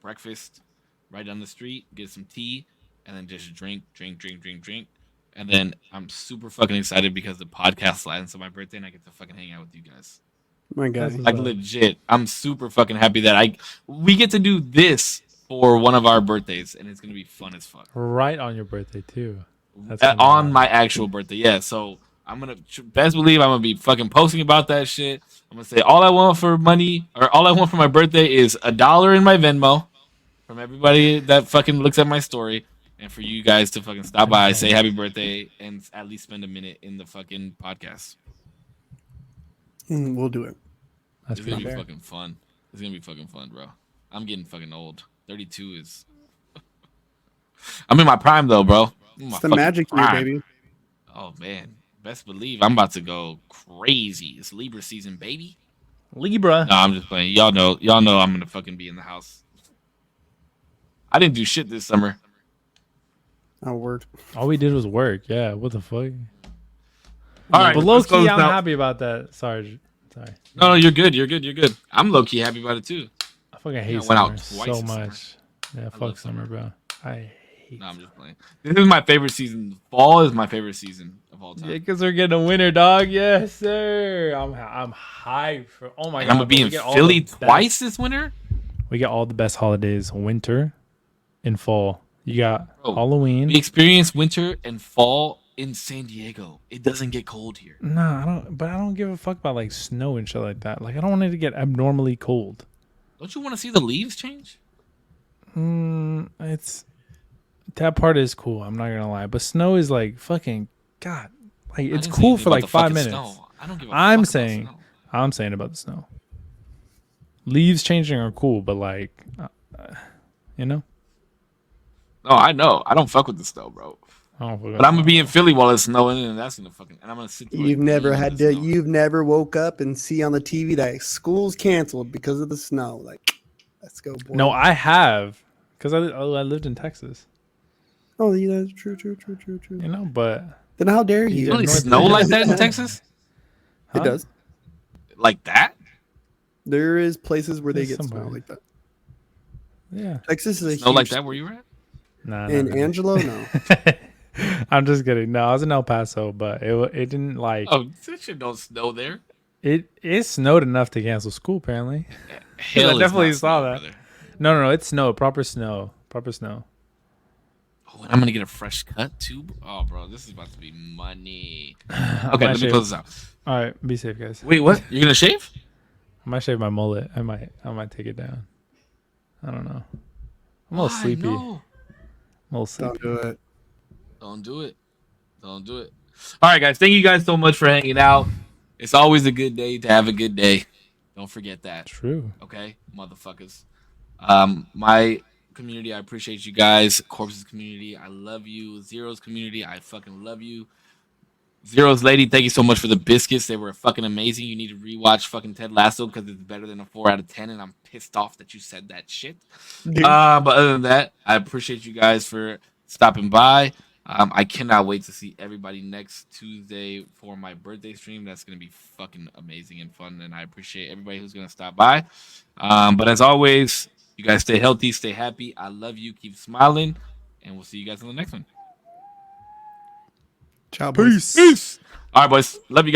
breakfast right down the street, get some tea, and then just drink. And then I'm super fucking excited because the podcast lands on my birthday and I get to fucking hang out with you guys. My God. Like legit. I'm super fucking happy that we get to do this for one of our birthdays and it's gonna be fun as fuck. Right on your birthday too. On my actual birthday, yeah. So I'm gonna best believe I'm gonna be fucking posting about that shit. I'm gonna say all I want for money or all I want for my birthday is $1 in my Venmo from everybody that fucking looks at my story, and for you guys to fucking stop by, say happy birthday, and at least spend a minute in the fucking podcast. We'll do it. That's It's gonna be fair. fucking fun. It's gonna be fucking fun, bro. I'm getting fucking old. 32 is. I'm in my prime though, bro. It's the magic year, baby. Oh man, best believe I'm about to go crazy. It's Libra season, baby. Libra. No, I'm just playing. Y'all know I'm gonna fucking be in the house. I didn't do shit this summer. Oh, word. All we did was work. Yeah, what the fuck? All right, But low let's key, close I'm out. happy about that. Sorry. No, you're good. You're good. I'm low key happy about it too. I fucking hate I went summer out twice so this summer. much. Yeah, I fuck love summer, summer. bro. I hate. No, I'm just playing. This is my favorite season. Fall is my favorite season of all time. Yeah, because we're getting a winter, dog. Yes, sir. I'm hyped for. Oh my And god, I'm gonna be bro, in we get all Philly the twice best- this winter. We get all the best holidays: winter and fall. You got Bro, Halloween. We experience winter and fall in San Diego. It doesn't get cold here. Nah, I don't. But I don't give a fuck about like snow and shit like that. Like I don't want it to get abnormally cold. Don't you want to see the leaves change? It's that part is cool. I'm not gonna lie, but snow is like fucking god. Like I it's didn't say cool anything for about like the 5 fucking minutes. snow. I don't give a I'm fuck about saying, snow. I'm saying about the snow. Leaves changing are cool, but like, you know, No, I know. I don't fuck with the snow, bro. I don't fuck But I'm gonna be in Philly while it's snowing, and that's gonna fucking. And I'm gonna sit. There You've never in had the to. snow. You've never woke up and see on the TV that school's canceled because of the snow. Like, let's go, boy. No, I have, because I lived in Texas, Oh, yeah, that's true. you know. But Then how dare you? You really North snow Carolina. like that in Texas? huh? It does. Like that? There is places where they There's get snow somebody. like that. Yeah. Texas is a Snow like huge that where you were at? Nah. In Angelo, no. I'm just kidding. No, I was in El Paso, but it didn't like Oh, that shit don't snow there. it snowed enough to cancel school. Apparently. Hell, is definitely not saw snow, that. brother. No, it's snow. Proper snow. Oh, and I'm gonna get a fresh cut too. Oh, bro, this is about to be money. I Okay, might let me shave- close this out. All right, be safe, guys. Wait, what? You're gonna shave? I might shave my mullet. I might take it down. I don't know. I'm a little Why? sleepy. No. I'm a little sleepy. Don't do it. Don't do it. Don't do it. All right, guys. Thank you guys so much for hanging out. It's always a good day to have a good day. Don't forget that. True. Okay, motherfuckers. My community, I appreciate you guys. Korpsx community, I love you. Zero's community, I fucking love you. Zero's lady, thank you so much for the biscuits. They were fucking amazing. You need to rewatch fucking Ted Lasso because it's better than a 4 out of 10, and I'm pissed off that you said that shit. Dude. But other than that, I appreciate you guys for stopping by. I cannot wait to see everybody next Tuesday for my birthday stream. That's going to be fucking amazing and fun, and I appreciate everybody who's going to stop by. But as always, you guys stay healthy, stay happy. I love you. Keep smiling, and we'll see you guys in the next one. Ciao, boys. Peace. All right, boys. Love you guys.